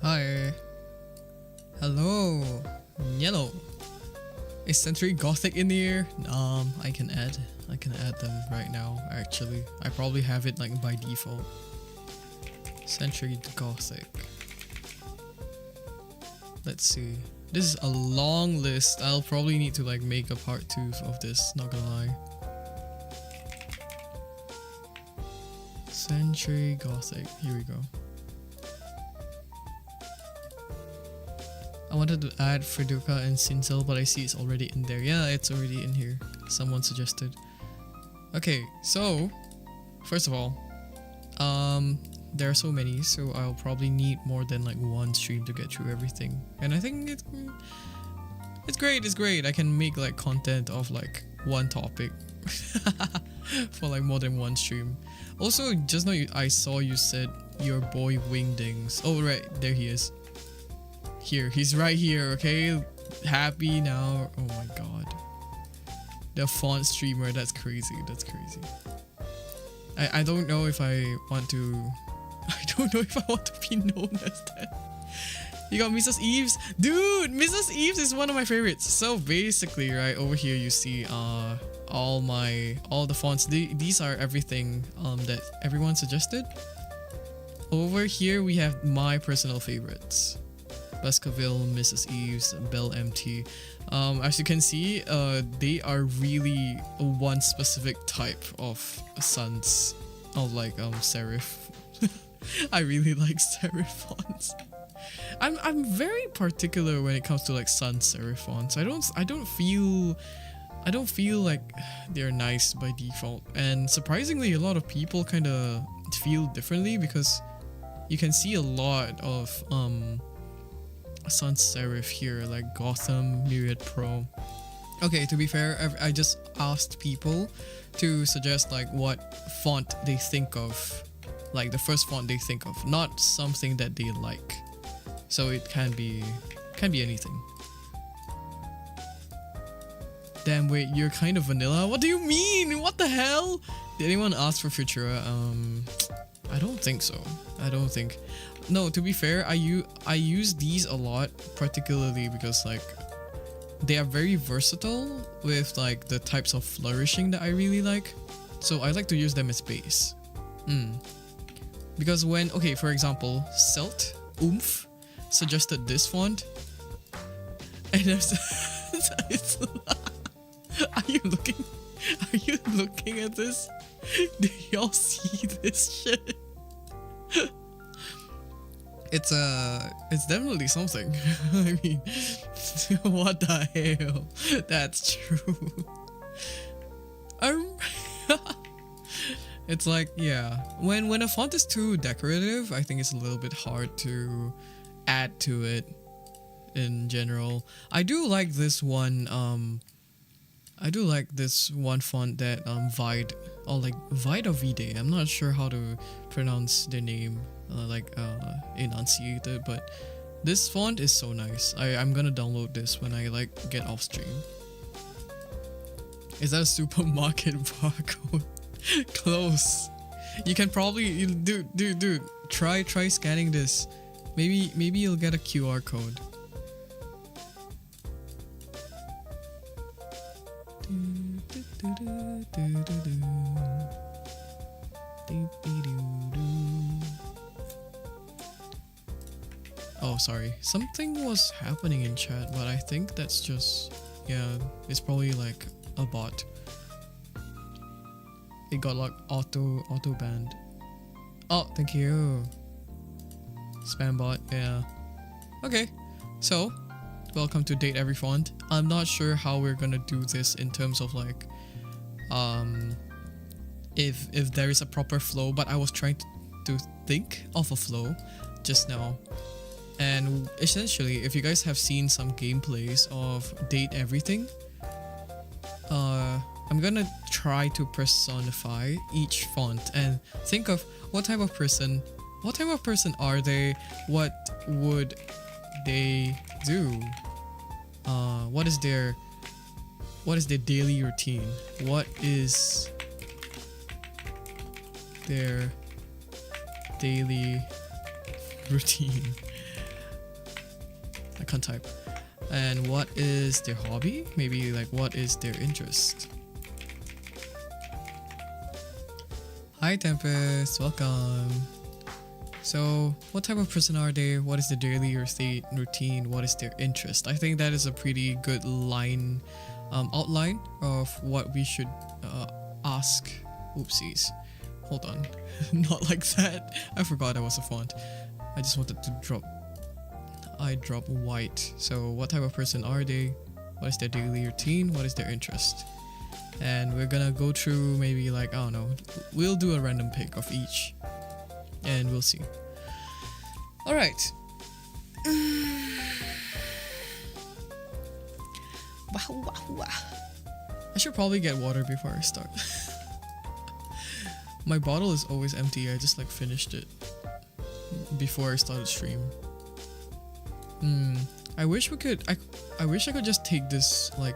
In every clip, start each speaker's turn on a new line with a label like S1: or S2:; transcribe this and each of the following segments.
S1: Hi. Hello. Yellow. Is Century Gothic in here? I can add them right now actually. I probably have it like by default. Century Gothic. Let's see. This is a long list. I'll probably need to like make a part 2 of this, not gonna lie. Century Gothic. Here we go. I wanted to add Freduca and Sinsel, but I see it's already in there. Yeah, it's already in here. Someone suggested. Okay, so first of all, there are so many, so I'll probably need more than like one stream to get through everything. And I think it's great. It's great. I can make like content of like one topic for like more than one stream. Also, just now I saw you said your boy Wingdings. Oh right, there he is. Here, he's right here. Okay, happy now. Oh my god, the font streamer. That's crazy. That's crazy. I don't know if I want to. I don't know if I want to be known as that. You got Mrs. Eves, dude. Mrs. Eves is one of my favorites. So basically, right over here you see all the fonts. These are everything that everyone suggested. Over here we have my personal favorites: Baskerville, Mrs. Eves, Bell MT. As you can see, they are really one specific type of sans of like serif. I really like serif fonts. I'm very particular when it comes to like sans serif fonts. I don't feel like they're nice by default, and surprisingly a lot of people kind of feel differently, because you can see a lot of sans serif here, like Gotham, Myriad Pro. Okay, to be fair, I just asked people to suggest like what font they think of, like the first font they think of, not something that they like. So it can be anything. Damn, wait, you're kind of vanilla? What do you mean? What the hell? Did anyone ask for Futura? I don't think so. I don't think. No, to be fair, I use these a lot, particularly because like they are very versatile with like the types of flourishing that I really like. So I like to use them as base. Because when, okay, for example, Selt Oomph suggested this font, and it's are you looking at this? Do y'all see this shit? It's definitely something. I mean, what the hell? That's true. It's like, yeah, when a font is too decorative, I think it's a little bit hard to add to it in general. I do like this one font that Vide, or like Vide or Vide, I'm not sure how to pronounce their name, enunciate it, but this font is so nice. I'm gonna download this when I like get off stream. Is that a supermarket barcode? Close. You can probably, dude, try scanning this. Maybe you'll get a QR code. Oh, sorry. Something was happening in chat, but I think that's just, yeah, it's probably like a bot. It got like auto banned. Oh, thank you. Spam bot, yeah. Okay, so welcome to Date Every Font. I'm not sure how we're gonna do this in terms of like if there is a proper flow, but I was trying to think of a flow just now. And essentially, if you guys have seen some gameplays of Date Everything, I'm gonna try to personify each font and think of what type of person are they, what would they do, what is their daily routine, what is their daily routine. I can't type. And what is their hobby? Maybe like what is their interest? Hi Tempest, welcome. So what type of person are they? What is their daily routine? What is their interest? I think that is a pretty good line, outline of what we should ask. Oopsies. Hold on. Not like that. I forgot that was a font. I just wanted to drop. I drop white. So what type of person are they? What is their daily routine? What is their interest? And we're gonna go through maybe like, I don't know, we'll do a random pick of each. and we'll see. All right. I should probably get water before I start. My bottle is always empty. I just like finished it before I started stream. I wish we could. I wish I could just take this like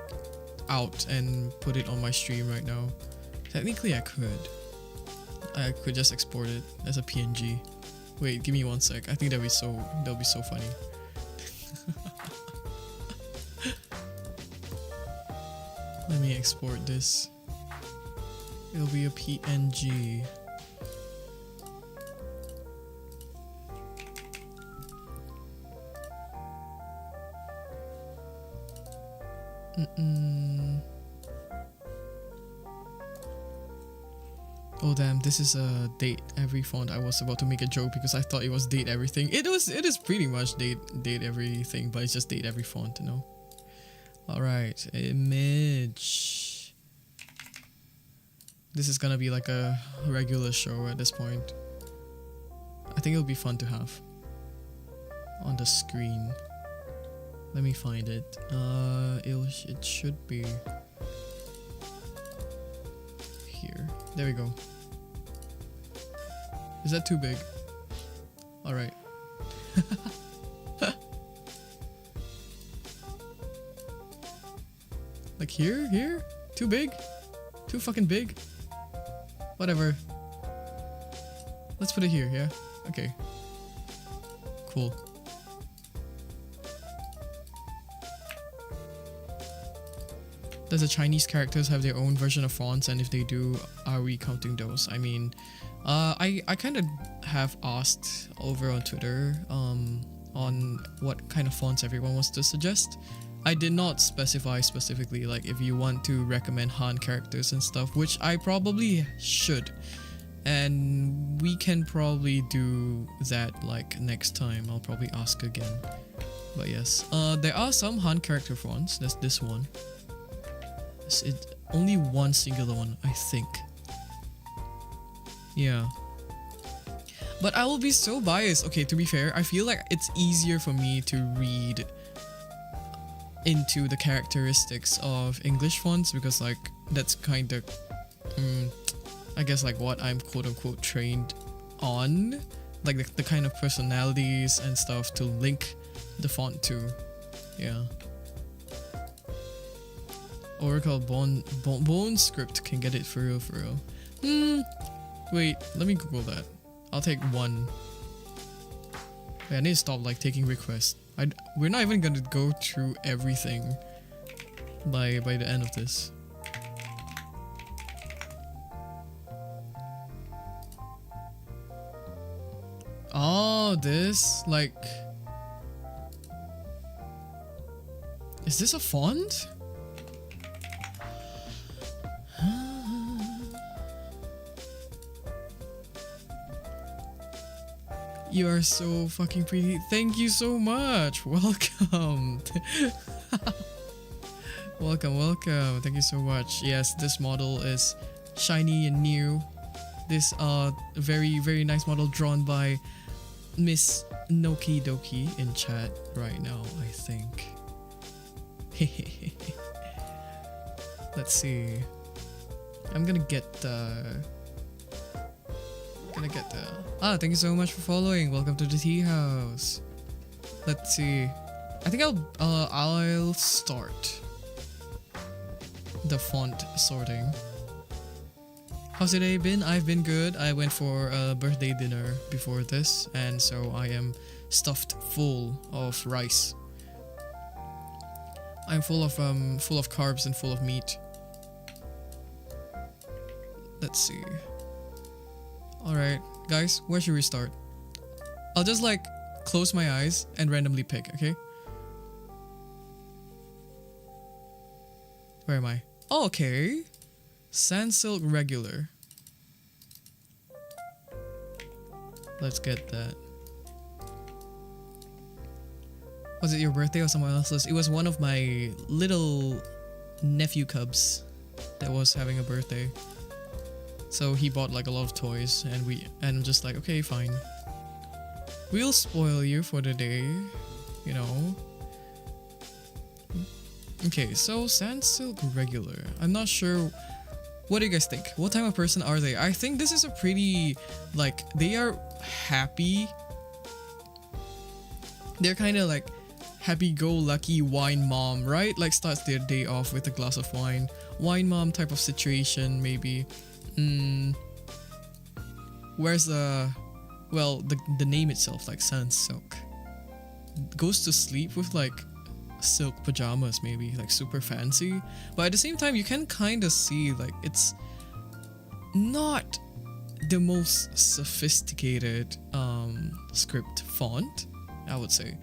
S1: out and put it on my stream right now. Technically, I could. I could just export it as a PNG. Wait, give me 1 sec. I think that'll be so funny. Let me export this. It'll be a PNG. Oh damn, this is a date every font. I was about to make a joke because I thought it was date everything. It is pretty much date everything, but it's just date every font, you know. Alright, image. This is gonna be like a regular show at this point. I think it'll be fun to have on the screen. Let me find it. It should be here. There we go. Is that too big? Alright. Like here? Too big? Too fucking big? Whatever. Let's put it here, yeah? Okay. Cool. Does the Chinese characters have their own version of fonts, and if they do, are we counting those? I mean, I kind of have asked over on Twitter on what kind of fonts everyone wants to suggest. I did not specify specifically like if you want to recommend Han characters and stuff, which I probably should, and we can probably do that like next time. I'll probably ask again. But yes, there are some Han character fonts. There's this one. It's only one singular one, I think. Yeah. But I will be so biased. Okay, to be fair, I feel like it's easier for me to read into the characteristics of English fonts because like that's kind of I guess like what I'm quote unquote trained on, like the kind of personalities and stuff to link the font to. Yeah. Oracle bone script can get it for real. Wait, let me Google that. I'll take one. Wait, I need to stop like taking requests. We're not even gonna go through everything by the end of this. Oh, this like, is this a font? You are so fucking pretty. Thank you so much. Welcome. welcome. Thank you so much. Yes, this model is shiny and new. This very nice model drawn by Miss Noki Doki in chat right now, I think. Let's see. I'm gonna get thank you so much for following. Welcome to the tea house. Let's see. I think I'll start the font sorting. How's your day been? I've been good. I went for a birthday dinner before this, and so I am stuffed full of rice. I'm full of carbs and full of meat. Let's see. Alright, guys, where should we start? I'll just like close my eyes and randomly pick, okay? Where am I? Oh, okay. Sans silk regular. Let's get that. Was it your birthday or someone else's? It was one of my little nephew cubs that was having a birthday. So he bought like a lot of toys, and I'm just like, okay, fine. We'll spoil you for the day, you know. Okay, so Sand Silk Regular. I'm not sure. What do you guys think? What type of person are they? I think this is a pretty, like, they are happy. They're kind of like happy-go-lucky wine mom, right? Like starts their day off with a glass of wine. Wine mom type of situation, maybe. Where's the name itself, like Sand Silk, goes to sleep with like silk pajamas, maybe like super fancy, but at the same time you can kind of see like it's not the most sophisticated script font, I would say.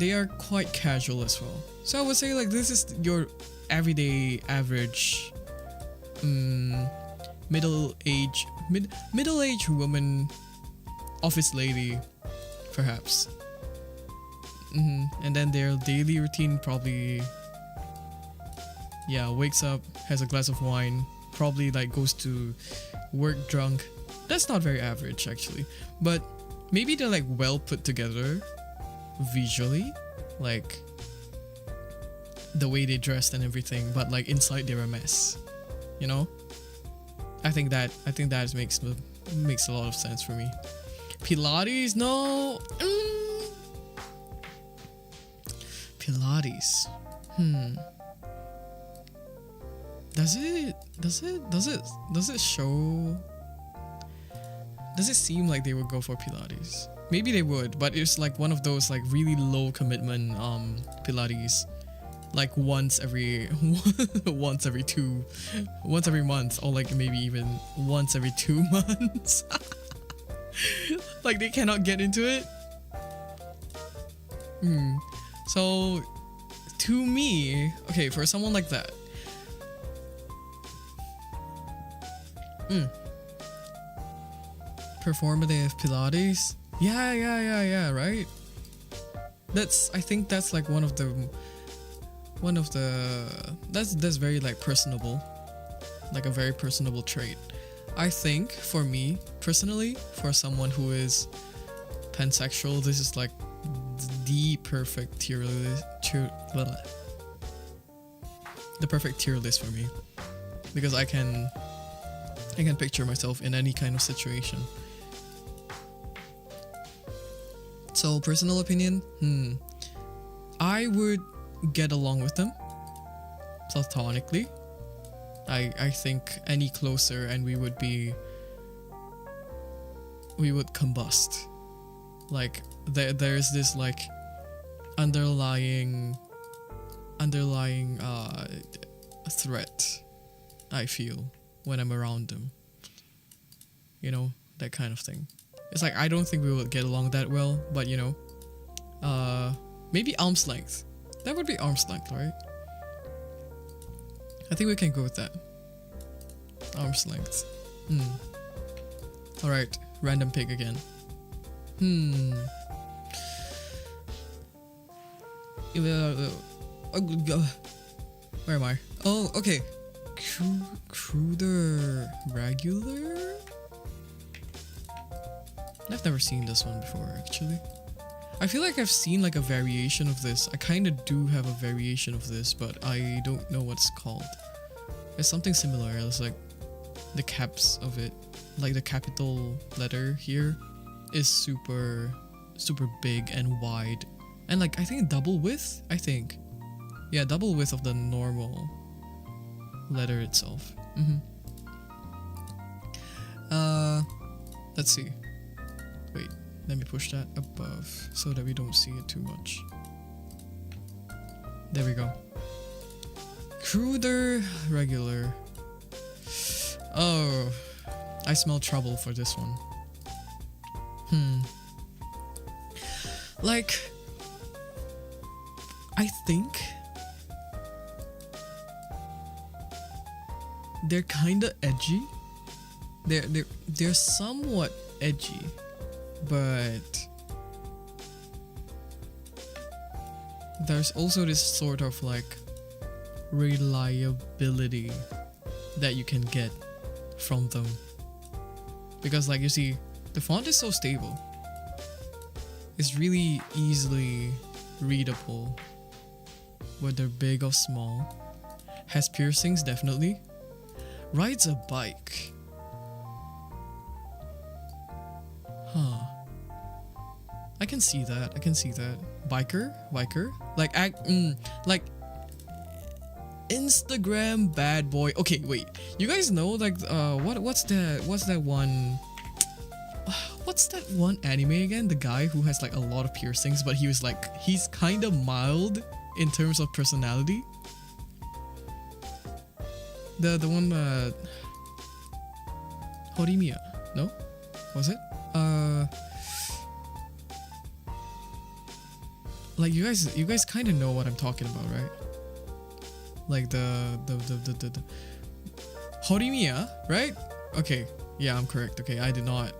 S1: They are quite casual as well, so I would say like this is your everyday average middle-aged woman, office lady, perhaps. And then their daily routine probably, wakes up, has a glass of wine, probably like goes to work drunk. That's not very average actually, but maybe they're like well put together visually, like the way they dressed and everything, but like inside they're a mess, you know. I think that makes a lot of sense for me. Pilates, no. Pilates. Does it show? Does it seem like they would go for Pilates? Maybe they would, but it's like one of those like really low commitment Pilates, like once every once every month, or like maybe even once every 2 months. Like they cannot get into it. So to me, okay, for someone like that, performative Pilates, yeah, right. I think that's like one of the that's very like personable, like a very personable trait. I think for me personally, for someone who is pansexual, this is like the perfect tier list, the perfect tier list for me, because I can picture myself in any kind of situation. So personal opinion, I would get along with them platonically. I think any closer and we would combust. Like there's this like underlying threat I feel when I'm around them. You know, that kind of thing. It's like I don't think we would get along that well, but you know, maybe arm's length. That would be arm's length, right? I think we can go with that. Arm's length. Alright, random pick again. Where am I? Oh, okay. Cruder Regular? I've never seen this one before, actually. I feel like I've seen like a variation of this. I kind of do have a variation of this, but I don't know what it's called. It's something similar. It's like the caps of it, like the capital letter here is super big and wide, and like I think double width. Double width of the normal letter itself. Let's see. Wait, let me push that above so that we don't see it too much. There we go. Cruder Regular. Oh, I smell trouble for this one. Like, I think they're kind of edgy. They're somewhat edgy, but there's also this sort of like reliability that you can get from them because like you see, the font is so stable. It's really easily readable, whether big or small. Has piercings, definitely. Rides a bike. Huh. I can see that. Biker? Like like Instagram bad boy. Okay, wait. You guys know like what's that one anime again? The guy who has like a lot of piercings, but he's kind of mild in terms of personality. The one Horimiya, no? Was it? Like you guys kind of know what I'm talking about, right? Like the Horimiya, right? Okay, yeah, I'm correct. Okay, I did not.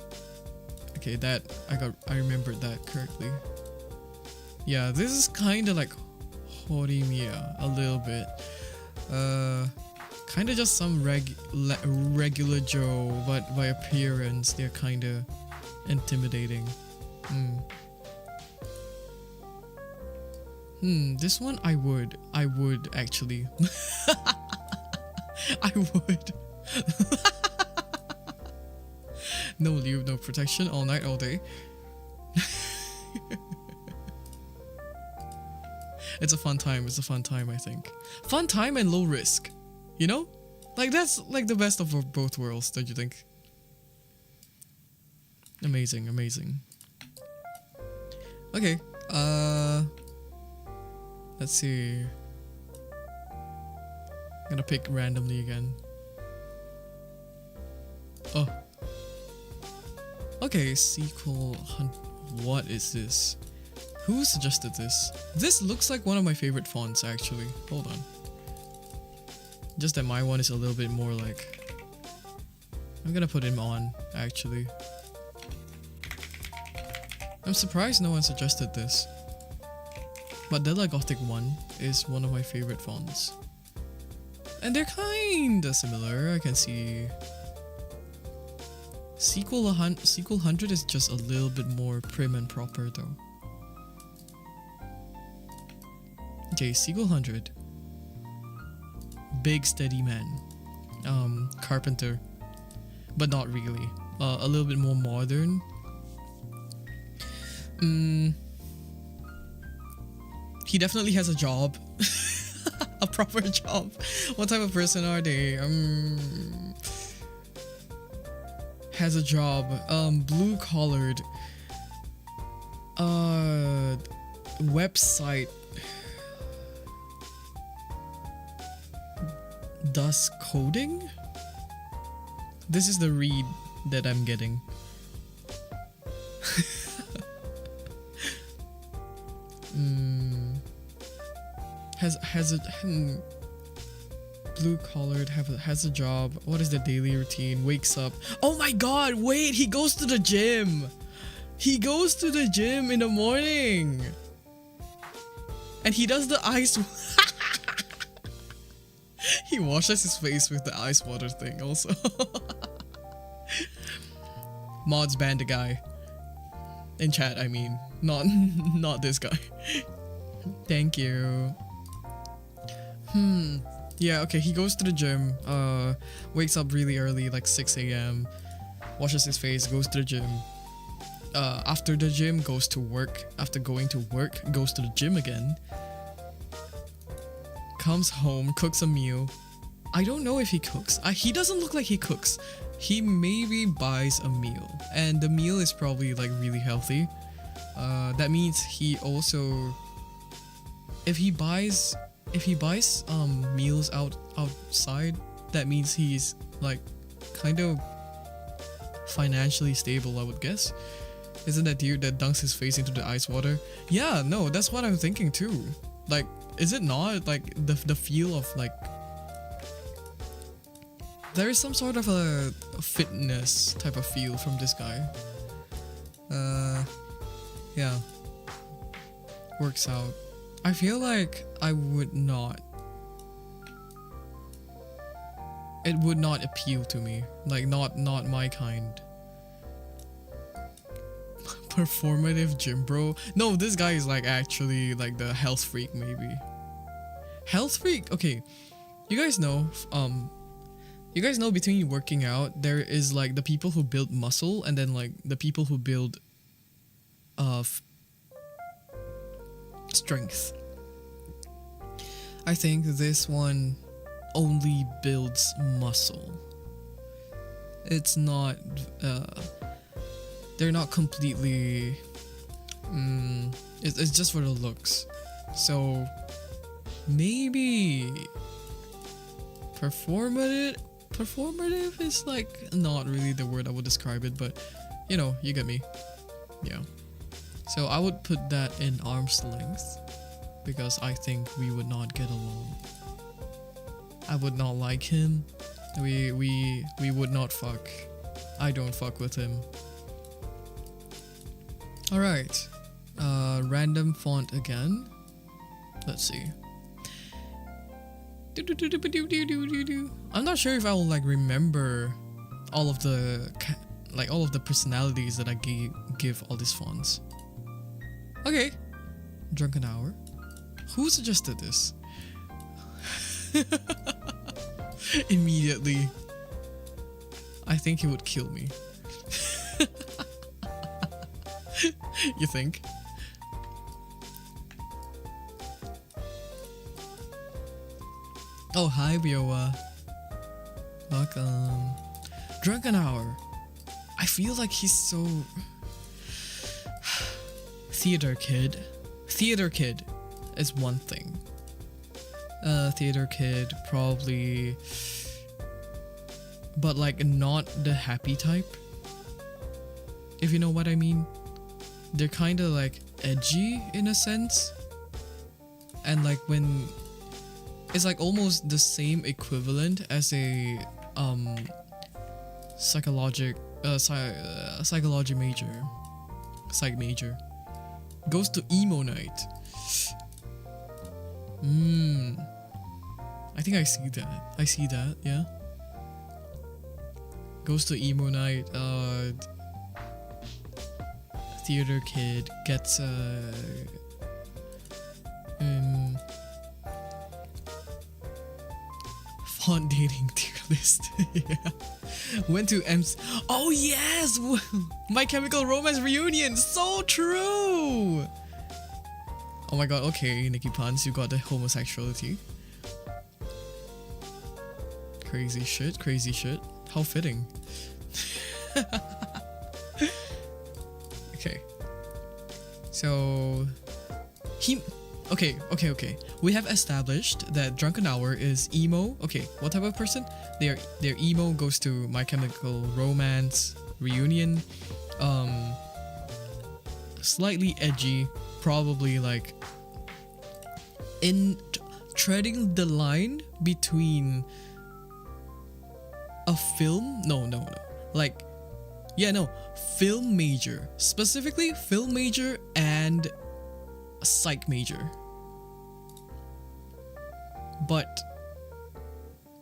S1: Okay, I remembered that correctly. Yeah, this is kind of like Horimiya a little bit. Kind of just some regular Joe, but by appearance they're kind of intimidating. This one I would actually. I would. No lube, no protection, all night, all day. It's a fun time, I think. Fun time and low risk. You know? Like that's like the best of both worlds, don't you think? Amazing. Okay, let's see. I'm gonna pick randomly again. Oh. Okay, sequel hunt. What is this? Who suggested this? This looks like one of my favorite fonts actually. Hold on. Just that my one is a little bit more like... I'm gonna put him on actually. I'm surprised no one suggested this. But Dela Gothic 1 is one of my favorite fonts. And they're kinda similar, I can see. Sequel 100 is just a little bit more prim and proper though. Okay, Sequel 100. Big steady man. Carpenter. But not really. A little bit more modern. He definitely has a job. A proper job. What type of person are they? Has a job. Blue collared. Website. Does coding? This is the read that I'm getting. Has a blue collared, has a job. What is the daily routine? Wakes up. Oh my god, wait, he goes to the gym. He goes to the gym in the morning. And he does the ice. He washes his face with the ice water thing also. Mods banned the guy. In chat, I mean. Not this guy. Thank you. Yeah, okay, he goes to the gym. Wakes up really early, like 6 a.m. Washes his face, goes to the gym. After the gym, goes to work. After going to work, goes to the gym again. Comes home, cooks a meal. I don't know if he cooks. He doesn't look like he cooks. He maybe buys a meal, and the meal is probably like really healthy. That means he also, if he buys meals outside, that means he's like kind of financially stable, I would guess. Isn't that dude that dunks his face into the ice water? Yeah, no, that's what I'm thinking too. Like, is it not like the feel of like there is some sort of a fitness type of feel from this guy. Yeah. Works out. I feel like I would not. It would not appeal to me. Like not my kind. Performative gym bro. No, this guy is like actually like the health freak maybe. Health freak? Okay. You guys know between working out there is like the people who build muscle and then like the people who build strength. I think this one only builds muscle. It's not they're not completely it's just for the looks. So maybe performative is like not really the word I would describe it, but you know, you get me. Yeah. So I would put that in arm's length because I think we would not get along. I would not like him. We would not fuck. I don't fuck with him. Alright. Random font again. Let's see. I'm not sure if I will like remember all of the personalities that I give all these fonts. Okay. Drunken Hour. Who suggested this? Immediately. I think he would kill me. You think? Oh, hi, Biowa. Welcome. Drunken Hour. I feel like he's so... Theater kid. Theater kid is one thing. Theater kid, probably... But like not the happy type. If you know what I mean. They're kind of like edgy in a sense. And like when... It's like almost the same equivalent as a psychology major. Psych major. Goes to emo night. I think I see that. Yeah. Goes to emo night. Theater kid gets font dating tier list. Yeah. Went to MC. Oh yes, My Chemical Romance reunion. So true. Oh my god. Okay, Nikki Pants, you got the homosexuality. Crazy shit. How fitting. Okay. So Okay. We have established that Drunken Hour is emo. Okay, what type of person? They're emo, goes to My Chemical Romance reunion. Slightly edgy, probably like treading the line between a film. No. Like, yeah, no, film major, specifically film major and psych major. But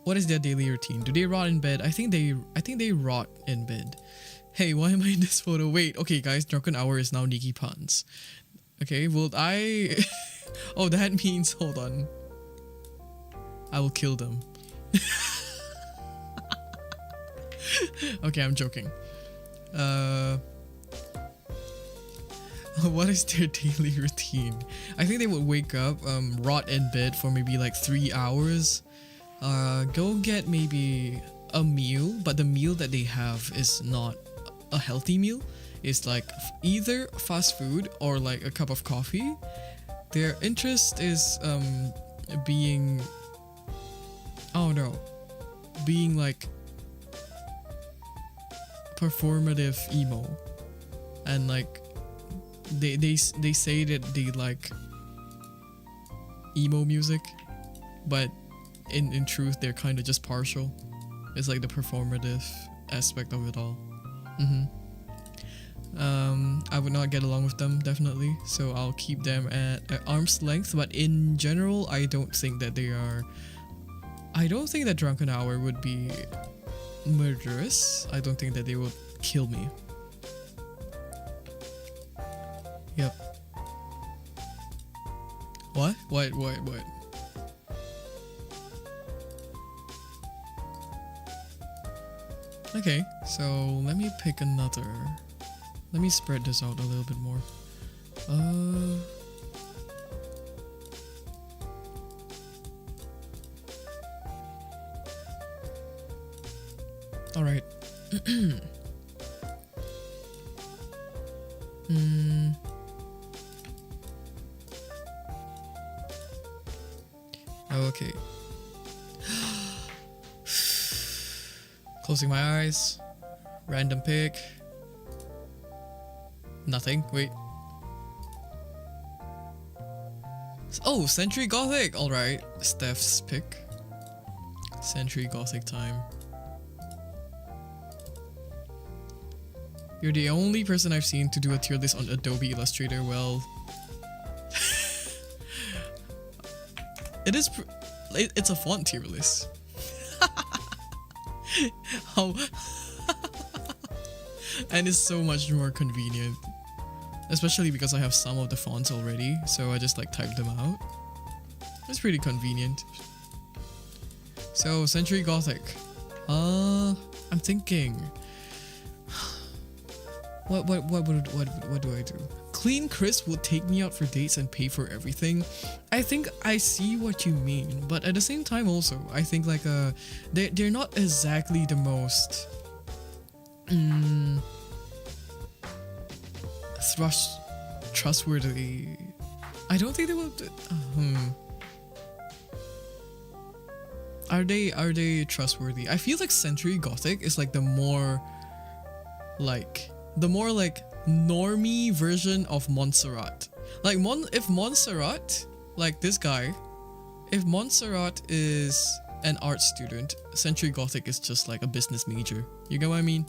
S1: what is their daily routine? Do they rot in bed? I think they rot in bed. Hey, why am I in this photo? Wait, okay guys, Drunken Hour is now Nikki Pants. Okay, well I... Oh, that means, hold on. I will kill them. Okay, I'm joking. What is their daily routine? I think they would wake up, rot in bed for maybe like 3 hours, go get maybe a meal, but the meal that they have is not a healthy meal. It's like either fast food or like a cup of coffee. Their interest is being, oh no, being like performative emo, and like they say that they like emo music, but in truth they're kind of just partial. It's like the performative aspect of it all. I would not get along with them, definitely, so I'll keep them at arm's length. But in general, I don't think that Drunken Hour would be murderous. I don't think that they would kill me. Yep. What? What? Okay, so let me pick another. Let me spread this out a little bit more. All right. Okay. Closing my eyes. Random pick. Nothing. Wait. Oh, Century Gothic. All right. Steph's pick. Century Gothic time. You're the only person I've seen to do a tier list on Adobe Illustrator. Well, it's a font tier list. How and it's so much more convenient, especially because I have some of the fonts already, so I just like type them out. It's pretty convenient. So Century Gothic. I'm thinking. What do I do? Clean Chris will take me out for dates and pay for everything. I think I see what you mean, but at the same time also, I think like they're not exactly the most trustworthy. I don't think they will. Are they trustworthy? I feel like Century Gothic is like the more like normie version of Montserrat. Like if Montserrat, like this guy, if Montserrat is an art student, Century Gothic is just like a business major. You get what I mean?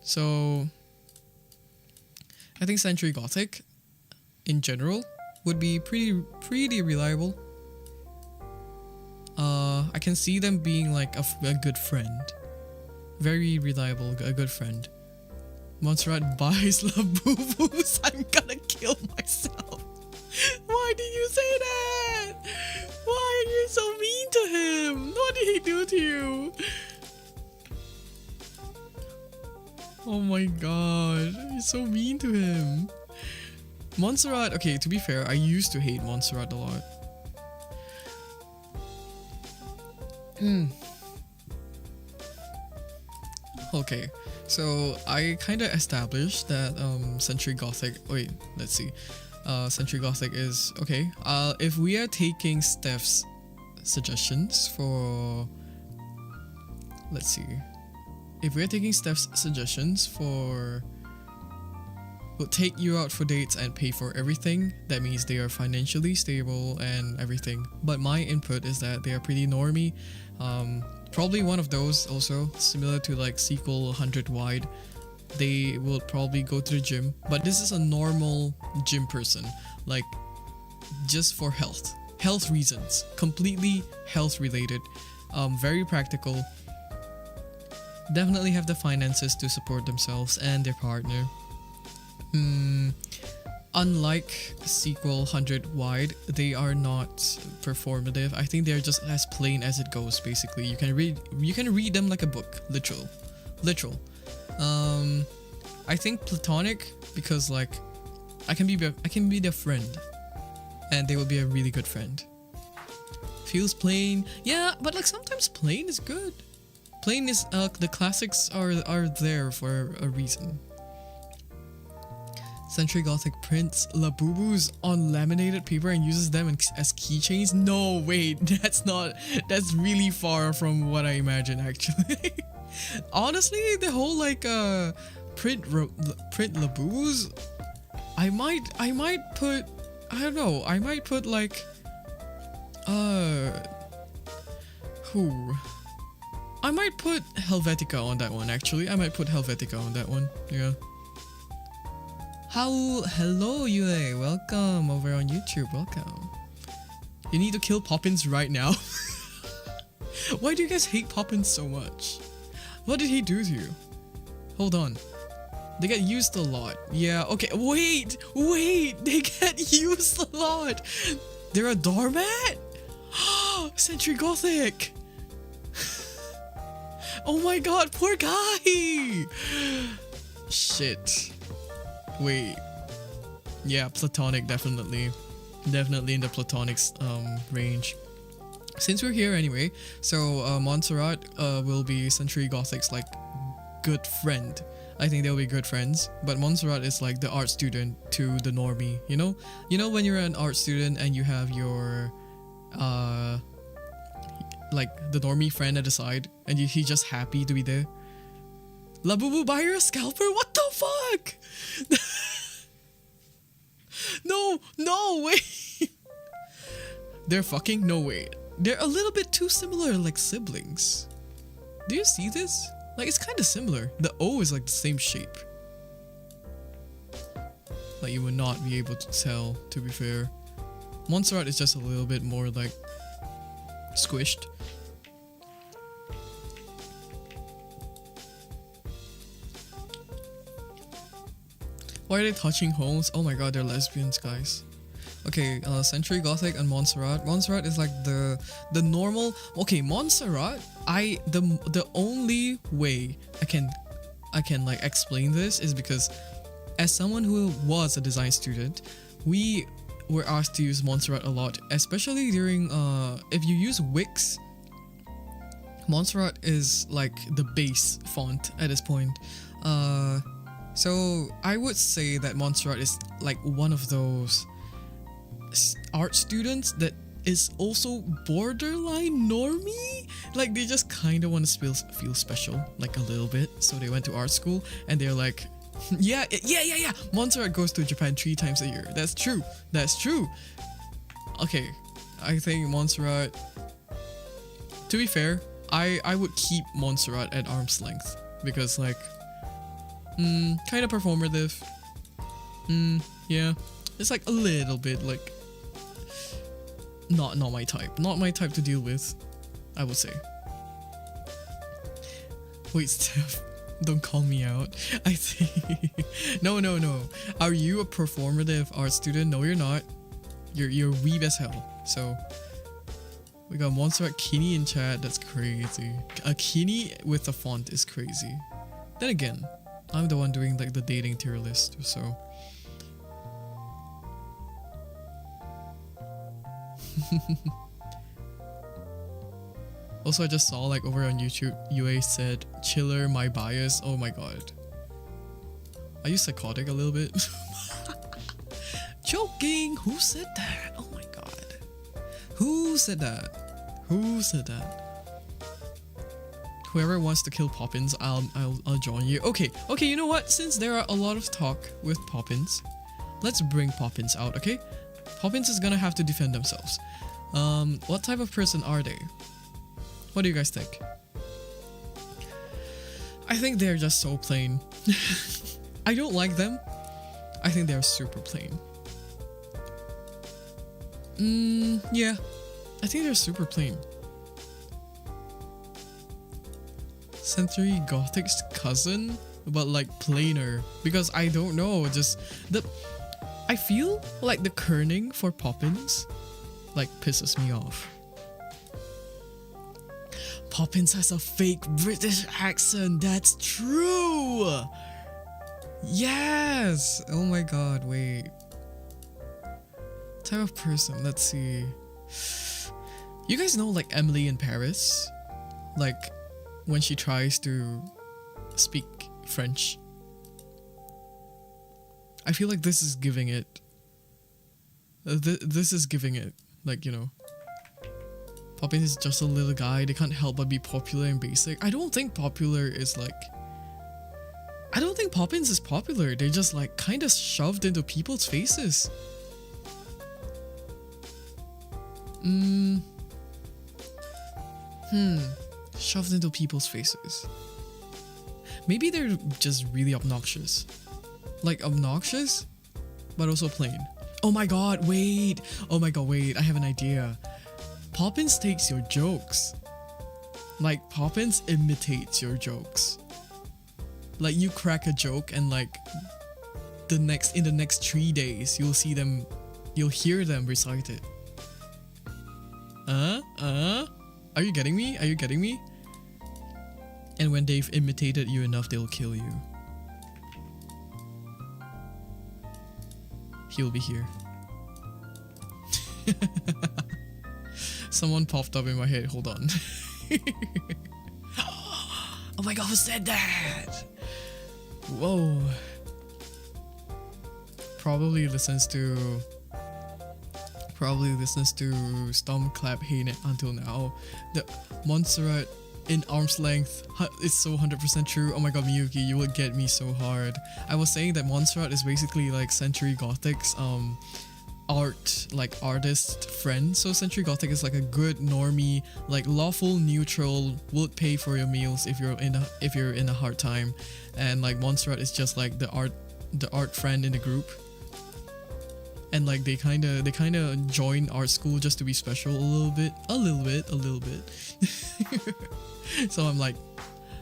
S1: So I think Century Gothic in general would be pretty reliable. I can see them being like a good friend. Very reliable, a good friend. Montserrat buys Labubus. I'm gonna kill myself. Why did you say that? Why are you so mean to him? What did he do to you? Oh my god, you're so mean to him. Montserrat, okay, to be fair, I used to hate Montserrat a lot. Okay, so I kind of established that Century Gothic. Wait, let's see. Century Gothic is okay. If we are taking Steph's suggestions for, let's see. If we're taking Steph's suggestions for, will take you out for dates and pay for everything, that means they are financially stable and everything. But my input is that they are pretty normie. Probably one of those also, similar to like Sequel 100 Wide. They will probably go to the gym, but this is a normal gym person, like just for health reasons, completely health related, very practical. Definitely have the finances to support themselves and their partner. Unlike Sequel 100 Wide, they are not performative. I think they're just as plain as it goes. Basically, you can read them like a book, literal. I think platonic because like I can be their friend, and they will be a really good friend. Feels plain, yeah, but like sometimes plain is good. Plain is the classics are there for a reason. Century Gothic prints Labubus on laminated paper and uses them as keychains? No, wait, that's really far from what I imagine actually. Honestly, the whole like print Labubus, I might put, I don't know, I might put like I might put Helvetica on that one actually. I might put Helvetica on that one, yeah. Hello Yue, welcome over on YouTube, welcome. You need to kill Poppins right now. Why do you guys hate Poppins so much? What did he do to you? Hold on. They get used a lot. Yeah, okay. Wait! They get used a lot! They're a doormat? Century Gothic! Oh my god, poor guy! Shit. Wait. Yeah, platonic, definitely. Definitely in the platonic range. Since we're here anyway, so Montserrat will be Century Gothic's like good friend. I think they'll be good friends, but Montserrat is like the art student to the normie, you know? You know when you're an art student and you have your like the normie friend at the side and he's just happy to be there? Labubu, buy her a scalper? What the fuck? No, wait. They're fucking? No, wait. They're a little bit too similar, like siblings. Do you see this? Like, it's kind of similar. The O is like the same shape. Like, you would not be able to tell, to be fair. Montserrat is just a little bit more like squished. Why are they touching homes? Oh my god, they're lesbians, guys. Okay, Century Gothic and Montserrat. Montserrat is like the normal. Okay, Montserrat. The only way I can like explain this is because as someone who was a design student, we were asked to use Montserrat a lot, especially during if you use Wix. Montserrat is like the base font at this point. So I would say that Montserrat is like one of those art students that is also borderline normie. Like they just kind of want to feel special, like a little bit. So they went to art school and they're like, yeah. Montserrat goes to Japan 3 times a year. That's true. Okay, I think Montserrat. To be fair, I would keep Montserrat at arm's length because like. Kind of performative. Yeah. It's like a little bit like not my type. Not my type to deal with, I would say. Wait, Steph, don't call me out. I think No. Are you a performative art student? No, you're not. You're weeb as hell. So we got Montserrat Kinney in chat. That's crazy. A Kinney with a font is crazy. Then again, I'm the one doing like the dating tier list, so. Also, I just saw like over on YouTube, UA said, "Chiller, my bias." Oh my god. Are you psychotic a little bit? Joking! Who said that? Oh my god. Who said that? Whoever wants to kill Poppins, I'll join you. Okay, you know what? Since there are a lot of talk with Poppins, let's bring Poppins out, okay? Poppins is gonna have to defend themselves. What type of person are they? What do you guys think? I think they're just so plain. I don't like them. I think they're super plain. Yeah. I think they're super plain. Century Gothic's cousin, but like plainer, because I don't know, I feel like the kerning for Poppins like pisses me off. Poppins has a fake British accent. That's true. Yes. Oh my god, wait. Type of person, let's see. You guys know like Emily in Paris? Like when she tries to speak French. I feel like this is giving it. This is giving it. Like, you know. Poppins is just a little guy. They can't help but be popular and basic. I don't think popular is like. I don't think Poppins is popular. They're just like kind of shoved into people's faces. Shoved into people's faces. Maybe they're just really obnoxious. Like obnoxious, but also plain. Oh my god, wait. I have an idea. Poppins takes your jokes. Like Poppins imitates your jokes. Like you crack a joke and like in the next 3 days you'll hear them recite it. Are you getting me? Are you getting me? And when they've imitated you enough, they'll kill you. He'll be here. Someone popped up in my head. Hold on. Oh my god, who said that? Whoa. Probably listens to Stomp Clap Hey Net until now. The Montserrat in arm's length is so 100% true. Oh my god, Miyuki, you would get me so hard. I was saying that Montserrat is basically like Century Gothic's artist friend. So Century Gothic is like a good normie, like lawful neutral, would pay for your meals if you're in a hard time, and like Montserrat is just like the art friend in the group. And like they kind of join art school just to be special a little bit. So I'm like,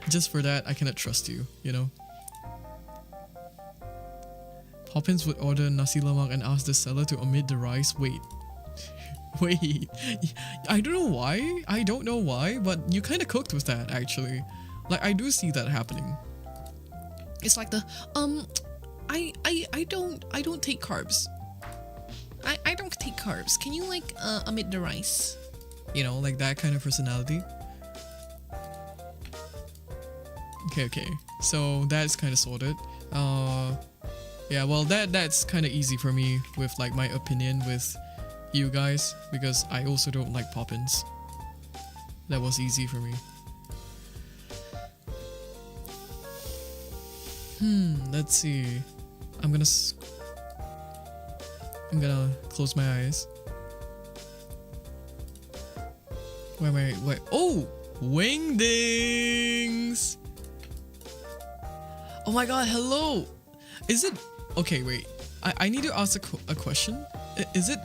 S1: just for that I cannot trust you, you know. Poppins would order nasi lemak and ask the seller to omit the rice. Wait, I don't know why, but you kind of cooked with that actually. Like I do see that happening. It's like the I don't take carbs. I don't take carbs. Can you like omit the rice? You know, like that kind of personality. Okay. So that's kind of sorted. Yeah, well that's kind of easy for me with like my opinion with you guys, because I also don't like Poppins. That was easy for me. Let's see. I'm gonna close my eyes. Wait. Oh! Wingdings! Oh my god, hello! Is it... Okay, wait. I need to ask a question. Is it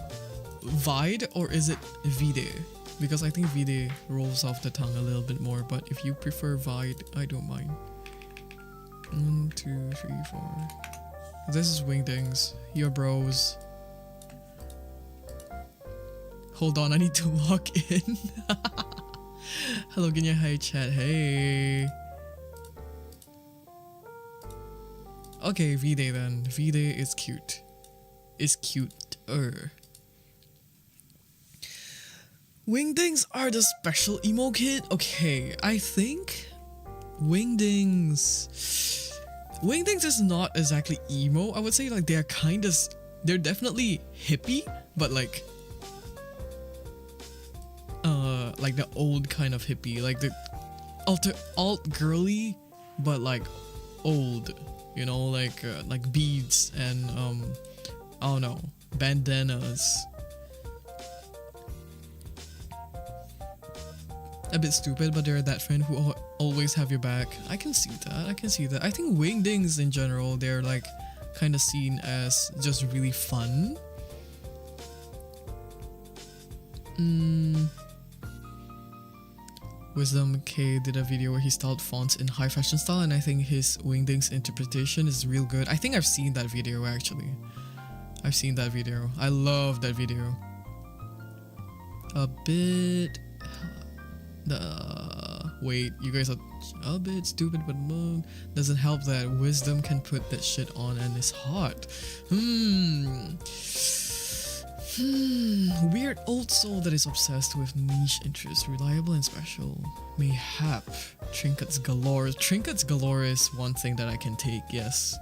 S1: Vide or is it Vide? Because I think Vide rolls off the tongue a little bit more, but if you prefer Vide, I don't mind. 1, 2, 3, 4. This is Wingdings. Your bros. Hold on, I need to log in. Hello, Ginya. Hi, chat. Hey. Okay, V-Day then. V-Day is cute. Is cuter. Wingdings are the special emo kid? Okay, I think Wingdings is not exactly emo. I would say like they're definitely hippie, but like the old kind of hippie, like the alt girly, but like old, you know, like beads and I don't know, bandanas. A bit stupid, but they're that friend who always have your back. I can see that. I think Wingdings in general, they're like kind of seen as just really fun. Wisdom K did a video where he styled fonts in high fashion style, and I think his Wingdings interpretation is real good. I think I've seen that video actually. I love that video. A bit... wait, you guys are a bit stupid, but doesn't help that Wisdom can put that shit on and it's hot. Weird old soul that is obsessed with niche interests, reliable and special. Mayhap. Trinkets galore. Trinkets galore is one thing that I can take, yes.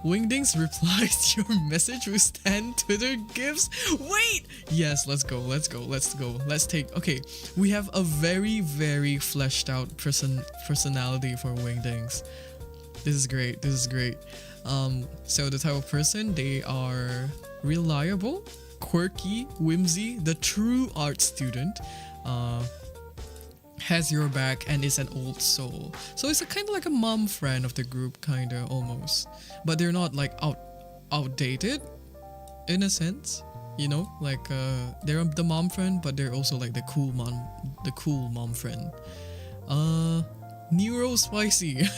S1: Wingdings replies to your message with Stan Twitter gifs. Wait! Yes, let's go. Let's take... Okay, we have a very, very fleshed out personality for Wingdings. This is great. So the type of person, they are reliable, quirky, whimsy, the true art student, has your back, and is an old soul. So it's a kind of like a mom friend of the group, kinda almost. But they're not like outdated in a sense, you know, like they're the mom friend, but they're also like the cool mom friend. Neuro spicy.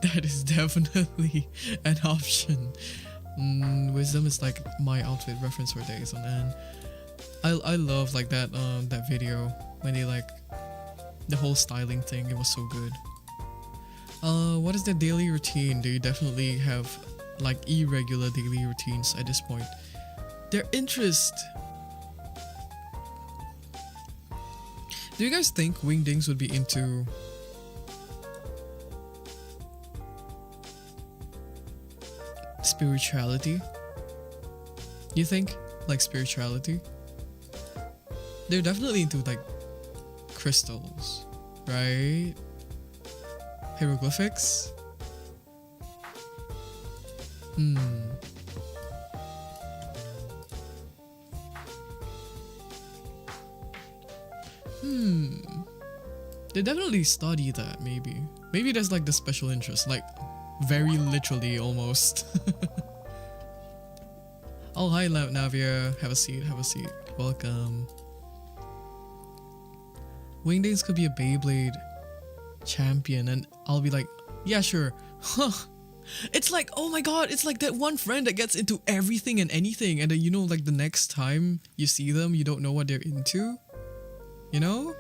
S1: That is definitely an option. Wisdom is like my outfit reference for days on end. I love like that video when they like the whole styling thing. It was so good. What is the daily routine? Do you definitely have like irregular daily routines at this point? Their interest. Do you guys think wingdings would be into spirituality? You think? Like spirituality? They're definitely into like crystals, right? Hieroglyphics? They definitely study that, maybe. Maybe there's like the special interest, like very literally almost. Oh, hi Navia. Have a seat, have a seat. Welcome. Wingdings could be a Beyblade champion and I'll be like, yeah, sure. Huh. It's like, oh my god, it's like that one friend that gets into everything and anything and then you know like the next time you see them, you don't know what they're into. You know?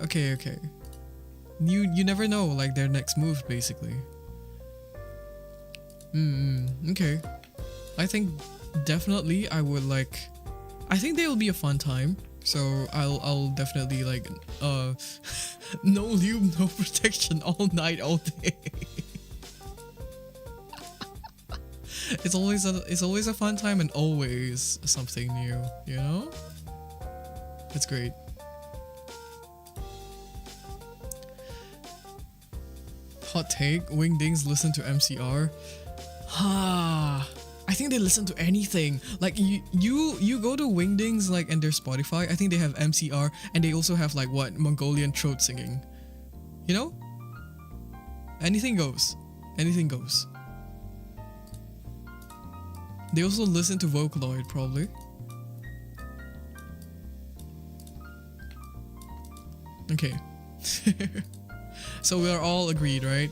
S1: Okay. You never know like their next move basically. Okay. I think definitely I would like, I think they will be a fun time. So I'll definitely like no lube, no protection all night, all day. It's always a fun time and always something new, you know? It's great. Hot take, wingdings listen to MCR. I think they listen to anything. Like you go to Wingdings like and their Spotify, I think they have MCR and they also have like what, Mongolian throat singing. You know? Anything goes. Anything goes. They also listen to Vocaloid probably. Okay. So we are all agreed, right?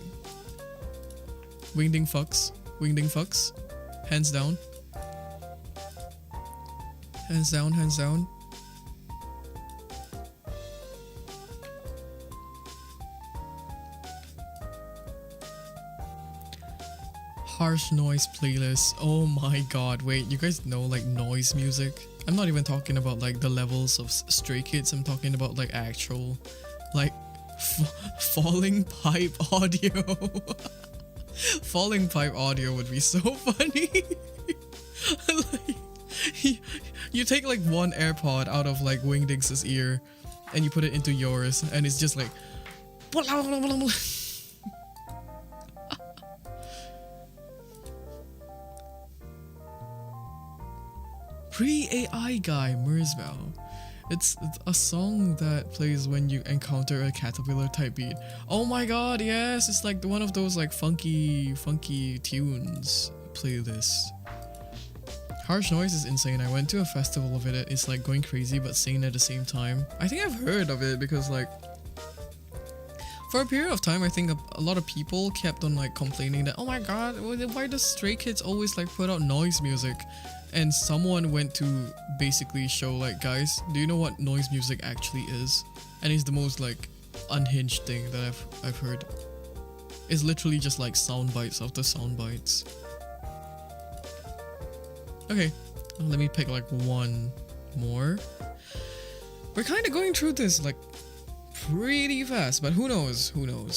S1: Wingding fucks. Wingding fucks. Hands down. Hands down, hands down. Harsh noise playlist. Oh my god, wait, you guys know like noise music? I'm not even talking about like the levels of Stray Kids, I'm talking about like actual like falling pipe audio. Falling pipe audio would be so funny. Like, you take like one AirPod out of like Wingdings's ear and you put it into yours and it's just like Pre-AI guy, Merzbow. It's a song that plays when you encounter a caterpillar type beat. Oh my god, yes! It's like one of those like funky tunes playlists. Harsh noise is insane. I went to a festival of it. It's like going crazy but sane at the same time. I think I've heard of it because like for a period of time I think a lot of people kept on like complaining that, oh my god, why does Stray Kids always like put out noise music? And someone went to basically show like, guys, do you know what noise music actually is? And it's the most like unhinged thing that I've heard. It's literally just like sound bites after sound bites. Okay, let me pick like one more. We're kind of going through this like pretty fast, but who knows?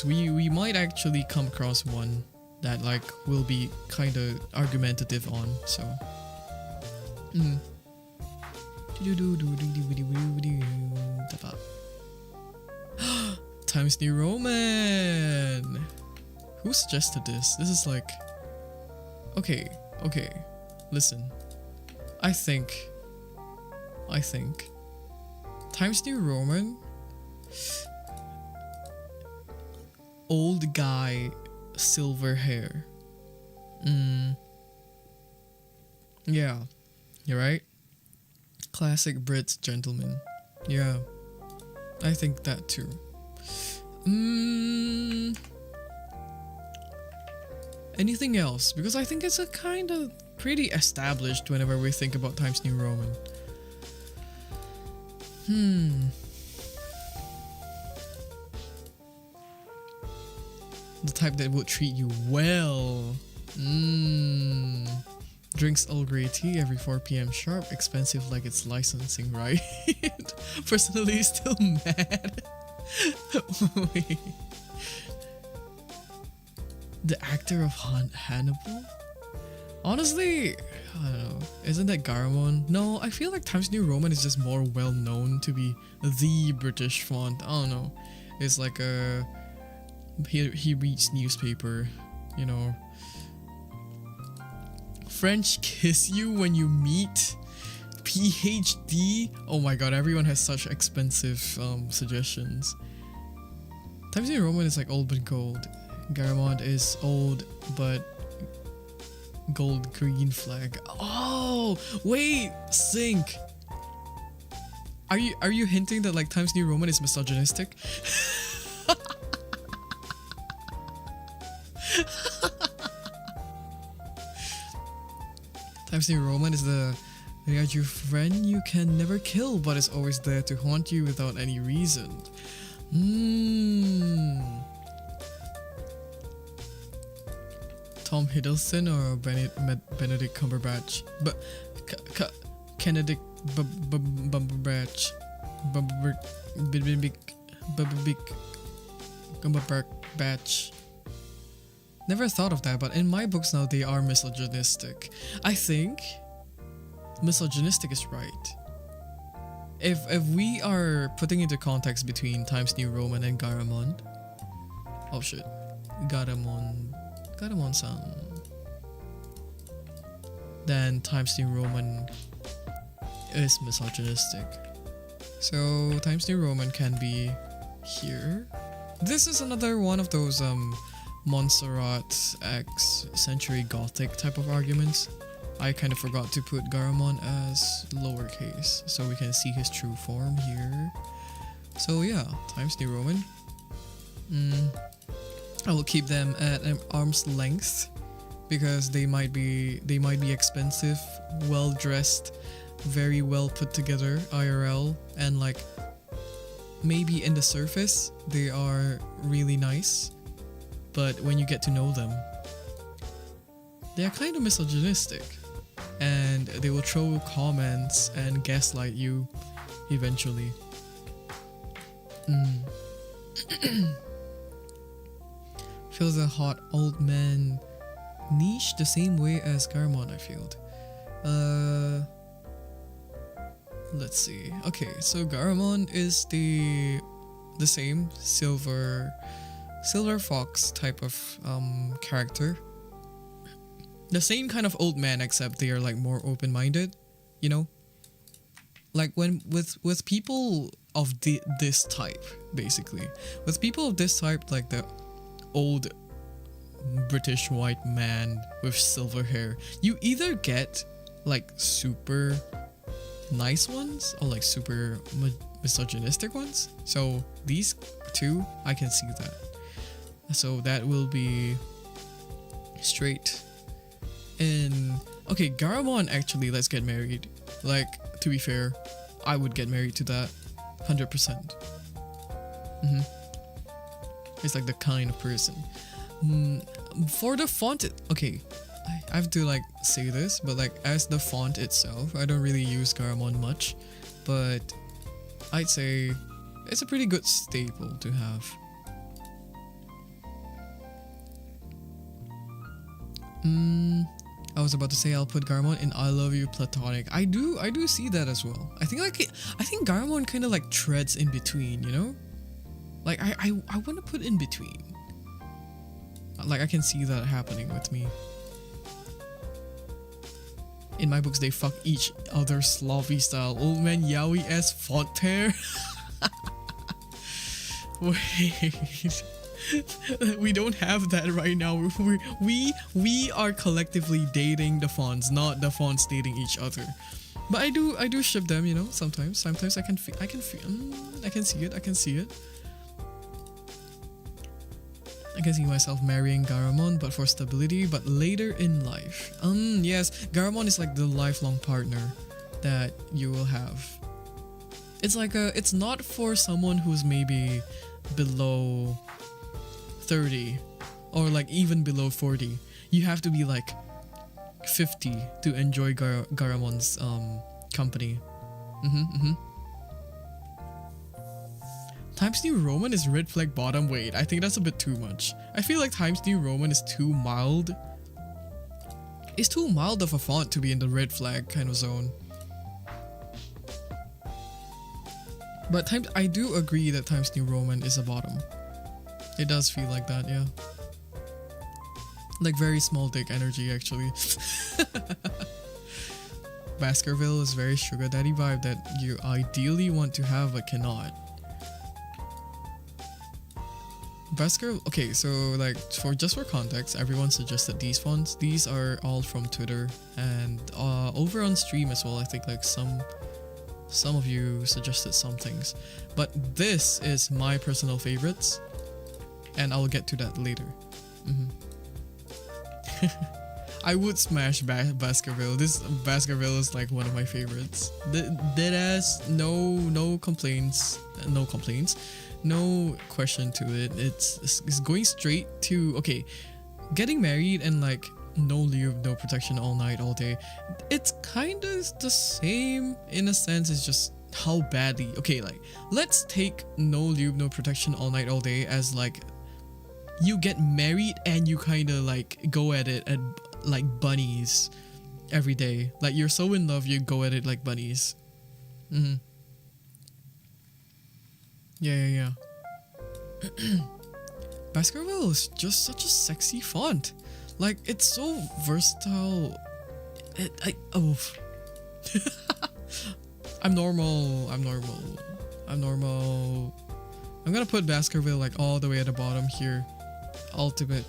S1: We might actually come across one that like will be kind of argumentative on, so. Times New Roman. Who suggested this? This is like, okay, listen. I think Times New Roman, old guy, silver hair. Yeah, you're right. Classic Brit gentleman. Yeah. I think that too. Anything else? Because I think it's a kind of pretty established whenever we think about Times New Roman. The type that will treat you well. Drinks Earl Grey tea every 4 p.m. sharp. Expensive like it's licensing, right? Personally, still mad. Wait. The actor of Hannibal? Honestly, I don't know. Isn't that Garamond? No, I feel like Times New Roman is just more well known to be the British font. I don't know. It's like a... He reads newspaper, you know. French kiss you when you meet. PhD. Oh my god, everyone has such expensive suggestions. Times New Roman is like old but gold. Garamond is old but gold green flag. Oh wait, sync. Are you hinting that like Times New Roman is misogynistic? Times New Roman is the your friend you can never kill but is always there to haunt you without any reason. Tom Hiddleston or Benedict Cumberbatch? Benedict Cumberbatch. Cumberbatch. Never thought of that, but in my books now they are misogynistic. I think misogynistic is right. If we are putting into context between Times New Roman and Garamond, oh shit, Garamond-san, then Times New Roman is misogynistic. So Times New Roman can be here. This is another one of those Montserrat X Century Gothic type of arguments. I kind of forgot to put Garamond as lowercase so we can see his true form here. So yeah, Times New Roman. I will keep them at an arm's length because they might be expensive, well dressed, very well put together IRL, and like maybe in the surface they are really nice, but when you get to know them, they're kind of misogynistic, and they will throw comments and gaslight you eventually. Feels a hot old man niche the same way as Garamond, I feel. Let's see. Okay, so Garamond is the same silver fox type of character. The same kind of old man, except they are like more open-minded, you know? Like when with people of this type, basically. With people of this type, like the old British white man with silver hair, you either get like super nice ones or like super misogynistic ones. So these two, I can see that. So that will be straight in. Okay, Garamond, actually, let's get married. Like, to be fair, I would get married to that 100%. It's like the kind of person. For the font, okay, I have to like say this, but like as the font itself, I don't really use Garamond much, but I'd say it's a pretty good staple to have. I was about to say I'll put Garamond in I Love You Platonic. I do see that as well. I think Garamond kind of like treads in between, you know? Like I want to put in between. Like I can see that happening with me. In my books, they fuck each other sloppy style. Old man yaoi as font tear. Wait. We don't have that right now. We are collectively dating the fonts, not the fonts dating each other. But I do ship them, you know. Sometimes I can feel, I can see it. I can see it. I can see myself marrying Garamon, but for stability, but later in life. Yes, Garamon is like the lifelong partner that you will have. It's like it's not for someone who's maybe below 30 or like even below 40. You have to be like 50 to enjoy Garamon's company. Times New Roman is red flag bottom. Wait, I think that's a bit too much. I feel like Times New Roman is too mild. It's too mild of a font to be in the red flag kind of zone. But I do agree that Times New Roman is a bottom. It does feel like that, yeah. Like very small dick energy, actually. Baskerville is very sugar daddy vibe that you ideally want to have but cannot. Okay, so like for context, everyone suggested these fonts. These are all from Twitter and over on stream as well. I think like some of you suggested some things, but this is my personal favorites, and I'll get to that later. I would smash Baskerville. This Baskerville is like one of my favorites. Deadass, no complaints, no question to it. It's going straight to, okay, getting married and like no lube, no protection all night, all day. It's kind of the same in a sense. It's just how badly. Okay, like let's take no lube, no protection all night, all day as like you get married and you kind of like go at it at like bunnies every day. Like you're so in love, you go at it like bunnies. Yeah. Baskerville is just such a sexy font. Like it's so versatile. I'm normal. I'm gonna put Baskerville like all the way at the bottom here. Ultimate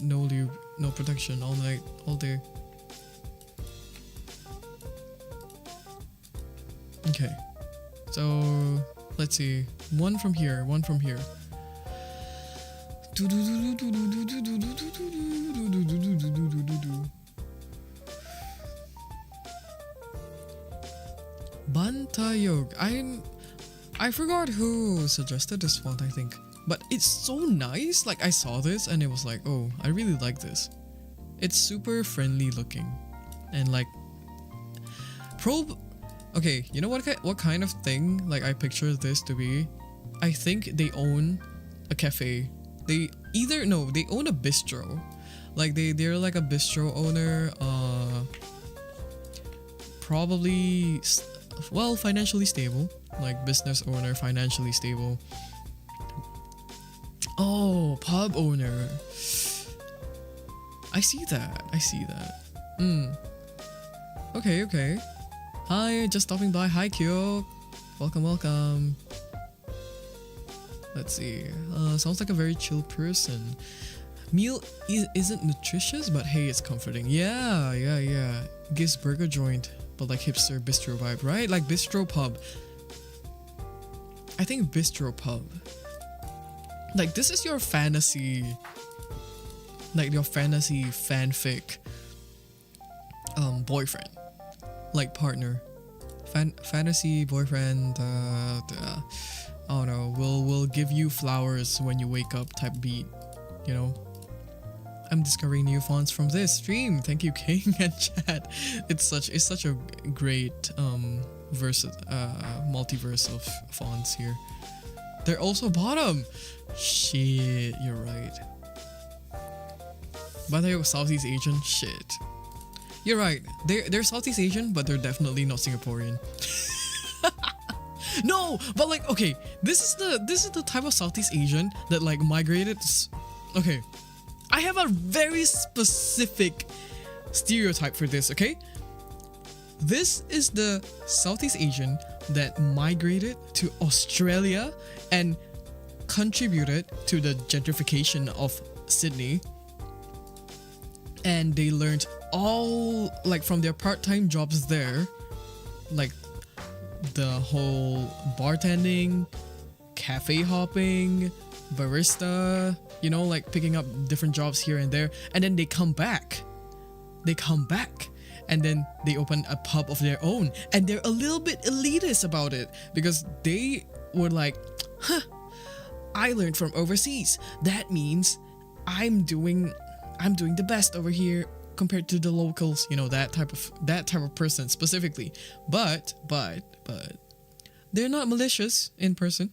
S1: no lube, no protection all night, all day. Okay. So let's see. One from here. Bantayog. I forgot who suggested this font, I think. But it's so nice. Like I saw this and it was like, oh, I really like this. It's super friendly looking. And like okay, you know what kind of thing like I picture this to be? I think they own a cafe. They own a bistro. Like they're like a bistro owner, probably well, financially stable, like business owner, financially stable. Oh, pub owner. I see that. Okay. Hi, just stopping by. Hi, Kyo. Welcome. Let's see. Sounds like a very chill person. Meal isn't nutritious, but hey, it's comforting. Yeah. Gives burger joint, but like hipster bistro vibe, right? Like bistro pub. I think bistro pub. Like this is your fantasy, like your fantasy fanfic boyfriend, like partner, fantasy boyfriend. I don't know. Will give you flowers when you wake up type beat, you know. I'm discovering new fonts from this stream. Thank you, King and Chat. It's such a great multiverse of fonts here. They're also bottom. Shit, you're right. But they're Southeast Asian. Shit, you're right. They're Southeast Asian, but they're definitely not Singaporean. No, but like, okay, this is the type of Southeast Asian that like migrated. Okay, I have a very specific stereotype for this. Okay, this is the Southeast Asian that migrated to Australia and contributed to the gentrification of Sydney, and they learned all like from their part-time jobs there like the whole bartending, cafe hopping, barista, you know, like picking up different jobs here and there, and then they come back. And then they open a pub of their own, and they're a little bit elitist about it because they were like, I learned from overseas. That means I'm doing the best over here compared to the locals, you know, that type of person specifically. But they're not malicious in person.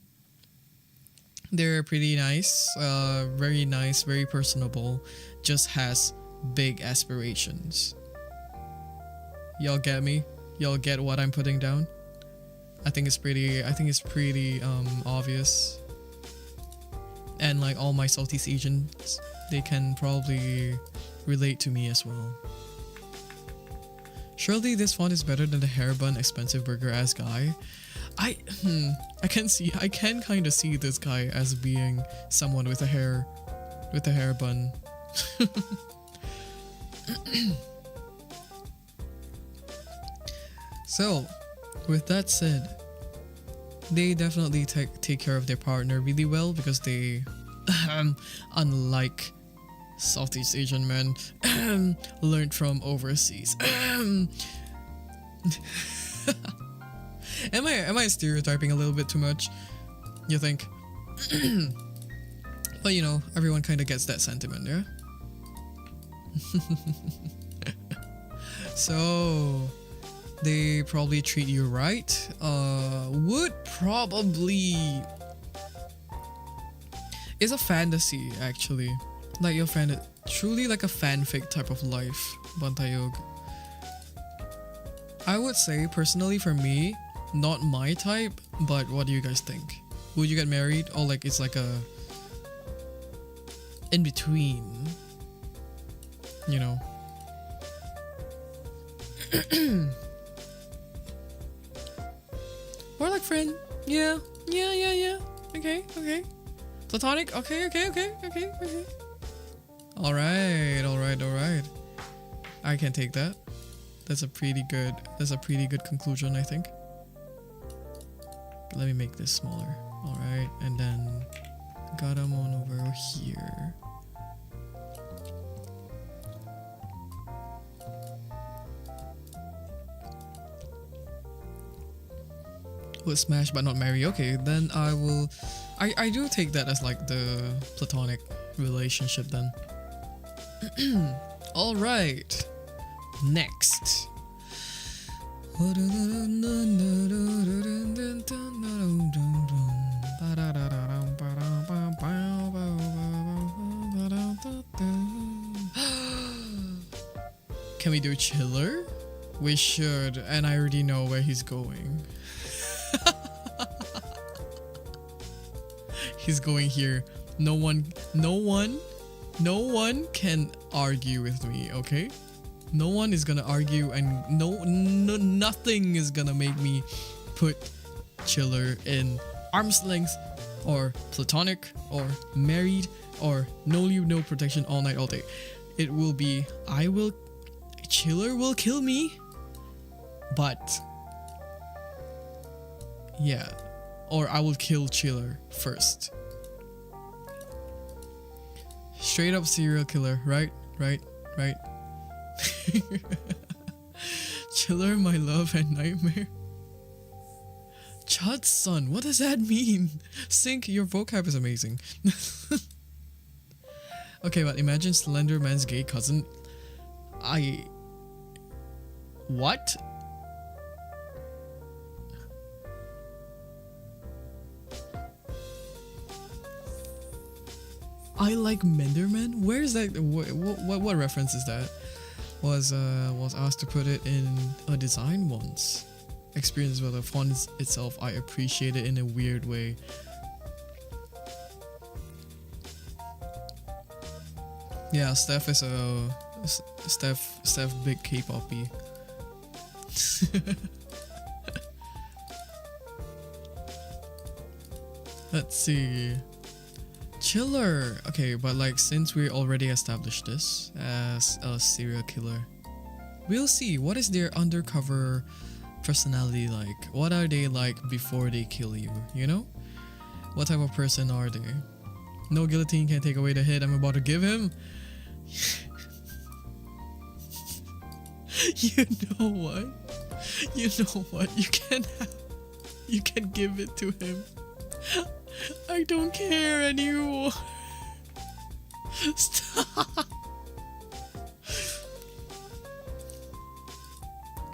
S1: They're pretty nice, very personable, just has big aspirations. Y'all get me? Y'all get what I'm putting down? I think it's pretty obvious. And like all my Southeast Asians, they can probably relate to me as well. Surely this font is better than the hair bun expensive burger ass guy. I can kind of see this guy as being someone with a hair bun. So, with that said, they definitely take care of their partner really well because they, unlike Southeast Asian men, learned from overseas. Am I stereotyping a little bit too much? You think? But you know, everyone kind of gets that sentiment, yeah? So, they probably treat you right. Would probably... It's a fantasy, actually. Like your fan, truly like a fanfic type of life, Bantayog. I would say, personally for me, not my type, but what do you guys think? Would you get married? Or like it's like a... in between, you know? Or like friend? Yeah. Okay. Platonic? Okay. Alright. I can take that. That's a pretty good conclusion, I think. Let me make this smaller. Alright, and then got them on over here. Would smash but not marry. Okay, then I will... I do take that as like the platonic relationship then. Alright. Next. Can we do chiller? We should, and I already know where he's going. He's going here. No one can argue with me, okay? No one is gonna argue, and nothing is gonna make me put chiller in arm's length or platonic or married or no leave, no protection all night, all day. It will be, chiller will kill me, but yeah, or I will kill chiller first. Straight up serial killer, right? Chiller, my love and nightmare. Chud's son, what does that mean? Sync, your vocab is amazing. Okay, but imagine Slender Man's gay cousin. What? I like Menderman? Where is that? What reference is that? Was asked to put it in a design once. Experience with the font itself, I appreciate it in a weird way. Yeah, Steph is a Steph big K-poppy. Let's see. Chiller. Okay, but like since we already established this as a serial killer, we'll see what is their undercover personality like? What are they like before they kill you, you know? What type of person are they? No guillotine can take away the hit I'm about to give him. You know what? You know what? You can give it to him. I don't care anymore. Stop.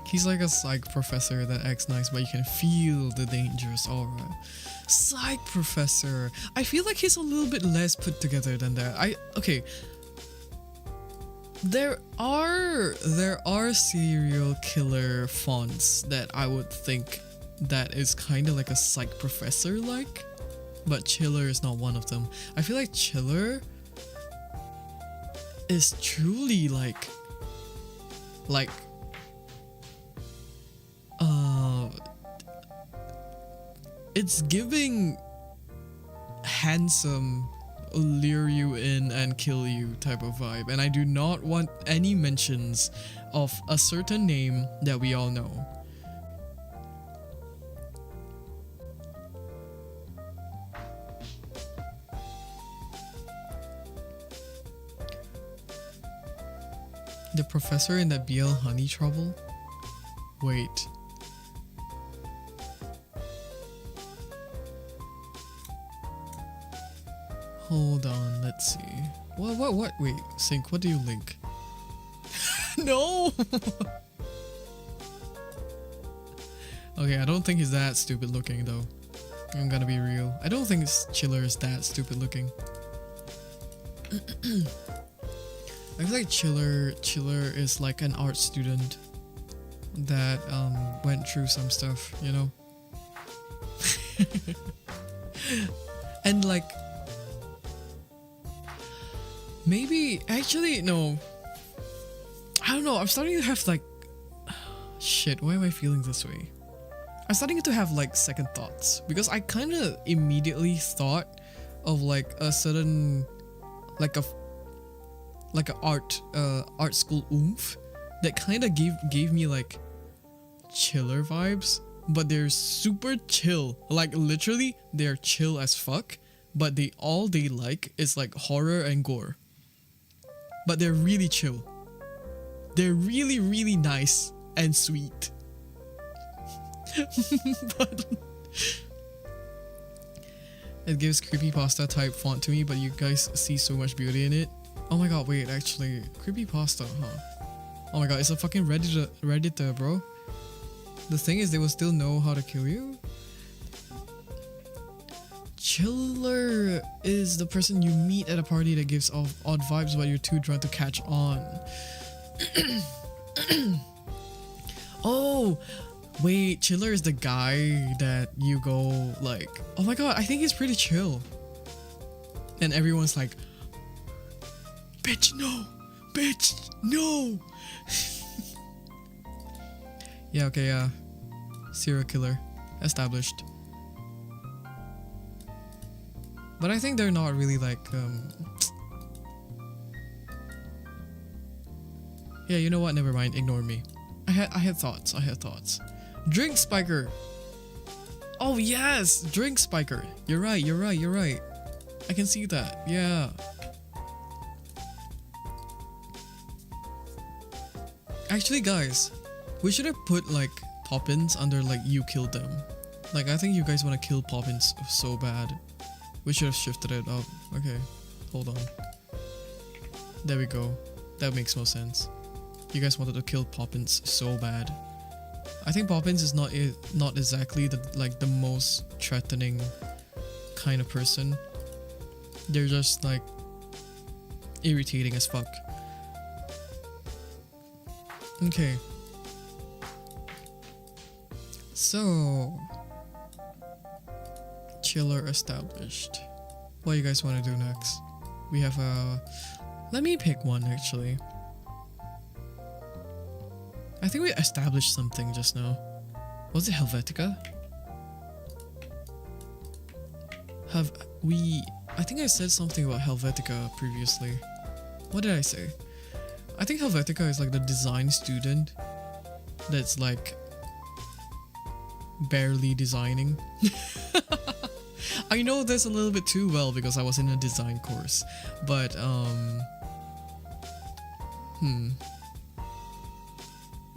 S1: He's like a psych professor that acts nice, but you can feel the dangerous aura. Psych professor. I feel like he's a little bit less put together than that. Okay. There are serial killer fonts that I would think that is kind of like a psych professor like, but Chiller is not one of them. I feel like Chiller is truly like it's giving handsome, lure you in and kill you type of vibe, and I do not want any mentions of a certain name that we all know. The professor in that BL Honey Trouble? Wait. Hold on, let's see. What? Wait, Sync, what do you link? No! Okay, I don't think he's that stupid looking though. I'm gonna be real. I don't think Chiller is that stupid looking. I feel like Chiller is like an art student that went through some stuff, you know? And like, maybe, actually, no. I don't know, I'm starting to have like, shit, why am I feeling this way? I'm starting to have like second thoughts, because I kind of immediately thought of like a certain, like a art school oomph that kind of gave me like Chiller vibes, but they're super chill. Like literally, they're chill as fuck, but all they like is like horror and gore. But they're really chill. They're really, really nice and sweet. But it gives creepypasta type font to me, but you guys see so much beauty in it. Oh my god, wait, actually, creepypasta, huh? Oh my god, it's a fucking Redditor, bro. The thing is, they will still know how to kill you. Chiller is the person you meet at a party that gives off odd vibes, but you're too drunk to catch on. Oh, wait, Chiller is the guy that you go like, oh my god, I think he's pretty chill. And everyone's like, bitch, no! Bitch, no! Yeah, okay, yeah. Serial killer. Established. But I think they're not really like, yeah, you know what? Never mind. Ignore me. I had thoughts. Drink Spiker! Oh, yes! Drink Spiker! You're right. I can see that. Yeah. Actually, guys, we should have put like Poppins under like you killed them. Like, I think you guys want to kill Poppins so bad. We should have shifted it up. Okay, hold on. There we go. That makes more sense. You guys wanted to kill Poppins so bad. I think Poppins is not exactly the most threatening kind of person. They're just like irritating as fuck. Okay. So, Chiller established. What do you guys want to do next? We have let me pick one actually. I think we established something just now. Was it Helvetica? I think I said something about Helvetica previously. What did I say? I think Helvetica is like the design student that's like barely designing. I know this a little bit too well because I was in a design course, but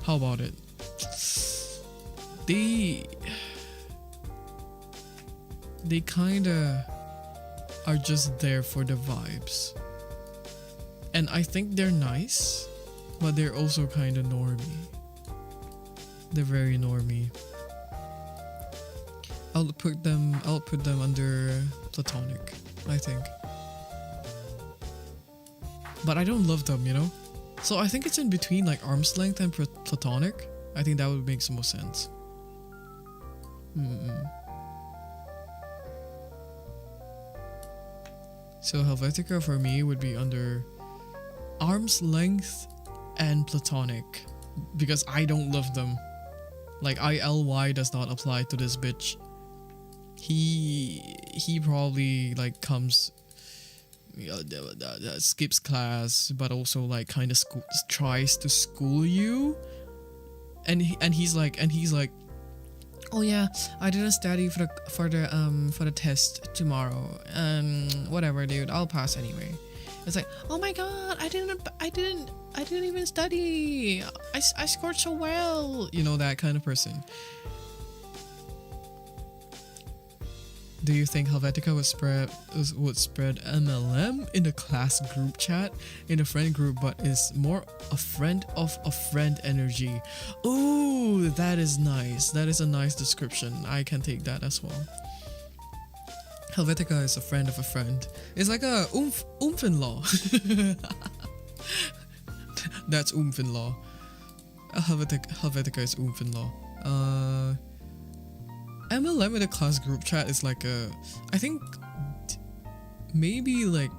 S1: how about it? They kinda are just there for the vibes. And I think they're nice, but they're also kinda normie. They're very normie. I'll put them under platonic, I think. But I don't love them, you know? So I think it's in between like arm's length and platonic. I think that would make some more sense. So Helvetica for me would be under arm's length and platonic because I don't love them. Like ILY does not apply to this bitch. He probably like comes, skips class, but also like kind of tries to school you, and he's like, oh yeah, I didn't study for the test tomorrow. Whatever, dude, I'll pass anyway. It's like, oh my god, I didn't even study. I scored so well. You know, that kind of person. Do you think Helvetica would spread MLM in the class group chat in a friend group, but is more a friend of a friend energy? Ooh, that is nice. That is a nice description. I can take that as well. Helvetica is a friend of a friend. It's like a oomph-in-law. That's oomph-in-law. Helvetica is oomph-in-law. MLM in a class group chat is like a, I think maybe like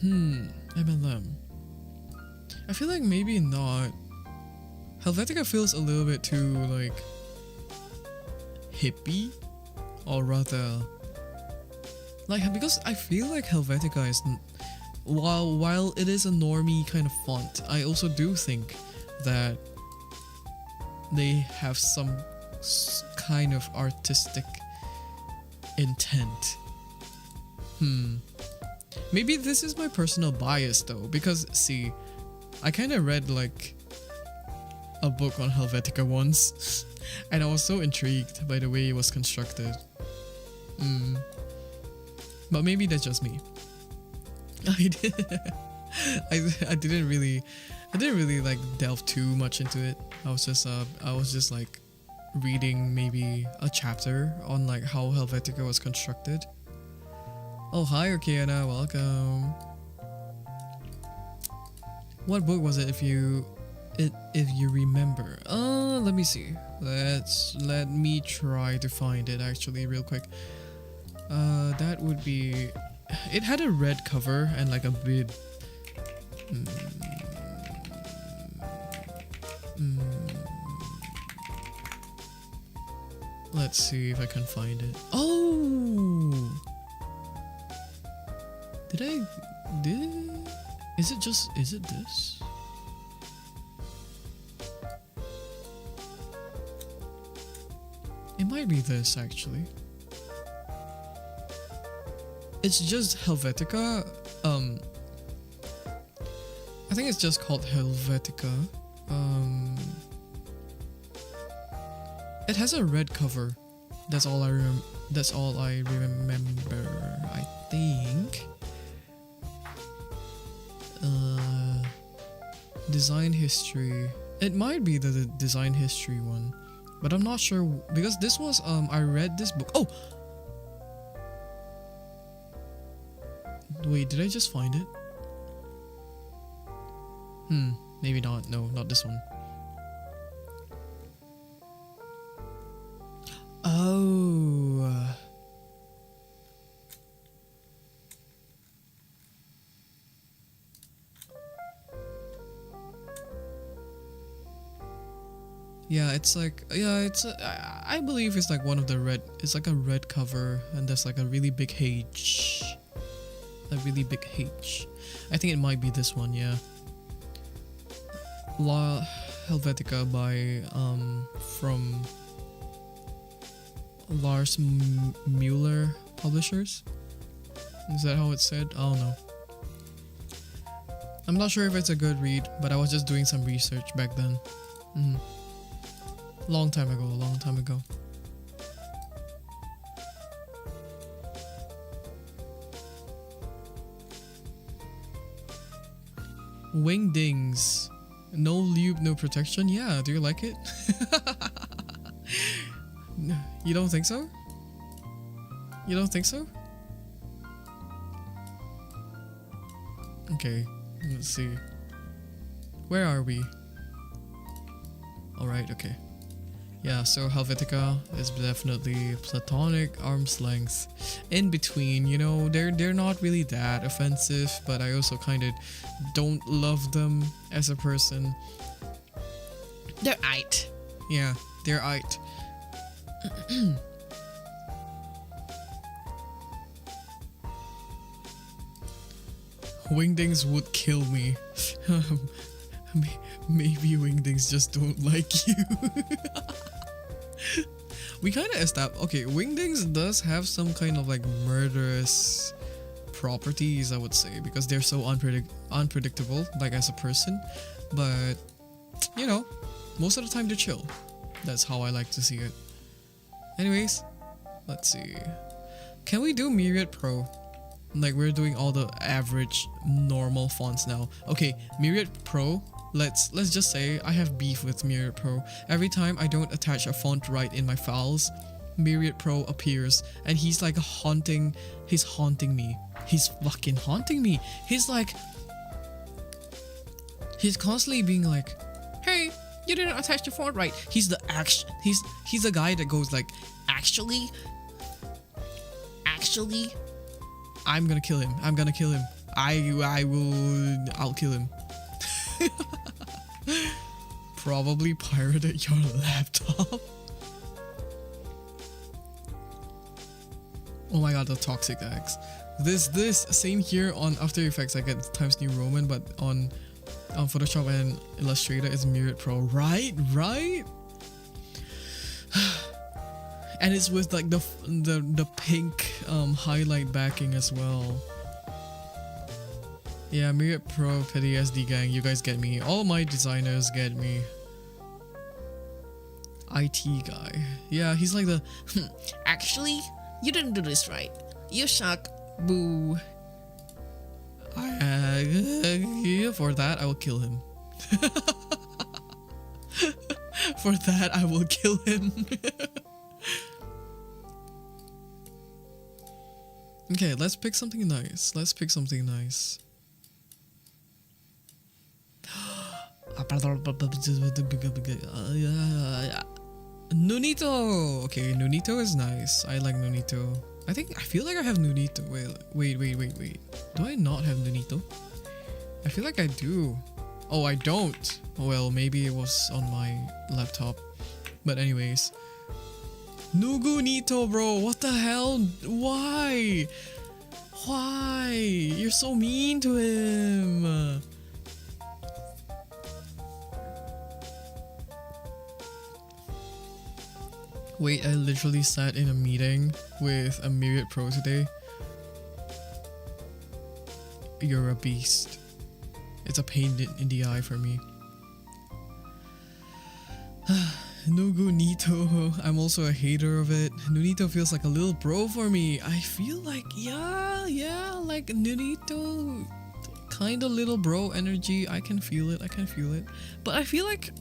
S1: MLM. I feel like maybe not. Helvetica feels a little bit too like hippie, or rather like, because I feel like Helvetica is, while it is a normie kind of font, I also do think that they have some kind of artistic intent. Maybe this is my personal bias though, because see, I kind of read like a book on Helvetica once and I was so intrigued by the way it was constructed. But maybe that's just me. I didn't really like delve too much into it. I was just like reading maybe a chapter on like how Helvetica was constructed. Oh, hi Arkeana, welcome. What book was it if you remember? Let me see. Let me try to find it actually real quick. That would be, it had a red cover and like a bit let's see if I can find it. Oh! Is it this? It might be this actually. It's just Helvetica. I think it's just called Helvetica. It has a red cover. That's all I remember. I think. Design history. It might be the design history one, but I'm not sure because this was I read this book. Oh, wait, did I just find it? Maybe not. No, not this one. Oh. Yeah, it's like, I believe it's like one of the red, it's like a red cover and there's like a really big H. A really big H. I think it might be this one, yeah. Helvetica by from Lars Mueller Publishers. Is that how it's said? I don't know. I'm not sure if it's a good read, but I was just doing some research back then. Long time ago. Wingdings. No lube, no protection. Yeah, do you like it? You don't think so? You don't think so? Okay, let's see. Where are we? Alright, okay. Yeah, so Helvetica is definitely platonic, arm's length, in between. You know, they're not really that offensive, but I also kind of don't love them as a person. They're aight. Yeah, they're aight. Wingdings would kill me. Maybe Wingdings just don't like you. We kind of established. Okay, Wingdings does have some kind of like murderous properties, I would say, because they're so unpredictable, like as a person. But you know, most of the time they're chill. That's how I like to see it. Anyways, let's see. Can we do Myriad Pro? Like we're doing all the average normal fonts now. Okay, Myriad Pro. Let's just say I have beef with Myriad Pro. Every time I don't attach a font right in my files, Myriad Pro appears and he's like haunting me. He's fucking haunting me. He's constantly being like, "Hey, you didn't attach the font right." He's the guy that goes like, actually, I'm gonna kill him. I'll kill him. Probably pirated your laptop. Oh my god, the toxic X. This same here on After Effects I get Times New Roman, but on Photoshop and Illustrator is Myriad Pro. Right? And it's with like the pink highlight backing as well. Yeah, Myriad Pro, Petty SD Gang, you guys get me. All my designers get me. IT guy. Yeah, he's like the actually, you didn't do this right. You suck. Boo. For that, I will kill him. For that, I will kill him. Okay, let's pick something nice. Nunito! Okay, Nunito is nice. I like Nunito. I feel like I have Nunito. Wait. Do I not have Nunito? I feel like I do. Oh, I don't. Well, maybe it was on my laptop. But anyways. Nugunito, bro. What the hell? Why? You're so mean to him. Wait, I literally sat in a meeting with a Myriad Pro today. You're a beast. It's a pain in the eye for me. Nugunito. I'm also a hater of it. Nunito feels like a little bro for me. I feel like, yeah, like Nunito, kind of little bro energy. I can feel it. But I feel like,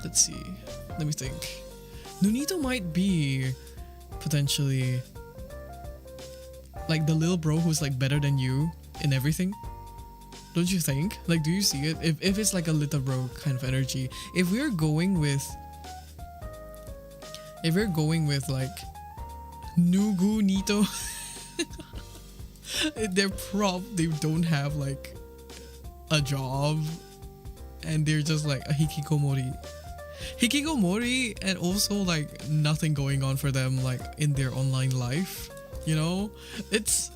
S1: let's see. Let me think. Nunito might be potentially like the little bro who's like better than you in everything. Don't you think? Like, do you see it? If it's like a little bro kind of energy. If we're going with like Nugunito, they don't have like a job and they're just like a hikikomori, and also like nothing going on for them like in their online life, you know. It's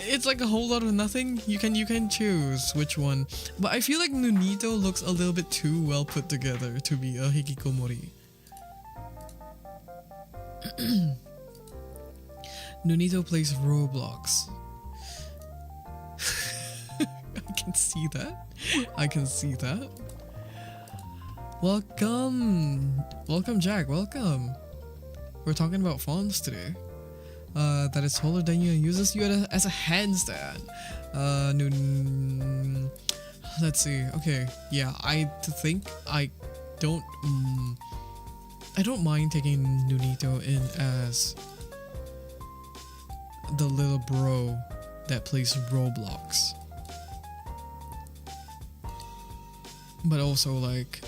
S1: it's like a whole lot of nothing. You can choose which one, but I feel like Nunito looks a little bit too well put together to be a hikikomori. Nunito plays Roblox. I can see that. I can see that. Welcome Jack, welcome. We're talking about fonts today. That is taller than you and uses you as a handstand. Let's see. Okay, yeah, I don't mind taking Nunito in as the little bro that plays Roblox. But also, like,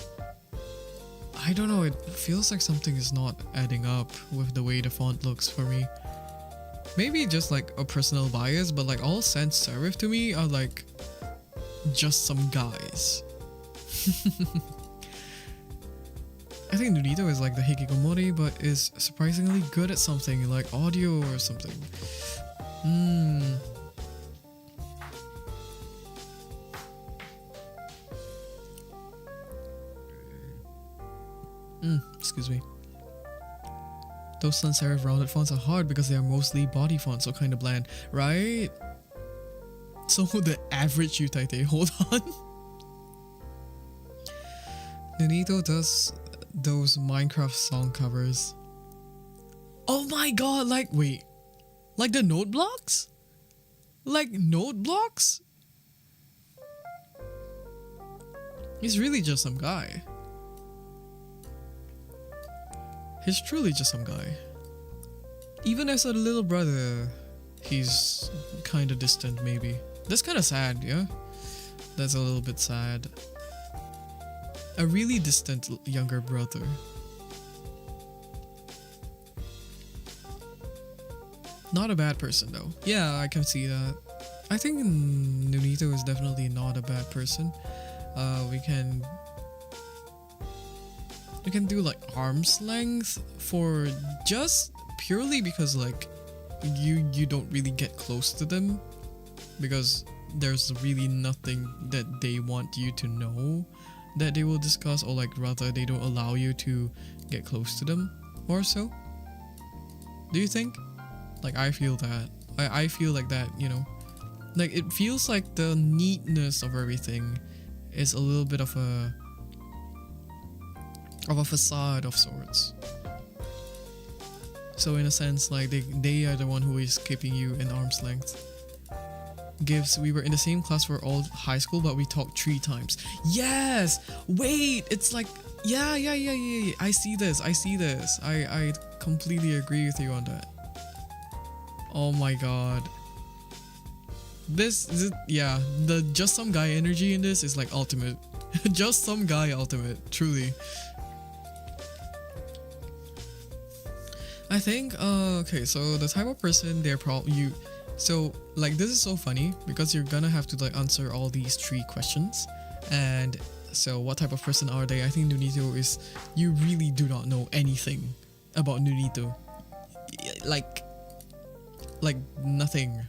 S1: I don't know, it feels like something is not adding up with the way the font looks for me. Maybe just like a personal bias, but like all sans serif to me are like just some guys. I think Nunito is like the hikikomori, but is surprisingly good at something like audio or something. Excuse me. Those sans serif rounded fonts are hard because they are mostly body fonts, so kind of bland, right? So the average Yutaite, hold on. Nunito does those Minecraft song covers. Oh my god, like, wait. Like the note blocks? Like note blocks? He's really just some guy. He's truly just some guy. Even as a little brother, he's kinda distant maybe. That's kinda sad, yeah? That's a little bit sad. A really distant younger brother. Not a bad person though. Yeah, I can see that. I think Nunito is definitely not a bad person. We can do like arm's length for just purely because like you don't really get close to them because there's really nothing that they want you to know that they will discuss, or like rather they don't allow you to get close to them or so. Do you think? Like I feel that. I feel like that, you know. Like it feels like the neatness of everything is a little bit of a facade of sorts. So in a sense, like they are the one who is keeping you in arm's length. Gives, we were in the same class for all high school, but we talked 3 times. Yes! Wait! It's like, yeah. I see this. I completely agree with you on that. Oh my god. Yeah, the just some guy energy in this is like ultimate. Just some guy ultimate, truly. I think, okay, so the type of person they're probably so like this is so funny because you're gonna have to like answer all these 3 questions. And so what type of person are they? I think Nunito is, you really do not know anything about Nunito. Like nothing,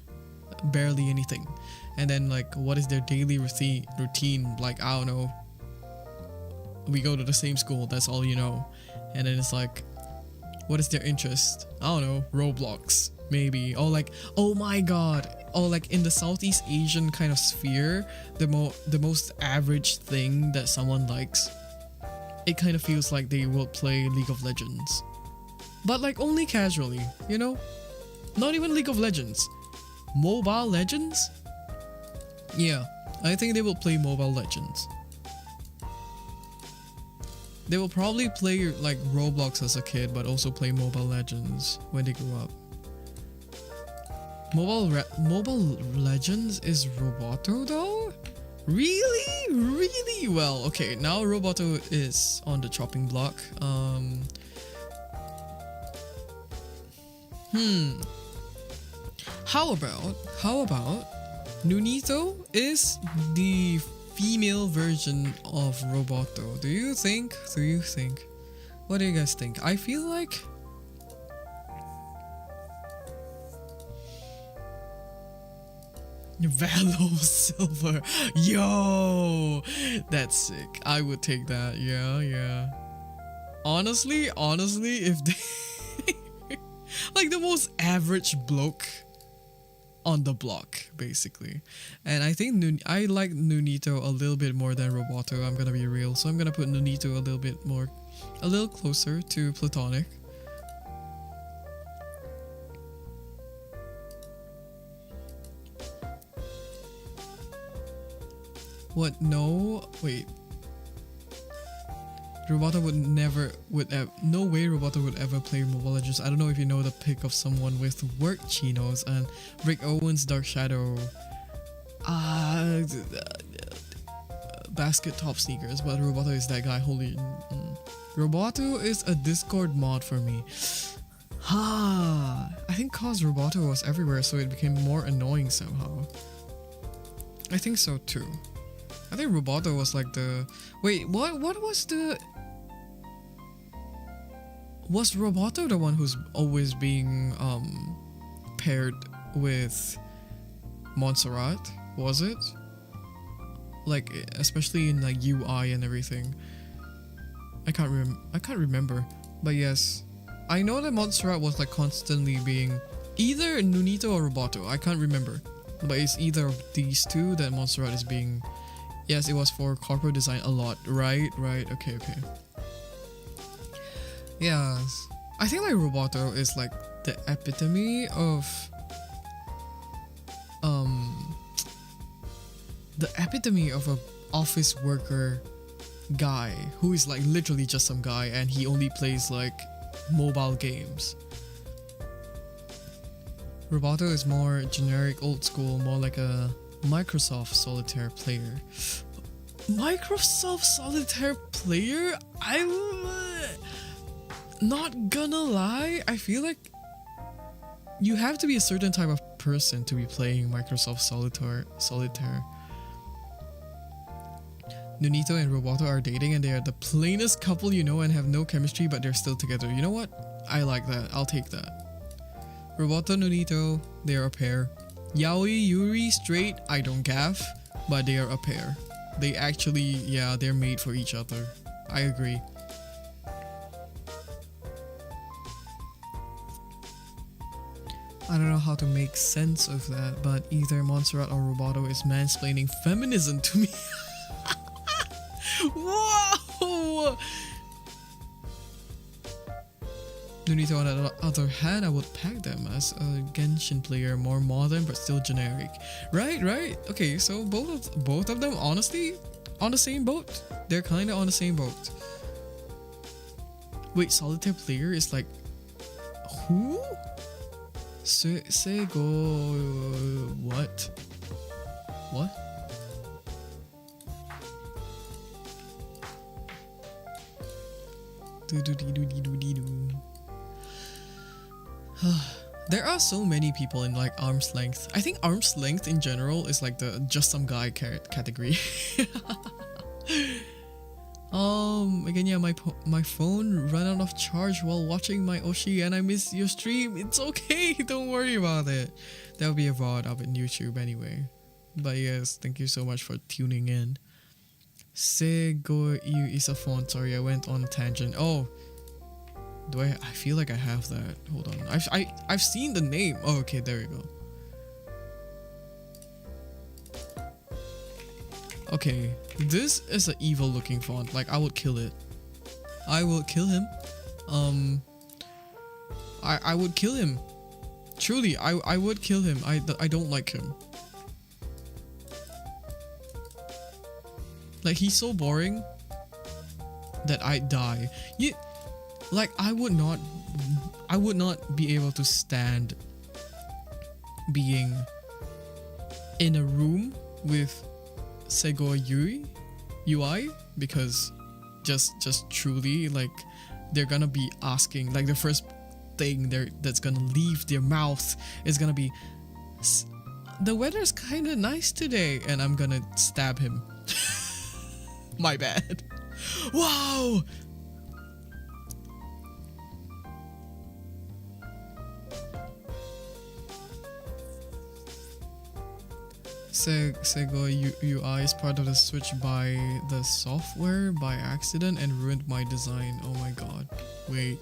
S1: barely anything. And then like what is their daily routine? Like, I don't know, we go to the same school, that's all you know. And then it's like, what is their interest? I don't know, Roblox maybe, or like, oh my god, or like in the Southeast Asian kind of sphere, the most average thing that someone likes, it kind of feels like they will play League of Legends, but like only casually, you know, not even League of Legends, Mobile Legends. Yeah, I think they will play Mobile Legends. They will probably play like Roblox as a kid, but also play Mobile Legends when they grow up. Mobile Legends is Roboto though? Really? Really? Well, okay, now Roboto is on the chopping block. How about Nunito is the female version of Roboto? Do you think? What do you guys think? I feel like Velo Silver. Yo, that's sick. I would take that. Yeah, yeah. Honestly, if they like the most average bloke on the block, basically. And I think I like Nunito a little bit more than Roboto. I'm gonna be real, so I'm gonna put Nunito a little closer to Platonic. What? No, wait. Roboto no way Roboto would ever play Mobile Legends. I don't know if you know the pick of someone with work chinos and Rick Owens Dark Shadow basket top sneakers, but Roboto is that guy. Holy Roboto is a Discord mod for me. I think cause Roboto was everywhere, so it became more annoying somehow. I think so too. I think Roboto was like the... Wait, what was the... Was Roboto the one who's always being paired with Montserrat? Was it? Like, especially in like UI and everything. I can't remember. But yes, I know that Montserrat was like constantly being either Nunito or Roboto. I can't remember. But it's either of these two that Montserrat is being... Yes, it was for corporate design a lot. Right. Okay. Yes. I think like Roboto is like the epitome of a office worker guy who is like literally just some guy and he only plays like mobile games. Roboto is more generic, old school, more like a Microsoft Solitaire player. Microsoft Solitaire player? I'm not gonna lie, I feel like you have to be a certain type of person to be playing Microsoft Solitaire. Nunito and Roboto are dating and they are the plainest couple you know and have no chemistry but they're still together. You know what? I like that. I'll take that. Roboto, Nunito, they are a pair. Yaoi, Yuri, straight, I don't gaff, but they are a pair. They actually, yeah, they're made for each other. I agree. I don't know how to make sense of that, but either Montserrat or Roboto is mansplaining feminism to me. Whoa! Nunito, on the other hand, I would peg them as a Genshin player, more modern but still generic. Right. Okay, so both of them, honestly, on the same boat. They're kind of on the same boat. Wait, solitaire player is like who? Sego what? What? There are so many people in like arm's length. I think arm's length in general is like the just some guy category. Again, yeah, my phone ran out of charge while watching my Oshi and I missed your stream. It's okay, don't worry about it. There'll be a VOD up in YouTube anyway. But yes, thank you so much for tuning in. Sego is a font. Sorry, I went on a tangent. Oh, do I feel like I have that. Hold on. I've seen the name. Oh, okay, there we go. Okay, this is an evil looking font. Like, I would kill it. I will kill him. I would kill him. Truly, I would kill him. I don't like him. Like, he's so boring that I'd die. Yeah, like I would not be able to stand being in a room with Sego UI because just truly like they're gonna be asking, like the first thing that's gonna leave their mouth is gonna be, the weather's kind of nice today, and I'm gonna stab him. My bad. Wow. Sego UI is part of the switch by the software by accident and ruined my design. Oh my god. Wait.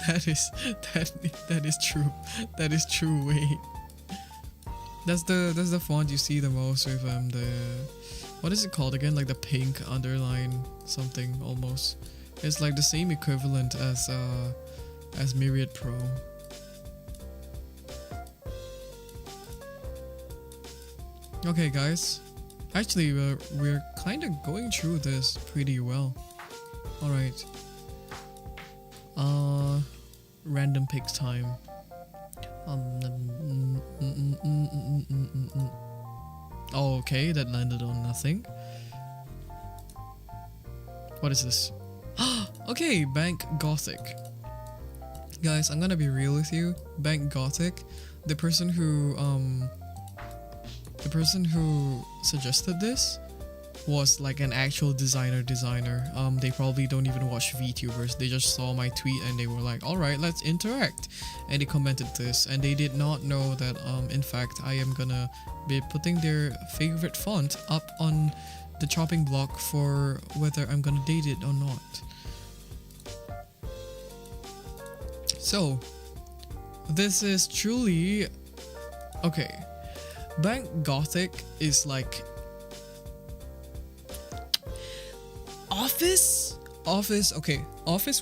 S1: that is true. That is true. Wait. That's the font you see the most with the, what is it called again? Like the pink underline something almost. It's like the same equivalent as Myriad Pro. Okay, guys. Actually, we're kind of going through this pretty well. All right. Random picks time. Oh, okay, that landed on nothing. What is this? Okay, Bank Gothic. Guys, I'm gonna be real with you. Bank Gothic, the person who suggested this was like an actual designer. They probably don't even watch VTubers. They just saw my tweet and they were like, alright, let's interact. And they commented this, and they did not know that in fact I am gonna be putting their favorite font up on the chopping block for whether I'm gonna date it or not. So this is truly okay. Bank Gothic is like office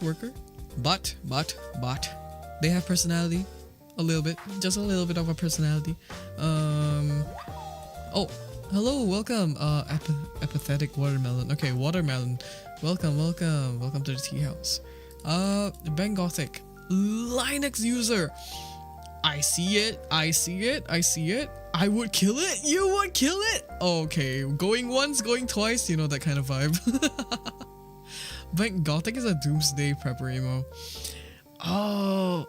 S1: worker, but they have personality, a little bit, just a little bit of a personality. Oh, hello, welcome, apathetic watermelon. Okay, watermelon, welcome to the tea house. Bank Gothic, Linux user. I see it. I would kill it. You would kill it. Okay, going once, going twice, you know, that kind of vibe. Bank Gothic is a doomsday prepper emo. Oh,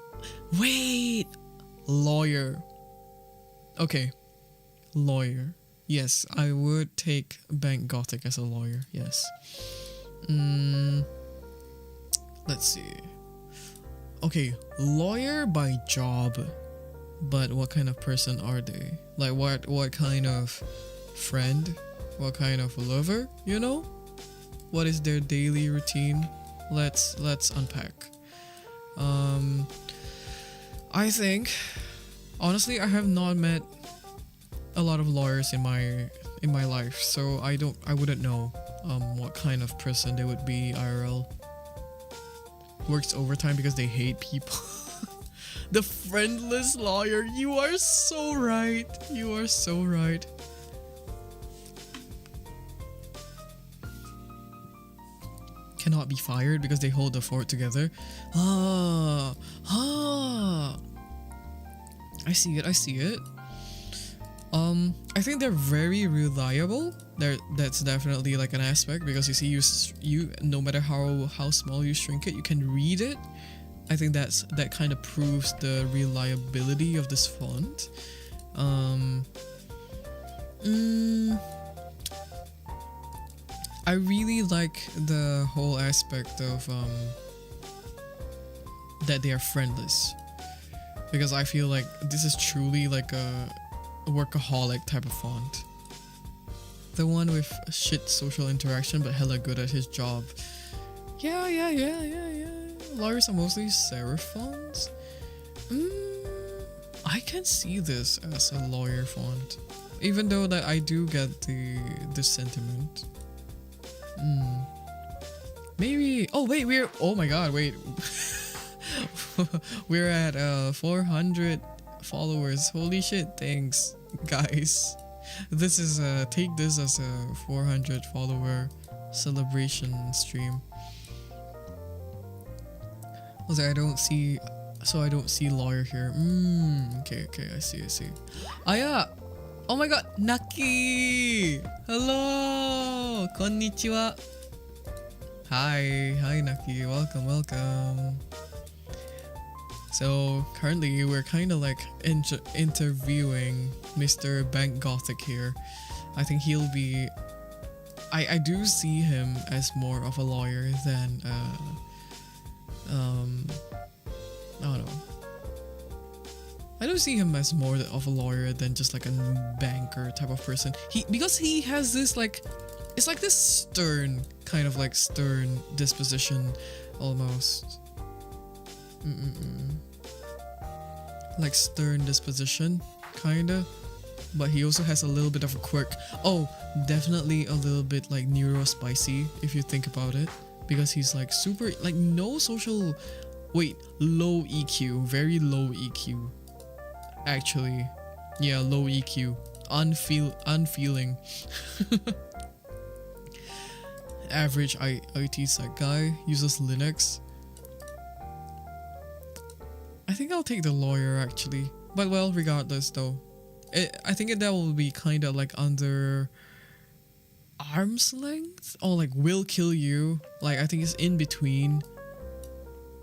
S1: wait. Lawyer. Okay, lawyer. Yes, I would take Bank Gothic as a lawyer. Yes. Let's see. Okay, lawyer by job. But what kind of person are they? Like what kind of friend? What kind of lover, you know? What is their daily routine? Let's unpack. I think honestly I have not met a lot of lawyers in my life, so I wouldn't know what kind of person they would be IRL. Works overtime because they hate people. The friendless lawyer. You are so right. You are so right. Cannot be fired because they hold the fort together. I see it. I think they're very reliable. That's definitely like an aspect, because you see, you no matter how small you shrink it, you can read it. I think that kind of proves the reliability of this font. I really like the whole aspect of that they are friendless, because I feel like this is truly like a workaholic type of font. The one with shit social interaction but hella good at his job. Yeah. Lawyers are mostly serif fonts. I can see this as a lawyer font, even though that I do get the sentiment. Maybe. Oh wait, oh my god, wait. We're at 400 followers. Holy shit! Thanks, guys. This is take this as a 400 follower celebration stream. I don't see lawyer here. Okay, I see. Yeah. Oh my god, Naki! Hello! Konnichiwa! Hi Naki, welcome. So currently we're kind of like interviewing Mr. Bank Gothic here. I think he'll be... I do see him as more of a lawyer than I don't know. I don't see him as more of a lawyer than just like a banker type of person. Because he has this like, it's like this stern kind of like stern disposition, almost. Like stern disposition, kinda. But he also has a little bit of a quirk. Oh, definitely a little bit like neurospicy if you think about it, because he's like super like no social. Wait, low EQ, very low EQ. Actually, yeah, low EQ, unfeeling. Average IT sec guy, uses Linux. I think I'll take the lawyer actually, but well, regardless though, I think that will be kind of like under arm's length, or like will kill you. Like I think it's in between.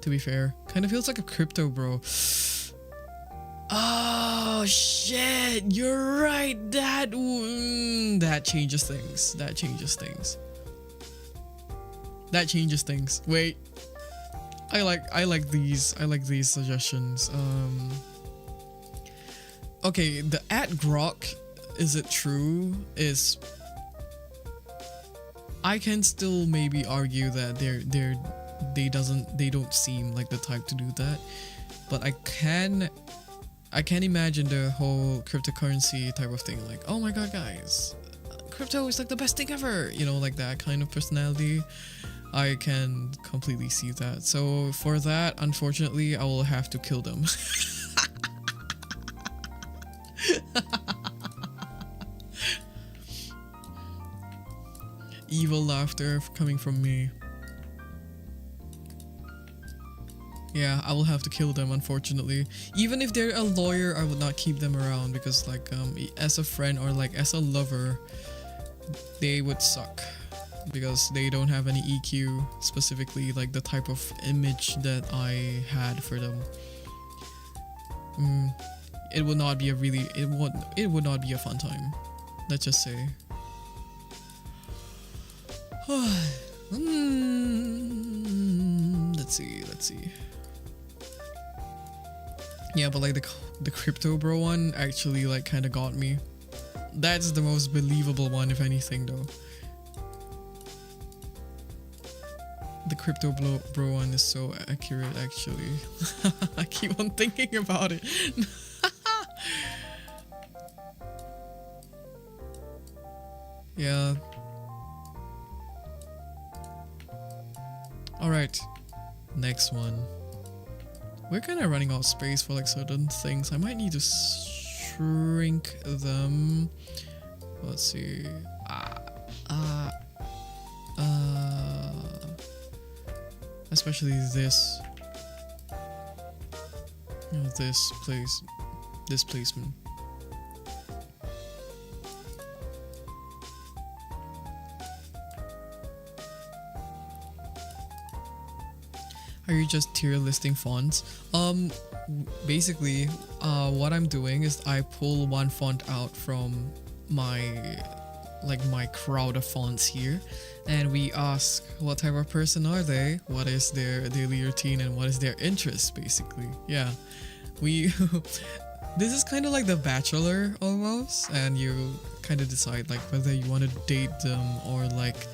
S1: To be fair, kind of feels like a crypto bro. Oh shit, you're right. That changes things. That changes things. That changes things. Wait, I like these suggestions. Okay, the @grok, is it true? Is I can still maybe argue that they don't seem like the type to do that, but I can imagine the whole cryptocurrency type of thing, like, oh my god guys, crypto is like the best thing ever, you know, like that kind of personality. I can completely see that. So for that, unfortunately, I will have to kill them. Evil laughter coming from me. Yeah, I will have to kill them, unfortunately. Even if they're a lawyer, I would not keep them around, because like as a friend or like as a lover, they would suck, because they don't have any EQ, specifically like the type of image that I had for them. It would not be a really it would not be a fun time, let's just say. Let's see. Yeah, but like the crypto bro one actually like kind of got me. That's the most believable one, if anything, though. The crypto bro one is so accurate, actually. I keep on thinking about it. Yeah. Alright. Next one. We're kind of running out of space for like certain things. I might need to shrink them. Let's see. Especially this. You know, this placement. Are you just tier listing fonts? Basically, what I'm doing is I pull one font out from my crowd of fonts here, and we ask what type of person are they, what is their daily routine, and what is their interest, basically. Yeah, we this is kind of like The Bachelor almost, and you kind of decide like whether you want to date them or like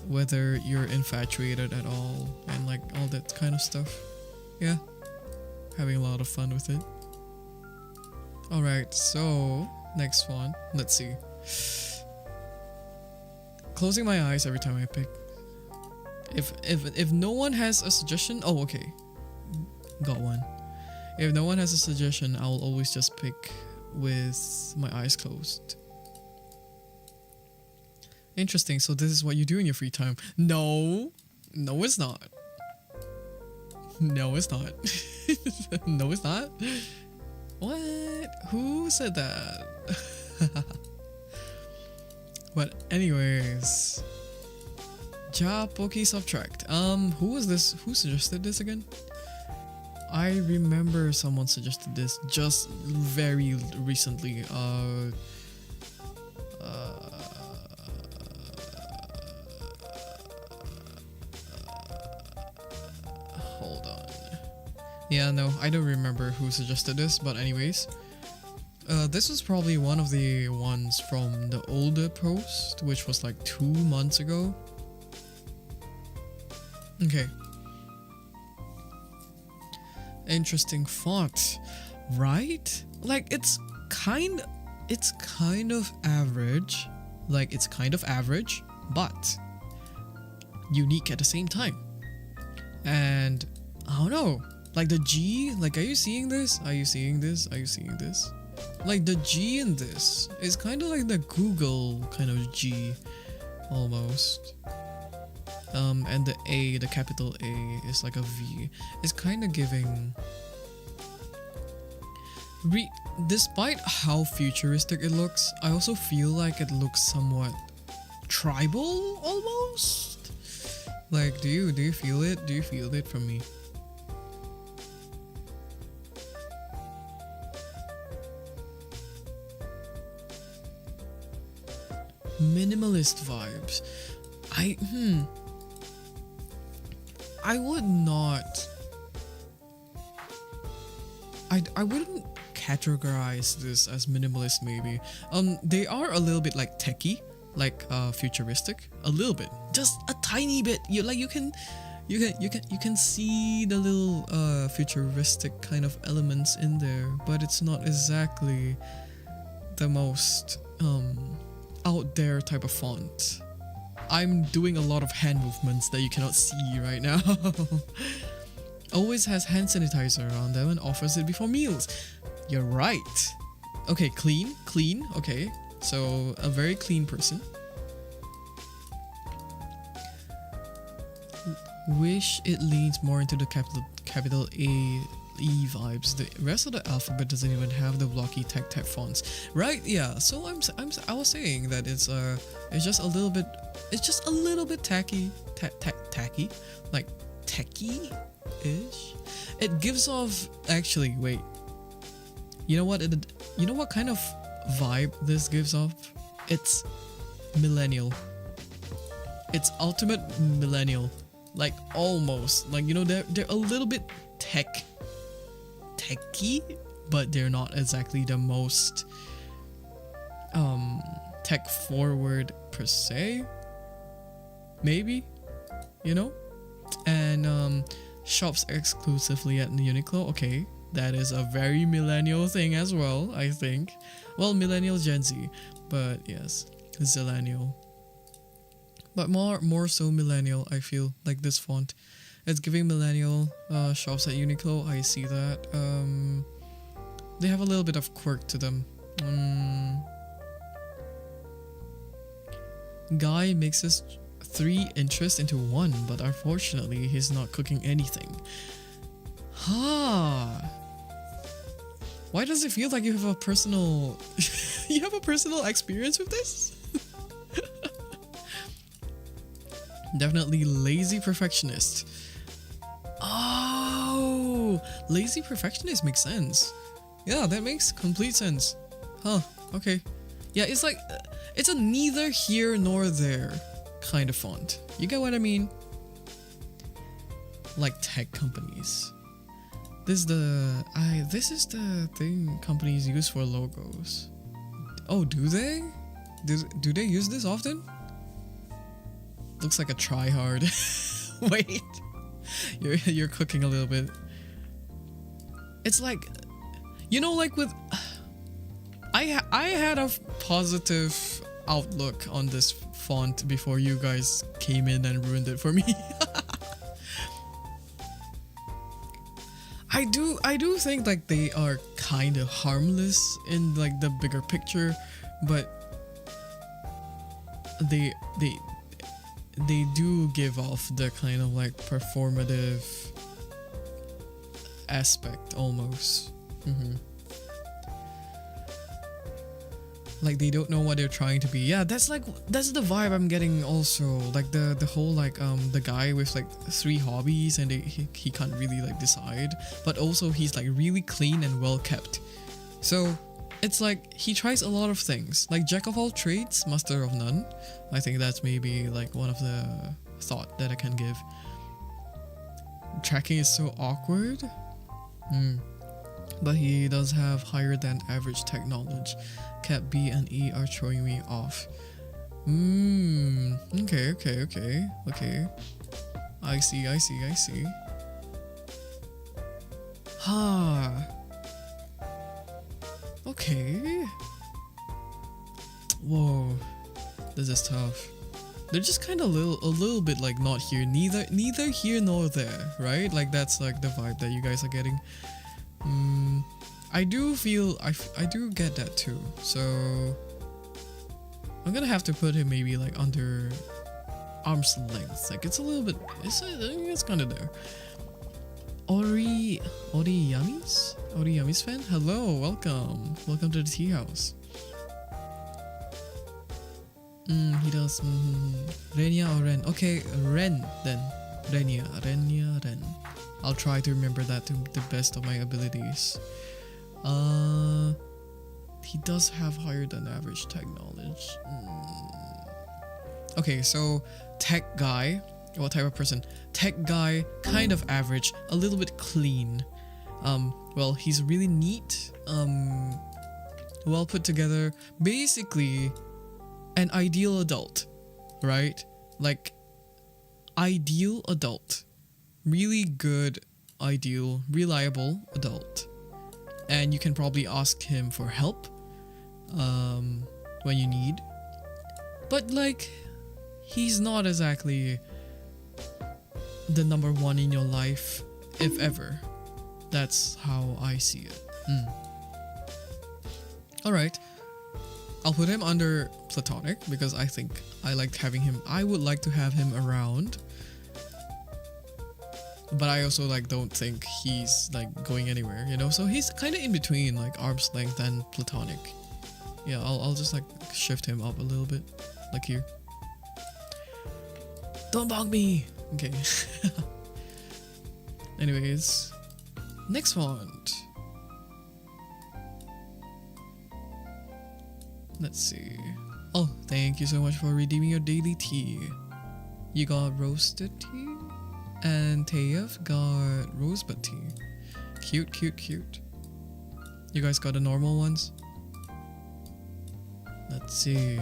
S1: whether you're infatuated at all, and like all that kind of stuff. Yeah, having a lot of fun with it. Alright, so next one, let's see. Closing my eyes every time I pick. If no one has a suggestion, oh okay, got one. If no one has a suggestion, I'll always just pick with my eyes closed. Interesting, so this is what you do in your free time. No, it's not. No, it's not. No, it's not. What? Who said that? But anyways, Poke Subtract. Who was this? Who suggested this again? I remember someone suggested this just very recently. Hold on. Yeah, no, I don't remember who suggested this, but anyways. This was probably one of the ones from the older post, which was like 2 months ago. Okay. Interesting font, right? Like it's kind of average. Like it's kind of average, but unique at the same time. And I don't know, like the G, like are you seeing this? Are you seeing this? Are you seeing this? Like the G in this is kind of like the Google kind of G almost. And the A, the capital A is like a V. It's kind of giving despite how futuristic it looks, I also feel like it looks somewhat tribal almost. Like do you feel it? Do you feel it from me? Minimalist vibes. I would not. I wouldn't categorize this as minimalist maybe. They are a little bit like techie, like futuristic, a little bit, just a tiny bit. You can see the little futuristic kind of elements in there, but it's not exactly the most out there type of font. I'm doing a lot of hand movements that you cannot see right now. Always has hand sanitizer on them and offers it before meals. You're right. Okay, clean. Okay, so a very clean person. Wish it leans more into the capital A E vibes. The rest of the alphabet doesn't even have the blocky tech fonts, right? Yeah. So I was saying that it's just a little bit tacky, tacky, like techie-ish. It gives off. Actually, wait. You know what? You know what kind of vibe this gives off? It's millennial. It's ultimate millennial. Like almost. Like they're a little bit techy, but they're not exactly the most tech forward per se. Maybe, and shops exclusively at Uniqlo. Okay, that is a very millennial thing as well, I think. Well, millennial Gen Z, but yes, zillennial. But more so millennial, I feel like this font. It's giving millennial shops at Uniqlo. I see that. They have a little bit of quirk to them. Guy mixes 3 interests into 1, but unfortunately he's not cooking anything. Why does it feel like you have a personal experience with this? Definitely lazy perfectionist. Oh, lazy perfectionist makes sense. Yeah, that makes complete sense. Huh, okay. Yeah, it's like, it's a neither here nor there kind of font. You get what I mean? Like tech companies. This is the thing companies use for logos. Oh, do they? Do they use this often? Looks like a try hard. Wait. You're cooking a little bit. It's like, like with I had a positive outlook on this font before you guys came in and ruined it for me. I do think like they are kind of harmless in like the bigger picture, but they do give off the kind of like performative aspect almost. Like they don't know what they're trying to be. Yeah, that's the vibe I'm getting also. Like the whole like the guy with like 3 hobbies and he can't really like decide, but also he's like really clean and well kept. So it's like he tries a lot of things, like jack of all trades, master of none. I think that's maybe like one of the thought that I can give. Tracking is so awkward. Mm. But he does have higher than average tech knowledge. Cat B and E are throwing me off. Okay. I see. Ha. Okay. Whoa. This is tough. They're just kind of a little bit like not here, neither here nor there, right? Like that's like the vibe that you guys are getting. I do feel I do get that too. So I'm gonna have to put him maybe like under arm's length. Like it's a little bit. It's kind of there. Oriyamis fan. Hello, welcome to the tea house. He does Renia or Ren. Okay, Ren then. Renia, Ren. I'll try to remember that to the best of my abilities. He does have higher than average tech knowledge. Okay, so tech guy. What type of person? Tech guy, kind of average, a little bit clean. Well, he's really neat. Well put together. Basically, an ideal adult, right? Like, ideal adult. Really good, ideal, reliable adult. And you can probably ask him for help when you need. But like, he's not exactly the number one in your life, if ever. That's how I see it. Alright. I'll put him under platonic because I think I liked having him. I would like to have him around. But I also like don't think he's like going anywhere, you know? So he's kind of in between like arm's length and platonic. Yeah, I'll just like shift him up a little bit, like here. Don't bug me! Okay. Anyways, next one. Let's see. Oh, thank you so much for redeeming your daily tea. You got roasted tea? And Tayev got rosebud tea. Cute. You guys got the normal ones? Let's see.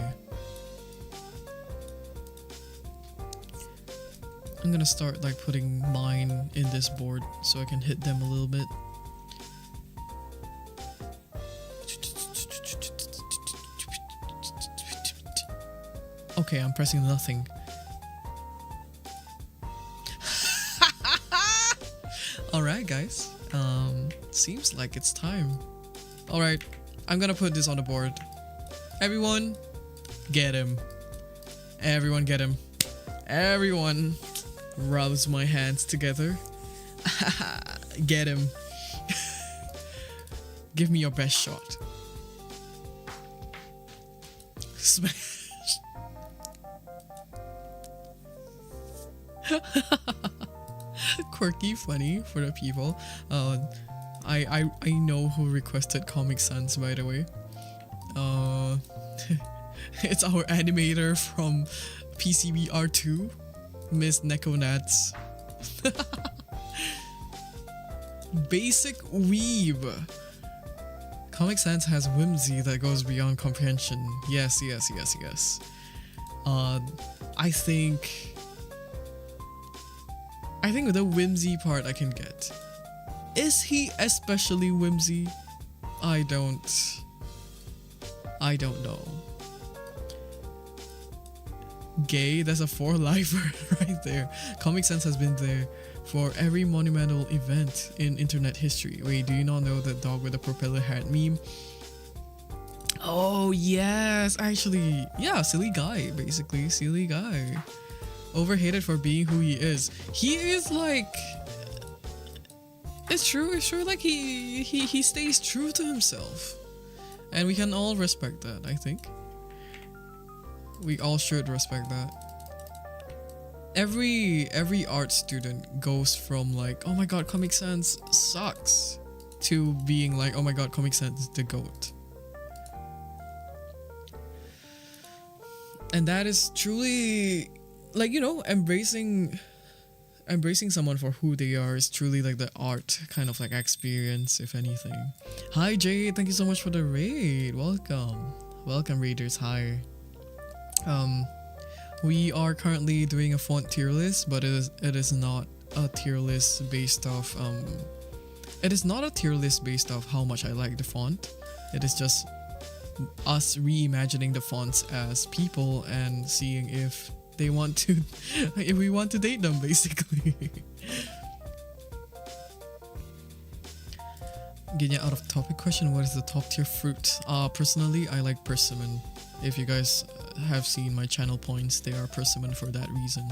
S1: I'm gonna start like putting mine in this board so I can hit them a little bit. Okay, I'm pressing nothing. Alright guys, seems like it's time. Alright, I'm gonna put this on the board. Everyone, get him. Everyone get him. Everyone rubs my hands together. Get him. Give me your best shot. Smash. Quirky, funny for the people. I know who requested Comic Sans, by the way. It's our animator from PCBR2, Miss Nekonats. Basic weeb. Comic Sans has whimsy that goes beyond comprehension. Yes. I think the whimsy part I can get. Is he especially whimsy? I don't know. Gay, that's a 4-lifer right there. Comic Sans has been there for every monumental event in internet history. Wait, do you not know the dog with the propeller hat meme? Oh yes, actually, yeah, silly guy, basically, silly guy. Overhated for being who he is. He is like, it's true, like he stays true to himself. And we can all respect that, I think. We all should respect that. Every art student goes from like, oh my god, Comic Sans sucks, to being like, oh my god, Comic Sans is the GOAT. And that is truly, like, you know, embracing embracing someone for who they are is truly like the art kind of like experience, if anything. Hi Jade, thank you so much for the raid. Welcome raiders. Hi. We are currently doing a font tier list, but it is not a tier list based off it is not a tier list based off how much I like the font. It is just us reimagining the fonts as people and seeing if they want to if we want to date them, basically. Getting out of topic question, what is the top tier fruit? Personally, I like persimmon. If you guys have seen my channel points, they are persimmon for that reason.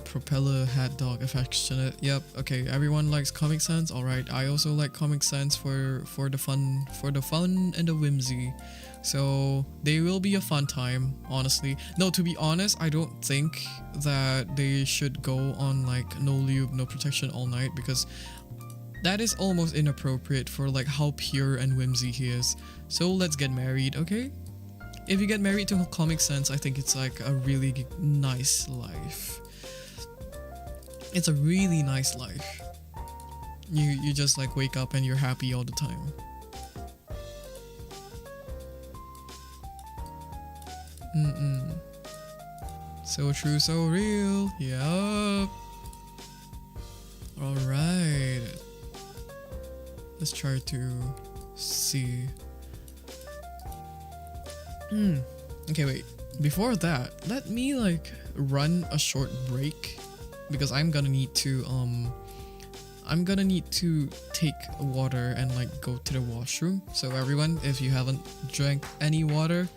S1: Propeller hat dog affectionate. Yep. Okay. Everyone likes Comic Sans. All right. I also like Comic Sans for the fun and the whimsy. So they will be a fun time. Honestly, no. To be honest, I don't think that they should go on like no lube, no protection all night, because that is almost inappropriate for like how pure and whimsy he is. So let's get married, okay? If you get married to Comic Sans, I think it's like a really nice life. It's a really nice life. You just like wake up and you're happy all the time. So true, so real. Yup. Alright. Let's try to see. Okay, wait. Before that, let me like run a short break, because I'm gonna need to take water and like go to the washroom. So everyone, if you haven't drank any water,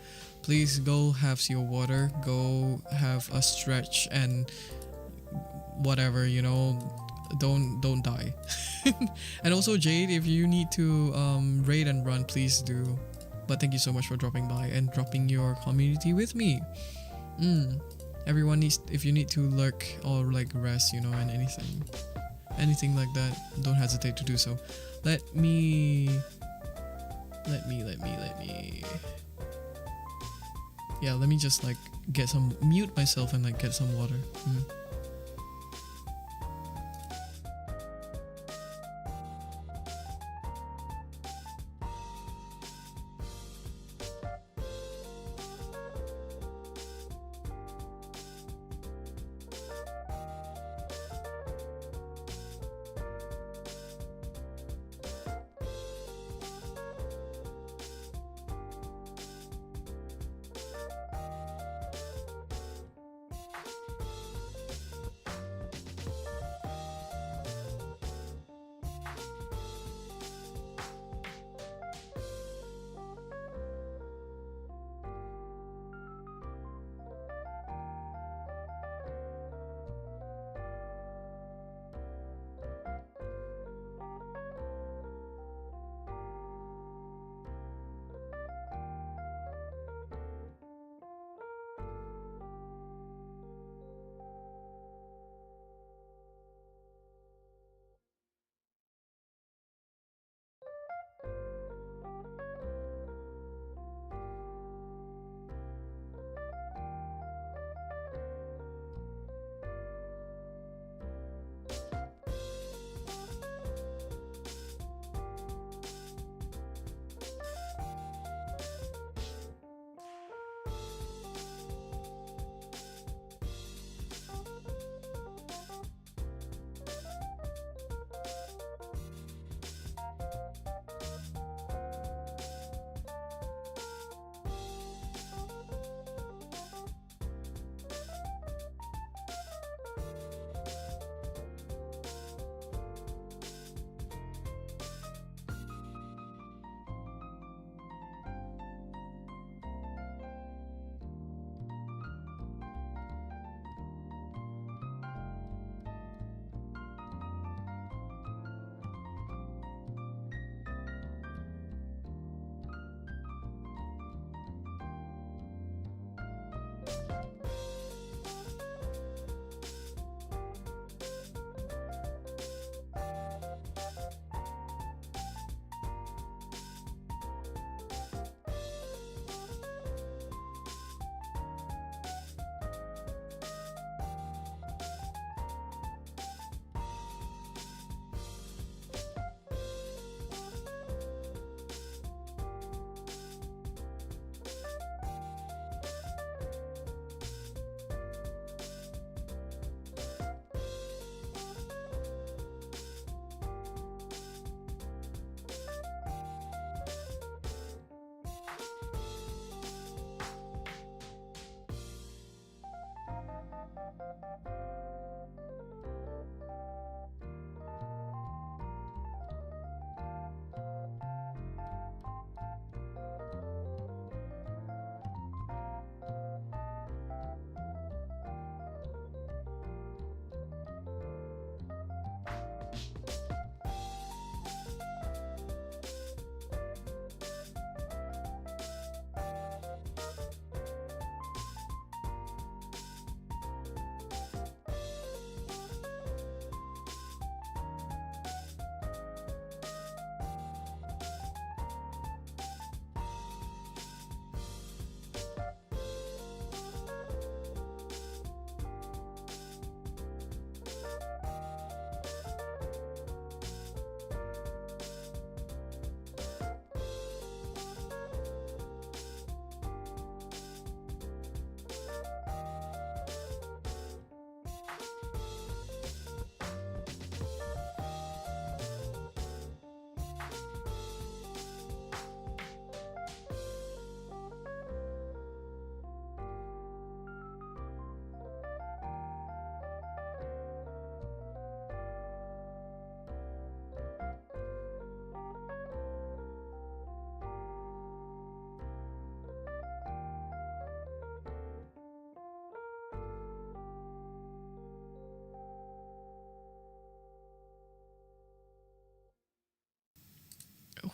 S1: please go have your water, go have a stretch and whatever, you know, don't die. And also Jade, if you need to raid and run, please do. But thank you so much for dropping by and dropping your community with me. Everyone needs, if you need to lurk or like rest, you know, and anything like that, don't hesitate to do so. Let me yeah, let me just like mute myself and like get some water.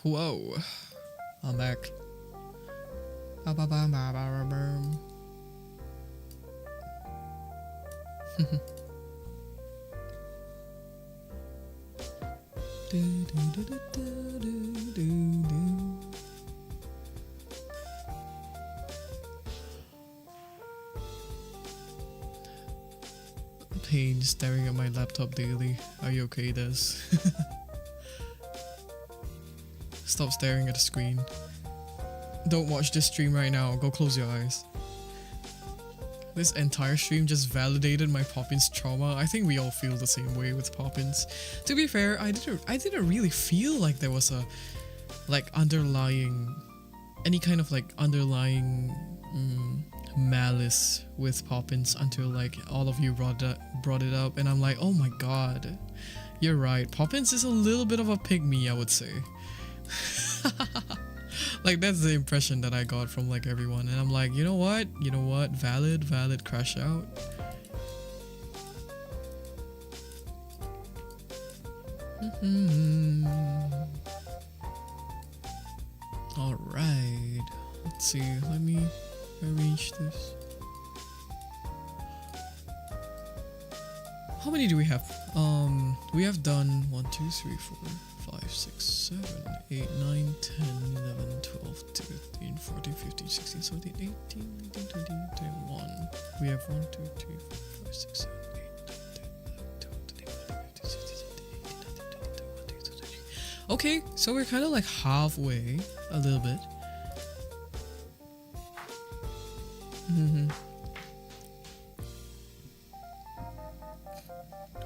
S1: Whoa. I'm back. Ba-ba-ba-ba-ba-ba-bum. Pain staring at my laptop daily. Are you okay, Des? Stop staring at the screen. Don't watch this stream right now. Go close your eyes. This entire stream just validated my Poppins trauma. I think we all feel the same way with Poppins. To be fair, I didn't really feel like there was a any kind of underlying malice with Poppins until like all of you brought it up, and I'm like, oh my god, you're right. Poppins is a little bit of a pygmy, I would say. Like that's the impression that I got from like everyone, and I'm like, you know what, valid, crash out. All right, let's see. Let me arrange this. How many do we have? We have done 1, 2, 3, 4, 5, 6, 7, 8, 9, 10, 11, 12, 13, 14, 15, 16, 17, 18, 19, 20, 21. We have 1, 2, 3, 4, 5, 6, 7, 8, 9, 10, 11, 12, 13, 14, 15, 16, 17, 18, 19, 20, 21, 22, 23. Okay, so we're kind of like halfway, a little bit.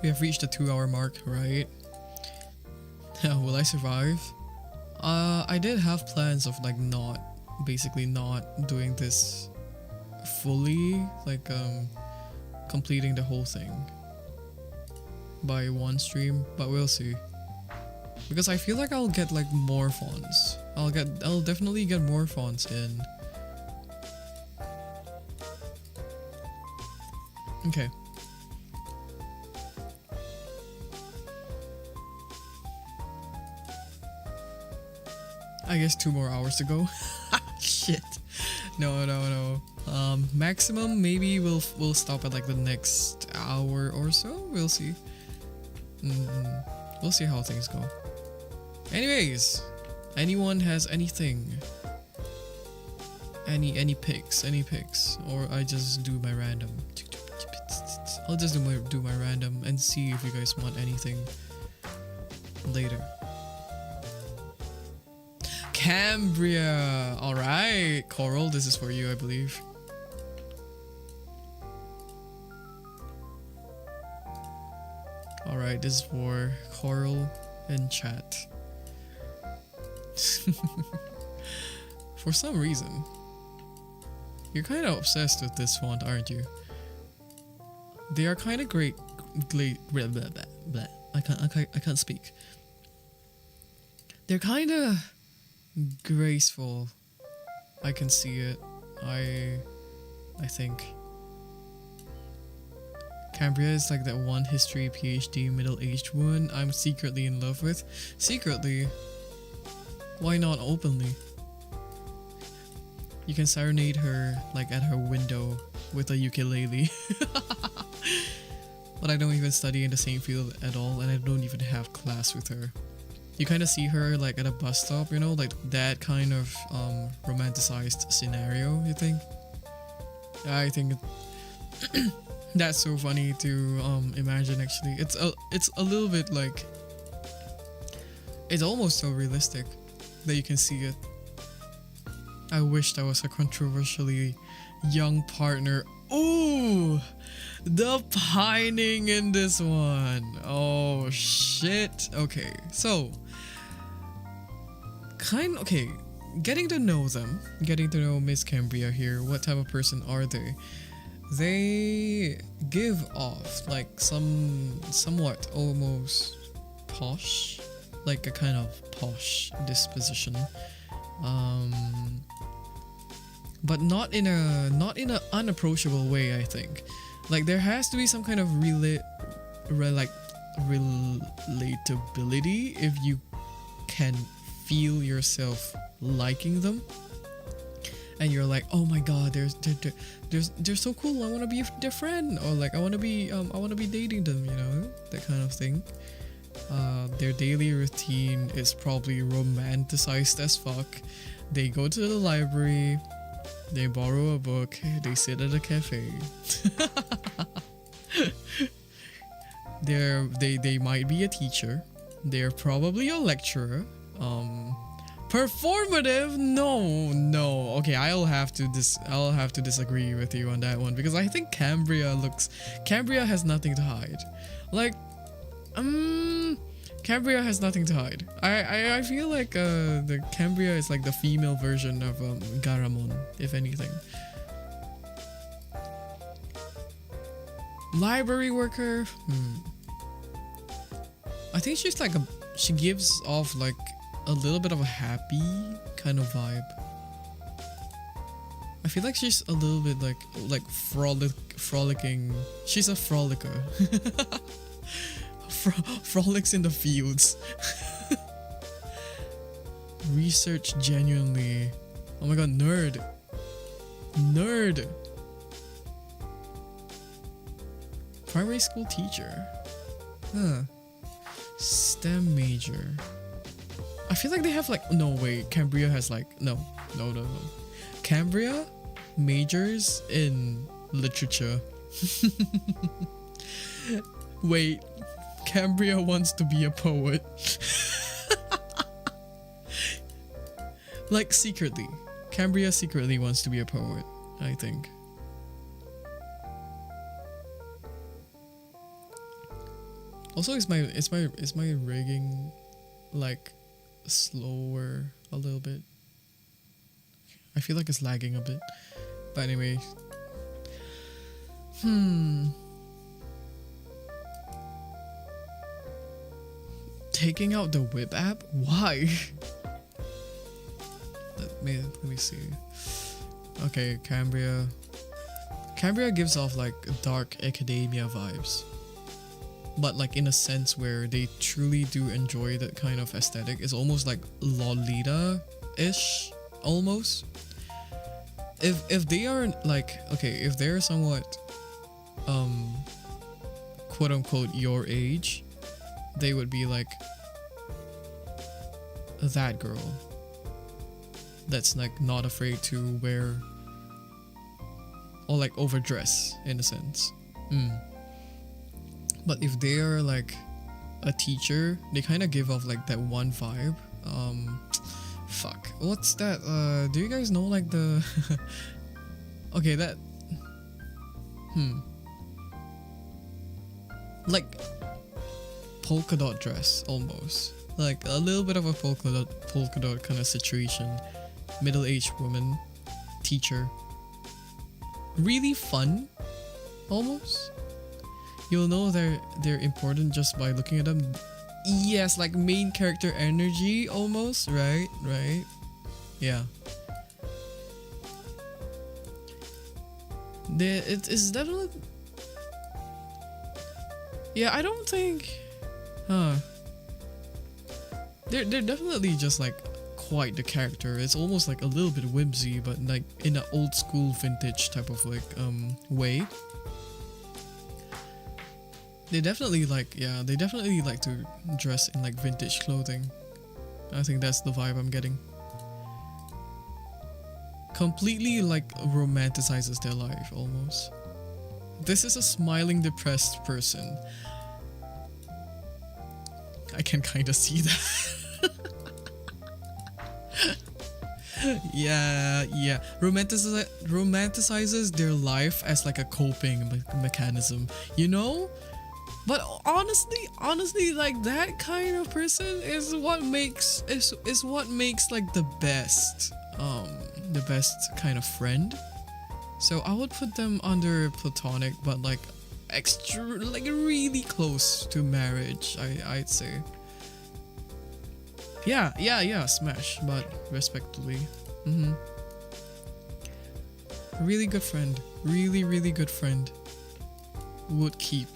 S1: We have reached the 2-hour mark, right? Will I survive? I did have plans of like not doing this fully, like completing the whole thing by one stream, but we'll see. Because I feel like I'll get like more fonts. I'll definitely get more fonts in. Okay. I guess 2 more hours to go. Shit. No. Maximum maybe we'll stop at like the next hour or so. We'll see. We'll see how things go. Anyways, anyone has anything? Any picks? Or I just do my random. I'll just do my random and see if you guys want anything later. Cambria! Alright, Coral, this is for you, I believe. Alright, this is for Coral and chat. For some reason, you're kind of obsessed with this font, aren't you? They are kind of great. Blah, blah, blah, blah. I can't speak. They're kind of graceful. I can see it. I think Cambria is like that one history PhD middle-aged woman I'm secretly in love with. Secretly? Why not openly? You can serenade her like at her window with a ukulele. But I don't even study in the same field at all, and I don't even have class with her. You kind of see her like at a bus stop, you know, like that kind of romanticized scenario, you think? I think that's so funny to imagine actually. It's a little bit like, it's almost so realistic that you can see it. I wish that was a controversially young partner. Ooh! The pining in this one. Oh shit. Okay, so getting to know them, getting to know Miss Cambria here. What type of person are they? They give off like somewhat almost posh, like a kind of posh disposition. But not in a unapproachable way, I think. Like there has to be some kind of relatability if you can feel yourself liking them, and you're like, oh my god, they're so cool, I want to be their friend, or like I want to be dating them, you know, that kind of thing. Their daily routine is probably romanticized as fuck. They go to the library, they borrow a book, they sit at a cafe. They might be a teacher. They're probably a lecturer. Performative? No. Okay, I'll have to disagree with you on that one, because I think Cambria has nothing to hide. Like, Cambria has nothing to hide. I feel like the Cambria is like the female version of Garamon, if anything. Library worker. I think she gives off like a little bit of a happy kind of vibe. I feel like she's a little bit like frolicking. She's a frolicker. Frolics in the fields. Research genuinely. Oh my god, nerd. Primary school teacher. STEM major. I feel like they have like, no wait, Cambria has like, no. Cambria majors in literature. Wait, Cambria wants to be a poet. Like secretly. Cambria secretly wants to be a poet, I think. Also, is my rigging like slower a little bit? I feel like it's lagging a bit. But anyway. Taking out the whip app? Why? Let me see. Okay, Cambria gives off like dark academia vibes, but like in a sense where they truly do enjoy that kind of aesthetic. It's almost like Lolita-ish, almost. If they are like, okay, if they're somewhat quote unquote your age, they would be like that girl that's like not afraid to wear or like overdress in a sense. But if they are like a teacher, they kind of give off like that one vibe. Fuck, what's that? Do you guys know like the okay, that like polka dot dress, almost like a little bit of a polka dot kind of situation. Middle-aged woman, teacher, really fun, almost. You'll know they're important just by looking at them. Yes, like main character energy, almost. Right. Yeah. It's definitely. Yeah, I don't think. They're definitely just like quite the character. It's almost like a little bit whimsy, but like in an old school vintage type of like way. They definitely like to dress in like vintage clothing. I think that's the vibe I'm getting. Completely like romanticizes their life almost. This is a smiling depressed person. I can kind of see that. Yeah. Romanticizes their life as like a coping mechanism, you know? But honestly, like that kind of person is what makes like the best kind of friend. So I would put them under platonic, but like extra, like really close to marriage. I'd say. Yeah, smash, but respectfully. Really good friend. Really good friend. Would keep.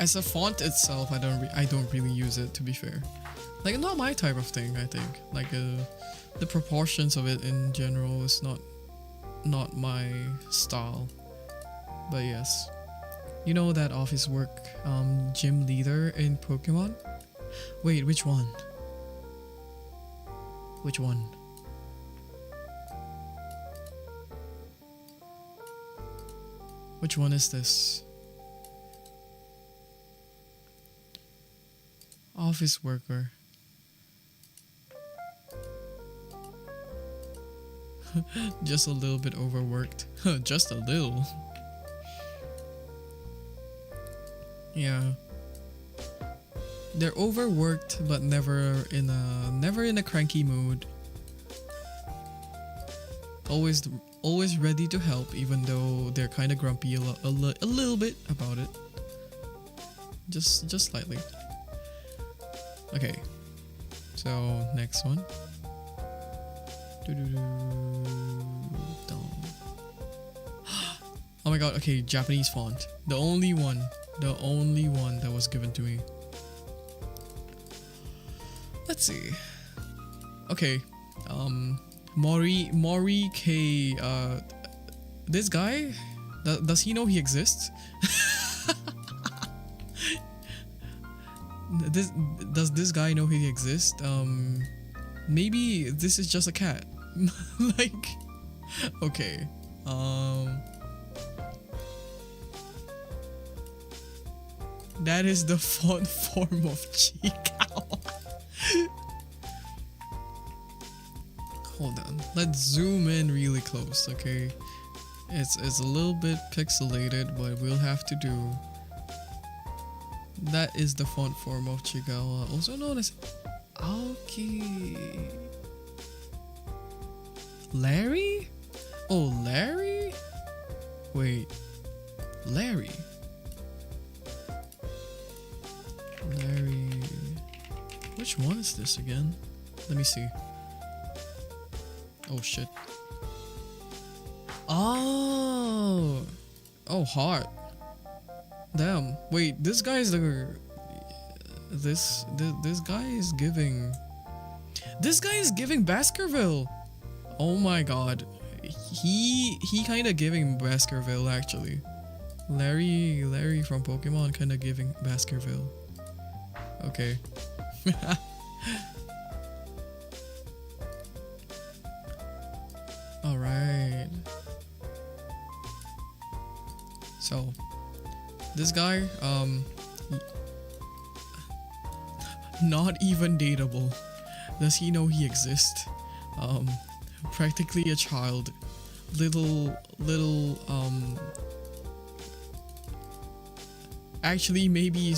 S1: As a font itself, I don't really use it, to be fair. Like, not my type of thing, I think. Like, the proportions of it in general is not my style. But yes. You know that office work gym leader in Pokemon? Wait, which one? Which one? Which one is this? Office worker. Just a little bit overworked. Just a little. Yeah. They're overworked but never in a cranky mood. Always ready to help even though they're kind of grumpy a little bit about it. Just slightly. Okay. So, next one. Oh my god, okay, Japanese font. The only one that was given to me. Let's see. Okay. Mori K, this guy, does he know he exists? Does this guy know he exists? Maybe this is just a cat. Like, okay. That is the font form of Chikao. Hold on. Let's zoom in really close, okay? It's a little bit pixelated, but we'll have to do. That is the font form of Chigawa, also known as Aoki. Larry? Oh, Larry? Wait. Larry. Which one is this again? Let me see. Oh shit. Oh, heart. Damn. Wait, this guy is this guy is giving. This guy is giving Baskerville. Oh my god. He kind of giving Baskerville actually. Larry from Pokemon kind of giving Baskerville. Okay. All right. So, this guy, not even dateable. Does he know he exists? Practically a child. Little, actually maybe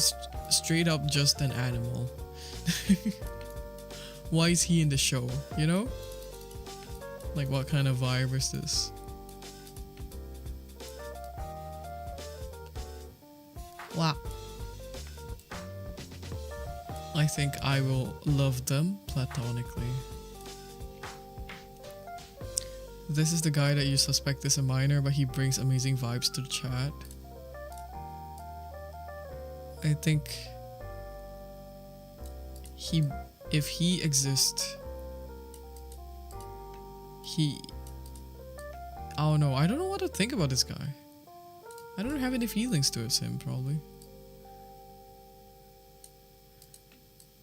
S1: straight up just an animal. Why is he in the show, you know? Like, what kind of vibe is this? Wow. I think I will love them platonically. This is the guy that you suspect is a minor, but he brings amazing vibes to the chat. I think if he exists, oh no, I don't know what to think about this guy. I don't have any feelings towards him, probably.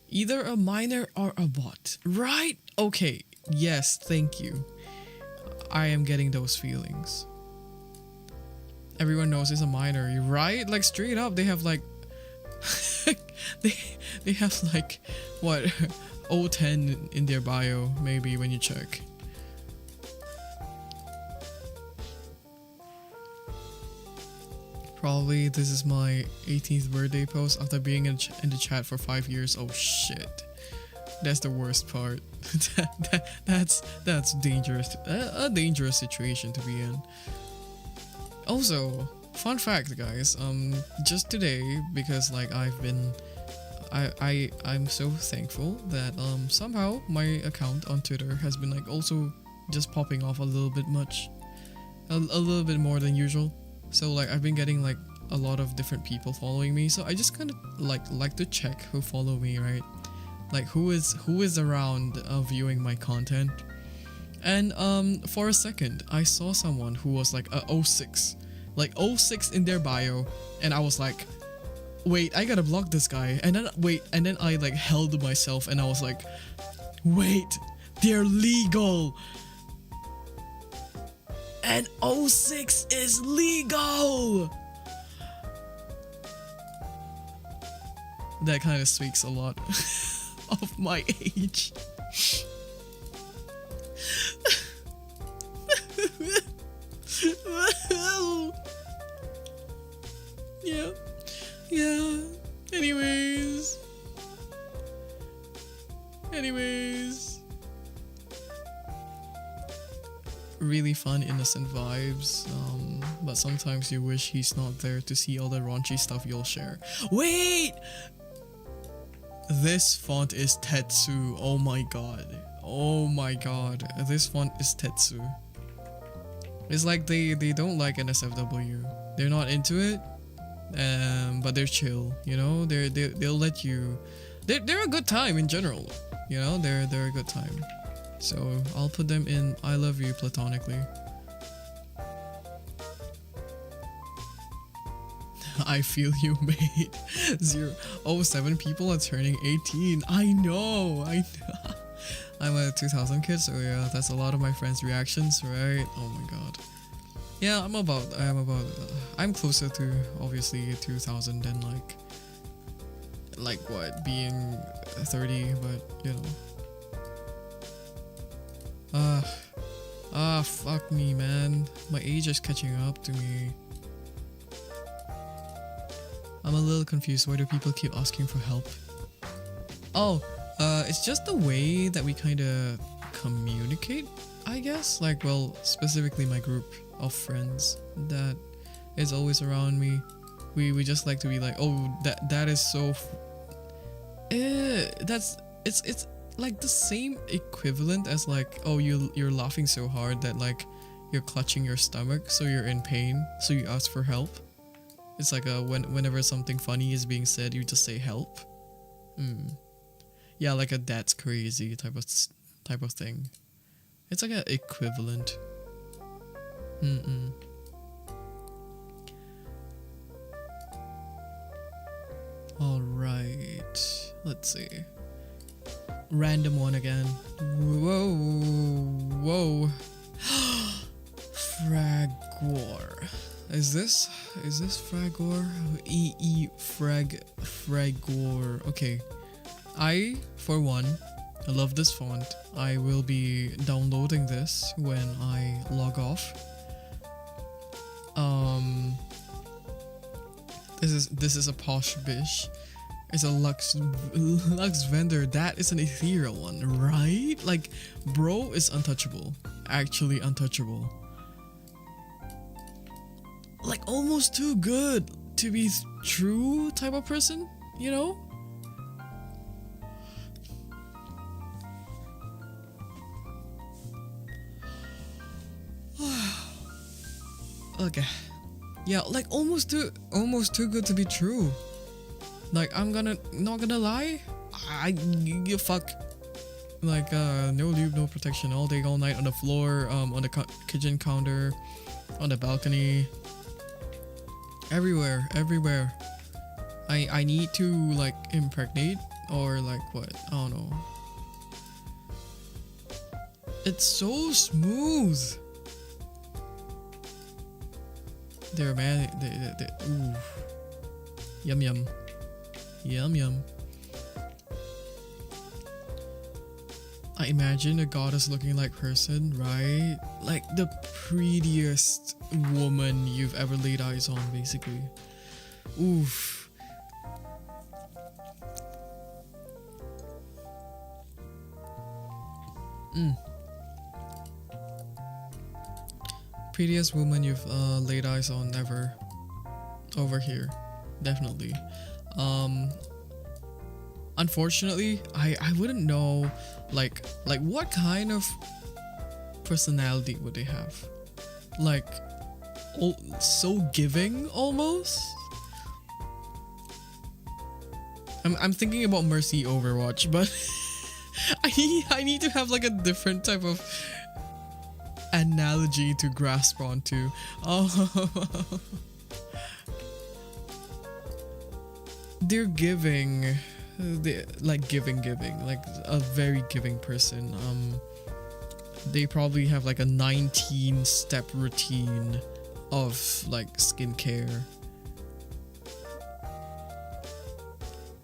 S1: Either a minor or a bot, right? Okay, yes, thank you. I am getting those feelings. Everyone knows he's a minor, right? Like, straight up, they have like they have like what, 010 in their bio, maybe, when you check. Probably this is my 18th birthday post after being in the chat for 5 years. Oh shit, that's the worst part. that's dangerous. A dangerous situation to be in. Also, fun fact, guys. Just today, because like I'm so thankful that somehow my account on Twitter has been like also just popping off a little bit more than usual. So like I've been getting like a lot of different people following me, so I just kind of like to check who follow me, right? Like who is around viewing my content. And for a second I saw someone who was like a 06, like 06 in their bio, and I was like, wait, I gotta block this guy. And then I like held myself and I was like, wait, they're legal, and 06 is legal. That kind of speaks a lot of my age. Yeah. Anyways. Really fun, innocent vibes. But sometimes you wish he's not there to see all the raunchy stuff you'll share. Wait! This font is Tetsu. Oh my god. This font is Tetsu. It's like they don't like NSFW. They're not into it. But they're chill, you know. They'll let you. They're a good time in general, you know. They're a good time. So I'll put them in I love you platonically. I feel you, mate. 07 people are turning 18. I know. I'm a 2000 kid, so yeah, that's a lot of my friends' reactions, right? Oh my god. Yeah, I'm closer to obviously 2000 than like what, being 30, but you know. Fuck me, man. My age is catching up to me. I'm a little confused. Why do people keep asking for help? Oh, it's just the way that we kind of communicate, I guess. Like, well, specifically my group of friends that is always around me. We just like to be like, oh, that is so. It's like the same equivalent as like, oh, you're laughing so hard that like you're clutching your stomach, so you're in pain, so you ask for help. It's like whenever something funny is being said, you just say help. Yeah, like a that's crazy type of thing. It's like an equivalent. Alright, let's see. Random one again. Whoa. Fragor. Is this Fragor? Fragor. Okay. I, for one, I love this font. I will be downloading this when I log off. This is a posh bish. It's a Lux vendor. That is an ethereal one, right? Like, bro is untouchable. Actually untouchable. Like, almost too good to be true type of person, you know? Okay. Yeah, like almost too good to be true. Like, not gonna lie, I give fuck. Like, no lube, no protection, all day, all night, on the floor, on the kitchen counter, on the balcony, everywhere. I need to like impregnate or like what? I don't know. It's so smooth. There, man. Ooh. Yum. I imagine a goddess looking like person, right? Like the prettiest woman you've ever laid eyes on, basically. Oof. Prettiest woman you've laid eyes on ever. Over here. Definitely. Unfortunately, I wouldn't know like what kind of personality would they have. Like, so giving almost, I'm thinking about Mercy Overwatch, but I need to have like a different type of analogy to grasp onto. Oh, they're giving, they like giving, like a very giving person. They probably have like a 19-step routine of like skincare.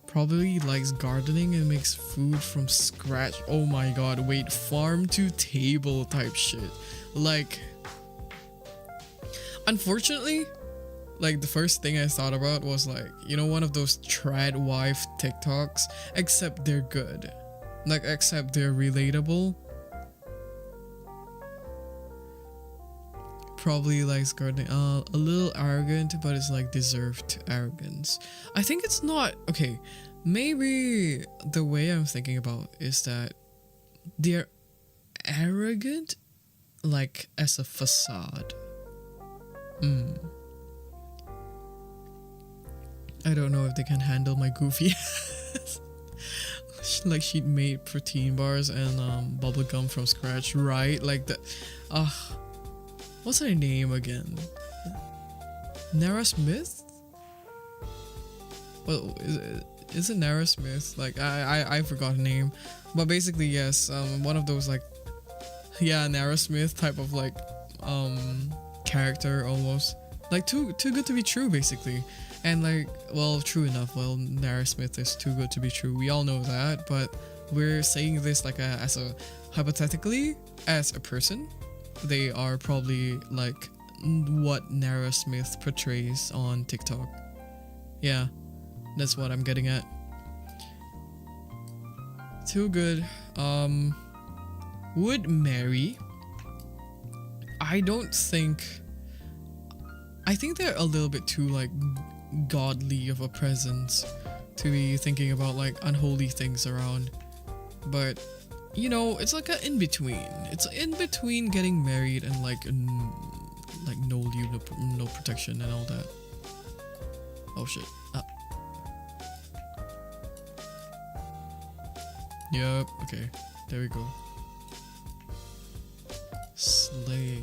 S1: Probably likes gardening and makes food from scratch. Oh my god, wait, farm to table type shit. Like, unfortunately, like the first thing I thought about was like, you know, one of those trad wife TikToks, except they're good. Like, except they're relatable. Probably likes gardening. A little arrogant, but it's like deserved arrogance. I think it's not okay. Maybe the way I'm thinking about is that they're arrogant, like as a facade. I don't know if they can handle my goofy ass. Like she made protein bars and bubble gum from scratch, right? Like that. What's her name again? Nara Smith? Well, is it Nara Smith? Like I forgot her name, but basically yes, one of those like, yeah, Nara Smith type of like character almost, like too good to be true basically. And like, well, true enough. Well, Nara Smith is too good to be true. We all know that, but we're saying this like as a hypothetically as a person. They are probably like what Nara Smith portrays on TikTok. Yeah, that's what I'm getting at. Too good. Would marry. I think they're a little bit too like godly of a presence to be thinking about like unholy things around. But you know, it's like an in-between. It's in between getting married and like no leave, no protection and all that. Oh shit. Yep, okay. There we go. Slay.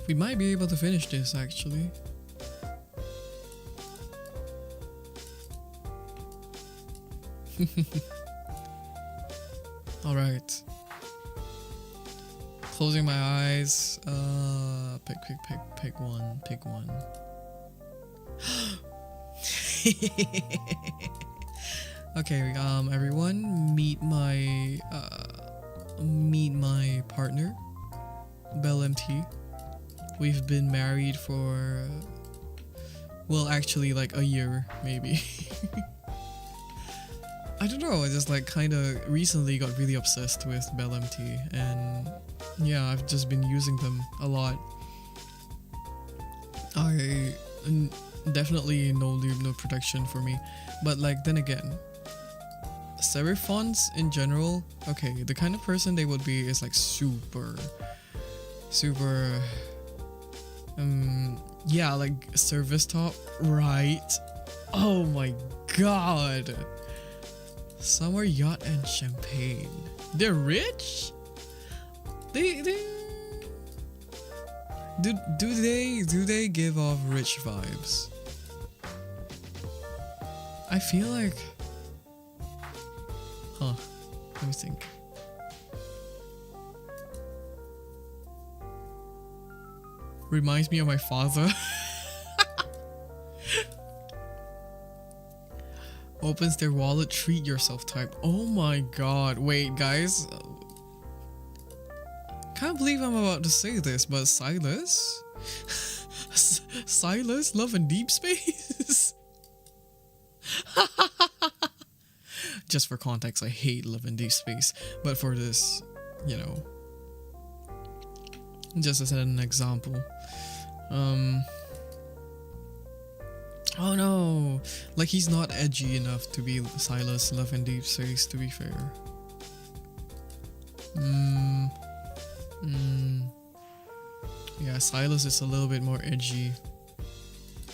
S1: We might be able to finish this actually. All right. Closing my eyes. Pick one. Pick one. Okay. Everyone, meet my partner, Bell MT. We've been married for, well, actually like a year, maybe. I don't know, I just like kind of recently got really obsessed with Bell MT, and yeah, I've just been using them a lot. Definitely no lube, no protection for me, but like then again, serif fonts in general, okay, the kind of person they would be is like super yeah, like service top, right? Oh my god. Summer yacht and champagne. They're rich? Do they give off rich vibes? I feel like, let me think. Reminds me of my father. Opens their wallet, treat yourself type. Oh my god. Wait, guys. Can't believe I'm about to say this, but Silas? Silas, Love and Deep Space? Just for context, I hate Love and Deep Space. But for this, you know, just as an example. Oh no, like he's not edgy enough to be Silas Love and Deep Space, to be fair. Yeah, Silas is a little bit more edgy.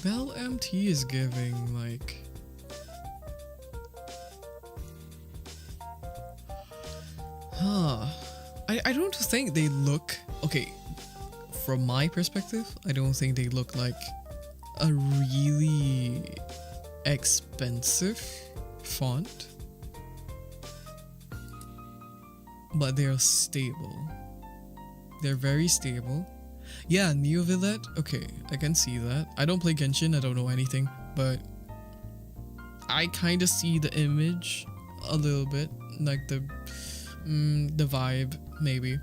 S1: Bell MT is giving like... Huh. I don't think they look... Okay, from my perspective, I don't think they look like a really expensive font. But they're stable. They're very stable. Yeah, Neo Villette. Okay, I can see that. I don't play Genshin, I don't know anything, but I kind of see the image a little bit, like the vibe maybe.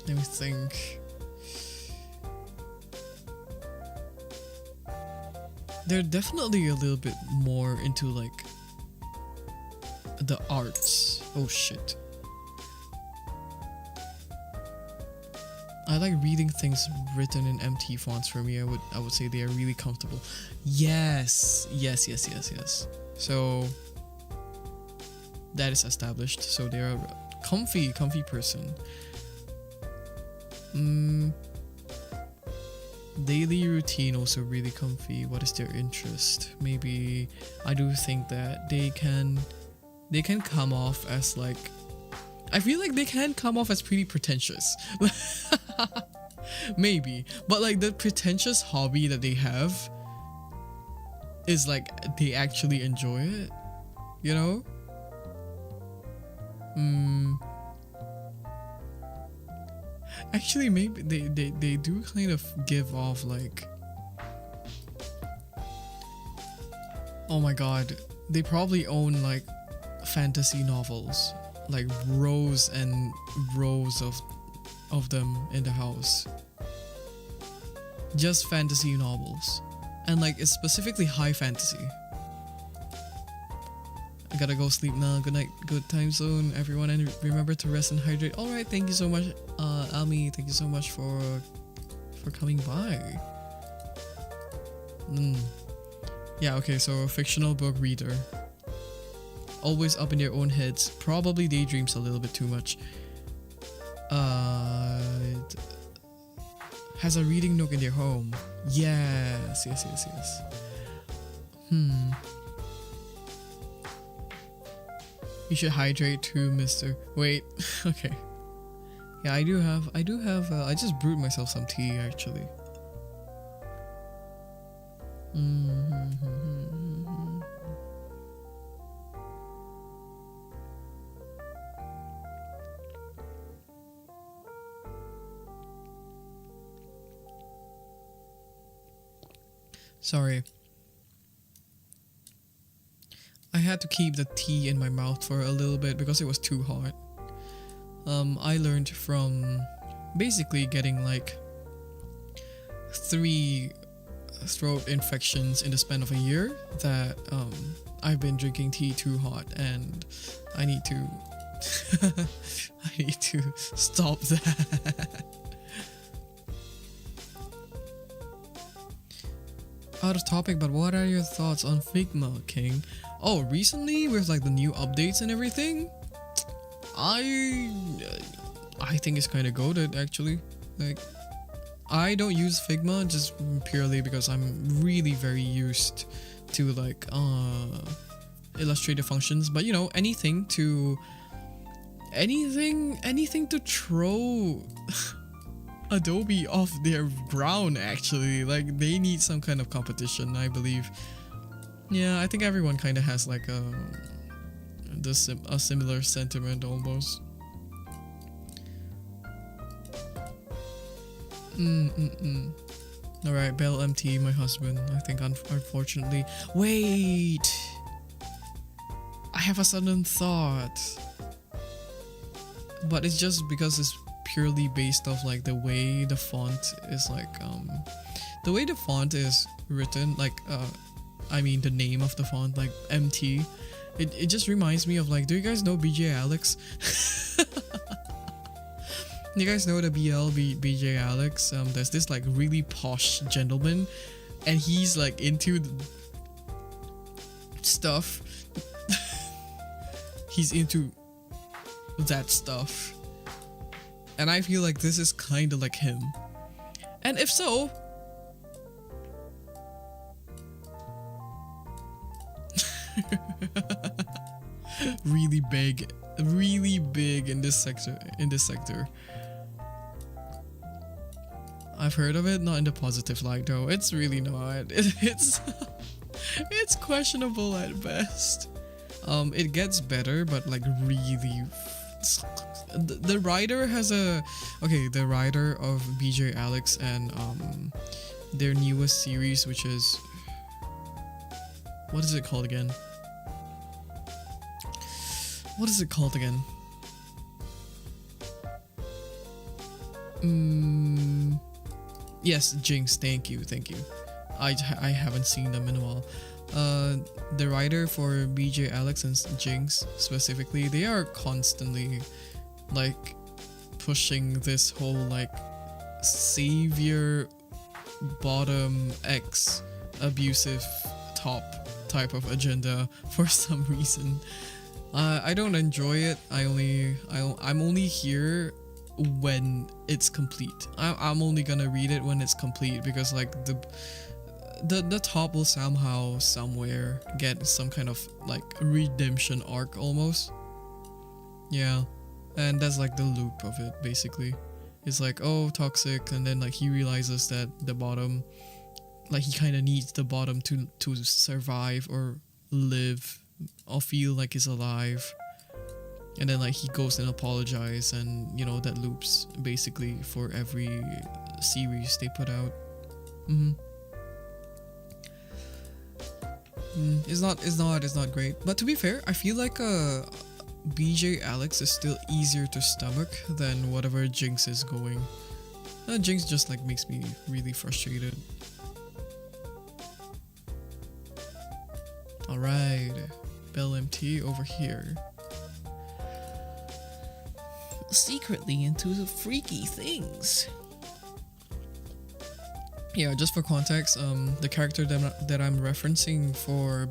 S1: Let me think. They're definitely a little bit more into like the arts. Oh shit. I like reading things written in MT fonts. For me, I would say they are really comfortable. Yes. So that is established. So they're a comfy person. Daily routine also really comfy. What is their interest? Maybe I do think that they can come off as like, I feel like they can come off as pretty pretentious. Maybe, but like the pretentious hobby that they have is like they actually enjoy it, you know? Actually, maybe they do kind of give off like, oh my god, they probably own like fantasy novels, like rows and rows of them in the house. Just fantasy novels, and like it's specifically high fantasy. I gotta go sleep now. Good night, good time zone, everyone, and remember to rest and hydrate. All right, thank you so much, Almi. Thank you so much for coming by. Yeah, okay. So fictional book reader, always up in their own heads. Probably daydreams a little bit too much. Has a reading nook in their home. Yes. You should hydrate too, mister. Wait, okay. Yeah, I do have, I just brewed myself some tea actually. Sorry. I had to keep the tea in my mouth for a little bit because it was too hot. I learned from basically getting like 3 throat infections in the span of a year that I've been drinking tea too hot, and I need to I need to stop that. Out of topic, but what are your thoughts on Figma, King? Oh, recently with like the new updates and everything, I think it's kind of goated actually. Like, I don't use Figma just purely because I'm really very used to like illustrative functions, but you know, anything to throw Adobe off their ground actually. Like, they need some kind of competition, I believe. Yeah, I think everyone kind of has like a similar sentiment almost. Alright, Bell MT, my husband. I think unfortunately... Wait! I have a sudden thought. But it's just because it's purely based off like the way the font is like... the way the font is written, like... I mean the name of the font, like MT. It just reminds me of like... Do you guys know BJ Alex? You guys know the BJ Alex? There's this like really posh gentleman, and he's like into stuff. He's into that stuff. And I feel like this is kind of like him. And if so, really big in this sector. I've heard of it, not in the positive light though. It's really not. It's it's questionable at best. It gets better, but like really. The writer has a the writer of BJ Alex and their newest series, which is, what is it called again? Yes, Jinx. Thank you. I haven't seen them in a while. The writer for BJ Alex and Jinx specifically, they are constantly like pushing this whole like savior bottom X abusive top type of agenda for some reason. I don't enjoy it. I'm only here when it's complete. I'm only gonna read it when it's complete, because like the top will somehow somewhere get some kind of like redemption arc almost. Yeah, and that's like the loop of it basically. It's like, oh, toxic, and then like he realizes that the bottom, like he kind of needs the bottom to survive or live or feel like he's alive. And then like he goes and apologizes, and you know, that loops basically for every series they put out. It's not great. But to be fair, I feel like BJ Alex is still easier to stomach than whatever Jinx is going. Jinx just like makes me really frustrated. Alright, Bell MT over here. Secretly into the freaky things. Yeah, just for context, the character that I'm referencing for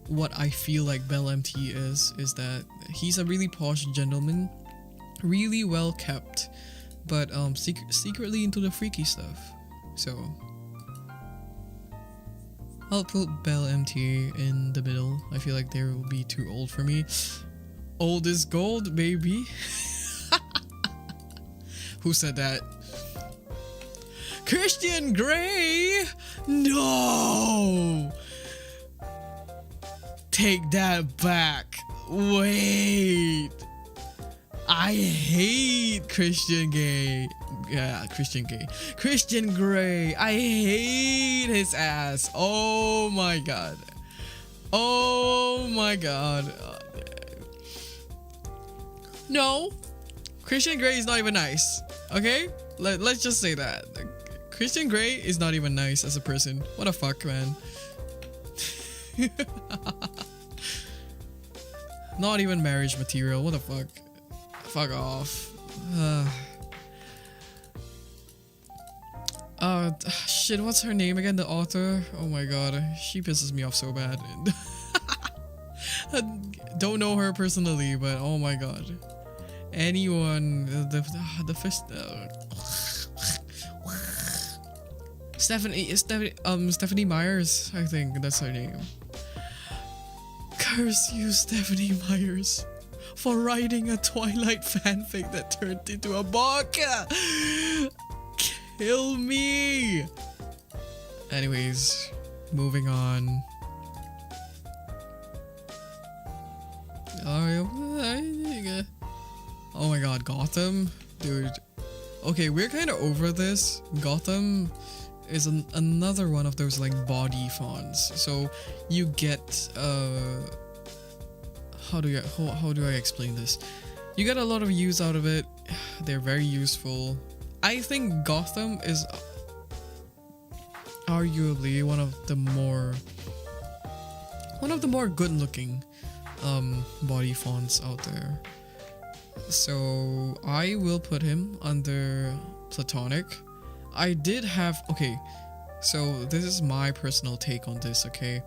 S1: what I feel like Bell MT is that he's a really posh gentleman, really well kept, but secretly into the freaky stuff. So I'll put Bell MT in the middle. I feel like they will be too old for me. Old is gold, baby. Who said that? Christian Grey? No! Take that back. Wait. I hate Christian Grey. Yeah, Christian Grey. I hate his ass. Oh my god. No, Christian Grey is not even nice. Okay, let's just say that Christian Grey is not even nice as a person. What the fuck, man. Not even marriage material. What the fuck. Fuck off. Shit, what's her name again? The author? Oh my god, she pisses me off so bad. Don't know her personally, but oh my god. Anyone, the fish. Stephanie Myers, I think that's her name. Curse you, Stephanie Myers, for writing a Twilight fanfic that turned into a book. Kill me. Anyways, moving on. Oh my god, Gotham? Dude. Okay, we're kind of over this. Gotham is another one of those like body fonts. So you get how do I explain this? You get a lot of use out of it. They're very useful. I think Gotham is arguably one of the more good looking body fonts out there. So I will put him under Platonic. I did have, okay, so this is my personal take on this, okay?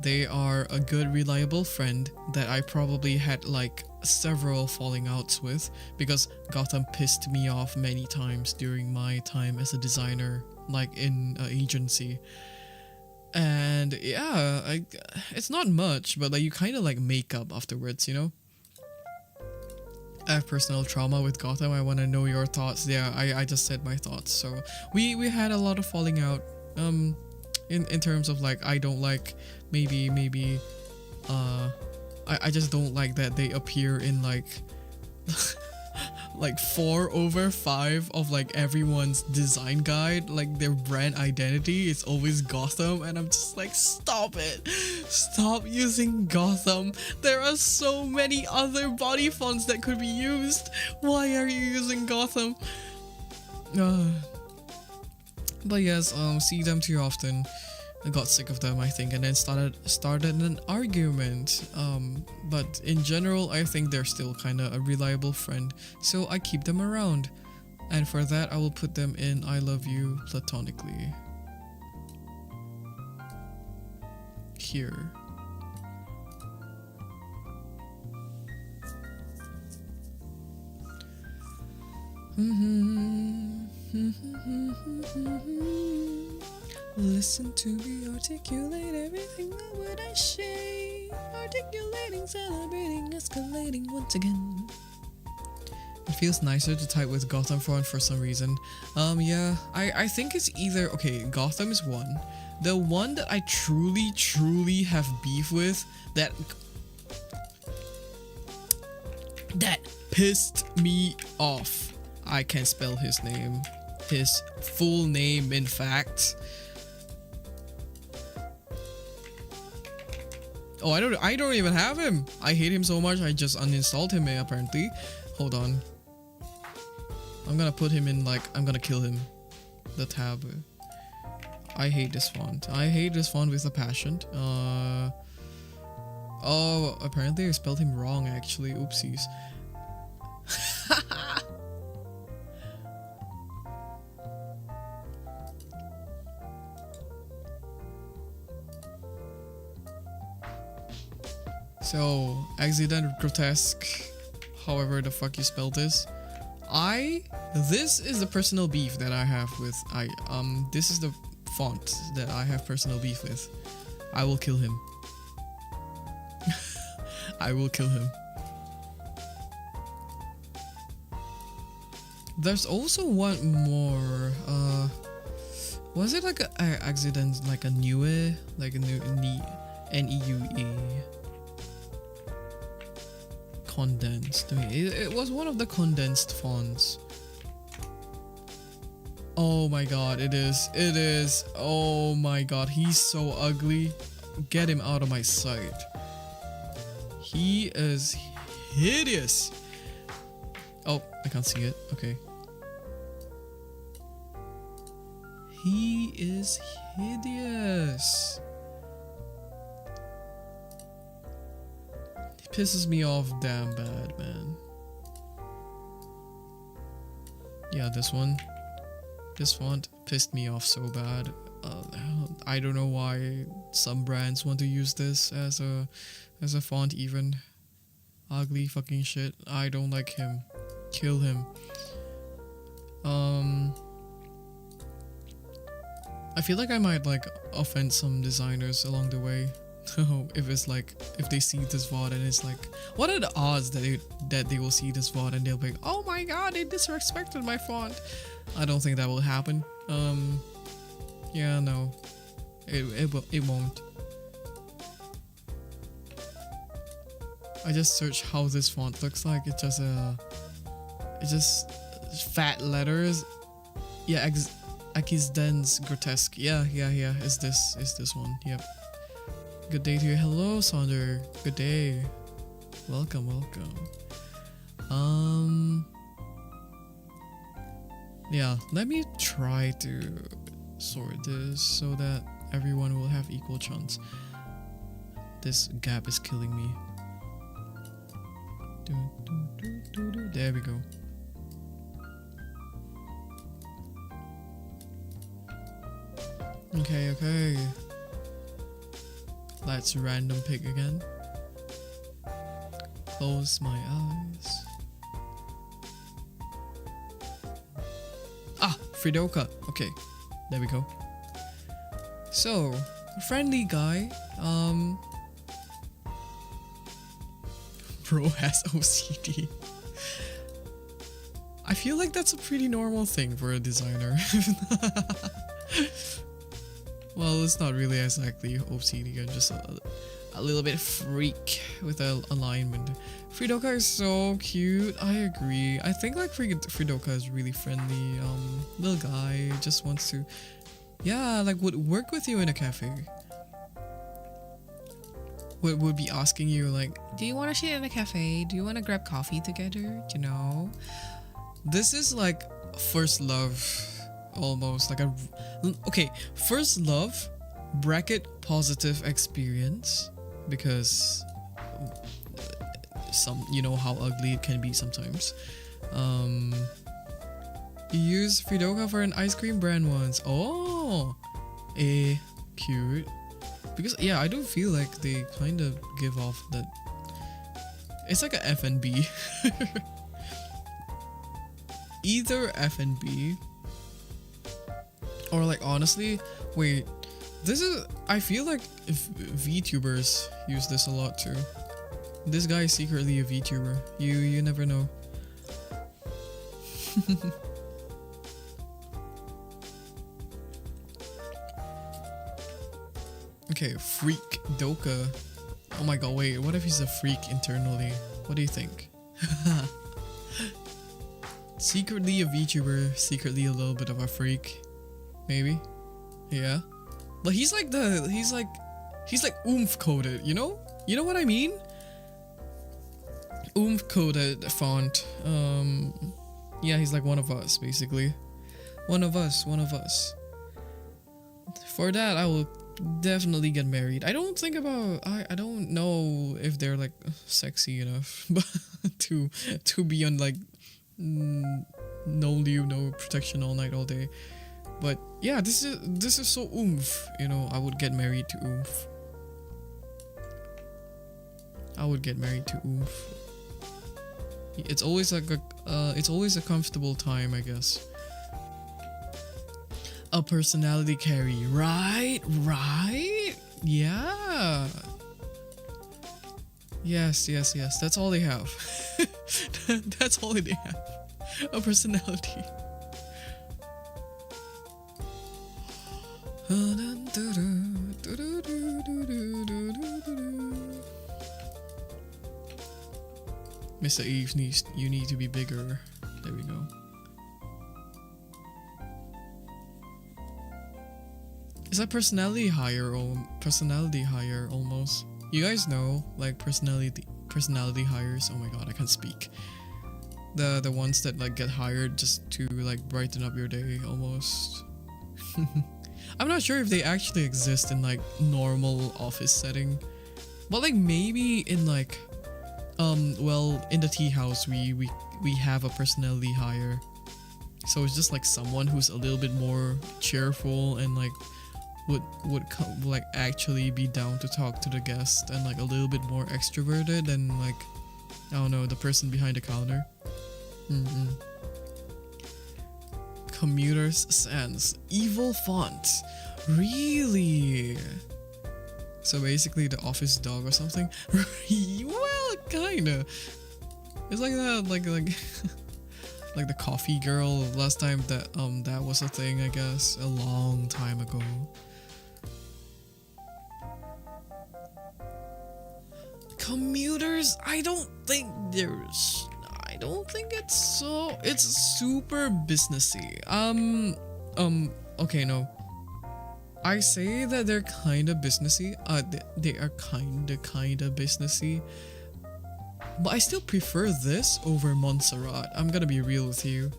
S1: They are a good, reliable friend that I probably had like several falling outs with because Gotham pissed me off many times during my time as a designer, like in an agency. And yeah, it's not much, but like you kind of like make up afterwards, you know? I have personal trauma with Gotham. I want to know your thoughts. Yeah, I just said my thoughts. So we had a lot of falling out. In terms of like I don't like maybe I just don't like that they appear in like like 4/5 of like everyone's design guide, like their brand identity is always Gotham, and I'm just like, stop it, stop using Gotham. There are so many other body fonts that could be used. Why are you using Gotham? But yes, see them too often. I got sick of them, I think, and then started an argument. But in general, I think they're still kind of a reliable friend, so I keep them around. And for that, I will put them in I love you platonically. Here. Listen to me articulate everything that would I say. Articulating, celebrating, escalating once again. It feels nicer to type with Gotham font for some reason. Yeah, I think it's either, okay, Gotham is one. The one that I truly have beef with, that pissed me off. I can't spell his name. His full name, in fact. Oh, I don't even have him. I hate him so much. I just uninstalled him apparently. Hold on. I'm gonna put him in like, I'm gonna kill him. The tab. I hate this font. I hate this font with a passion. Oh, apparently I spelled him wrong actually. Oopsies. So, accident grotesque, however the fuck you spell this. This is the personal beef that I have with, this is the font that I have personal beef with. I will kill him. I will kill him. There's also one more, was it like a accident, like a neue, like a new, N-E-U-E. Condensed. It was one of the condensed fonts. Oh my god, it is. Oh my god, he's so ugly. Get him out of my sight. He is hideous. Oh, I can't see it. Okay. He is hideous. Pisses me off damn bad, man. Yeah, this font pissed me off so bad. I don't know why some brands want to use this as a font even. Ugly fucking shit. I don't like him. Kill him. I feel like I might like offend some designers along the way. If it's like, if they see this VOD and it's like, what are the odds that they will see this VOD and they'll be like, oh my god, they disrespected my font. I don't think that will happen. Yeah, no, it won't. I just searched how this font looks like. It's just fat letters. Yeah, Akisden's grotesque. Yeah. It's this one. Yep. Good day to you. Hello, Sonder. Good day. Welcome. Yeah, let me try to sort this so that everyone will have equal chance. This gap is killing me. There we go. Okay. Let's random pick again. Close my eyes. Ah, Fridoka. Okay, there we go. So, a friendly guy. Bro has OCD. I feel like that's a pretty normal thing for a designer. Well, it's not really exactly OCD, I'm just a little bit freak with the alignment. Fridoka is so cute, I agree. I think like Fridoka is really friendly, little guy, just wants to, yeah, like would work with you in a cafe. Would be asking you like, do you want to sit in a cafe? Do you want to grab coffee together? You know? This is like first love. Almost like a okay, first love bracket positive experience, because some, you know how ugly it can be sometimes. You used Fridoka for an ice cream brand once. Oh, cute. Because yeah, I do feel like they kind of give off that it's like a F&B. Either F&B or like honestly, wait, this is, I feel like if VTubers use this a lot too. This guy is secretly a VTuber. You never know. Okay, freak Doka. Oh my god, wait, what if he's a freak internally? What do you think? Secretly a VTuber, secretly a little bit of a freak. Maybe. Yeah. But he's like oomph coded, you know? You know what I mean? Oomph coded font. Yeah, he's like one of us, basically. One of us. For that, I will definitely get married. I don't think about, I don't know if they're like sexy enough but to be on like no leave, no protection all night, all day. But yeah, this is so oomph, you know. I would get married to oomph. It's always like it's always a comfortable time, I guess. A personality carry, right? Yeah. Yes. That's all they have. That's all they have. A personality. Mr. Eve needs, you need to be bigger. There we go. Is that personality higher almost? You guys know, like personality hires. Oh my god, I can't speak. The ones that like get hired just to like brighten up your day almost. I'm not sure if they actually exist in like normal office setting, but like maybe in like well, in the tea house we have a personality hire, so it's just like someone who's a little bit more cheerful and like would like actually be down to talk to the guest, and like a little bit more extroverted than like, I don't know, the person behind the counter. Commuter's Sans evil font, really? So basically the office dog or something. Well, kinda. It's like that, like like the coffee girl last time that that was a thing, I guess, a long time ago. Commuters, I don't think it's super businessy. Okay, no. I say that they're kind of businessy. They are kind of businessy. But I still prefer this over Montserrat. I'm gonna be real with you.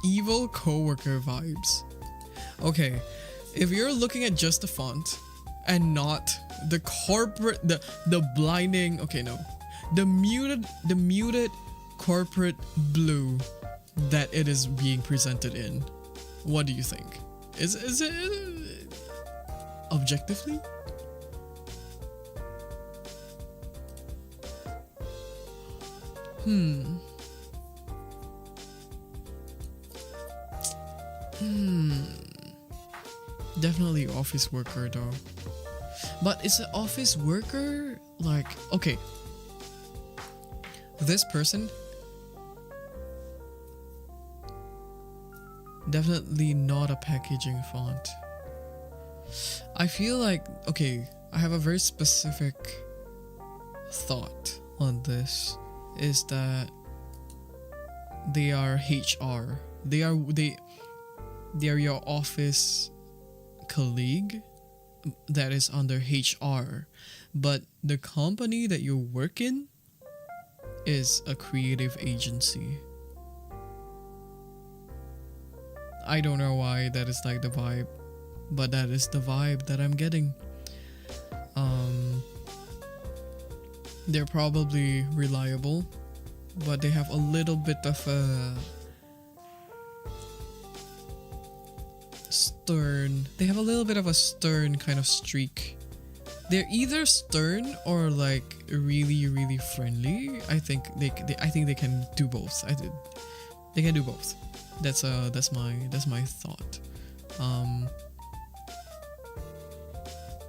S1: Evil coworker vibes. Okay, if you're looking at just the font and not the corporate, the blinding, okay, no, the muted corporate blue that it is being presented in, What do you think? Is it objectively? Hmm. Definitely office worker though. But is an office worker like, okay, this person definitely not a packaging font. I feel like, okay, I have a very specific thought on this, is that they are HR. They are your office colleague that is under HR, but the company that you work in is a creative agency. I don't know why that is like the vibe, but that is the vibe that I'm getting. They're probably reliable, but they have a little bit of a stern. They have a little bit of a stern kind of streak. They're either stern or like really, really friendly. I think they can do both. They can do both. That's my thought.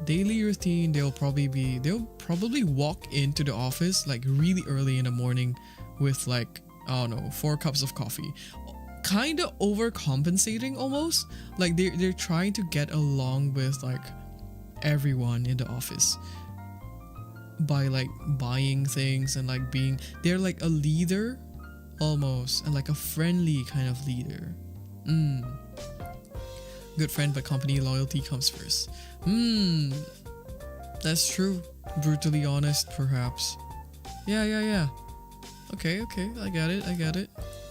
S1: Daily routine, they'll probably walk into the office like really early in the morning with like, I don't know, 4 cups of coffee. Kind of overcompensating almost. Like they're trying to get along with like everyone in the office by like buying things and like they're like a leader almost, and like a friendly kind of leader. Good friend, but company loyalty comes first. That's true. Brutally honest, perhaps. Yeah. Okay, I got it.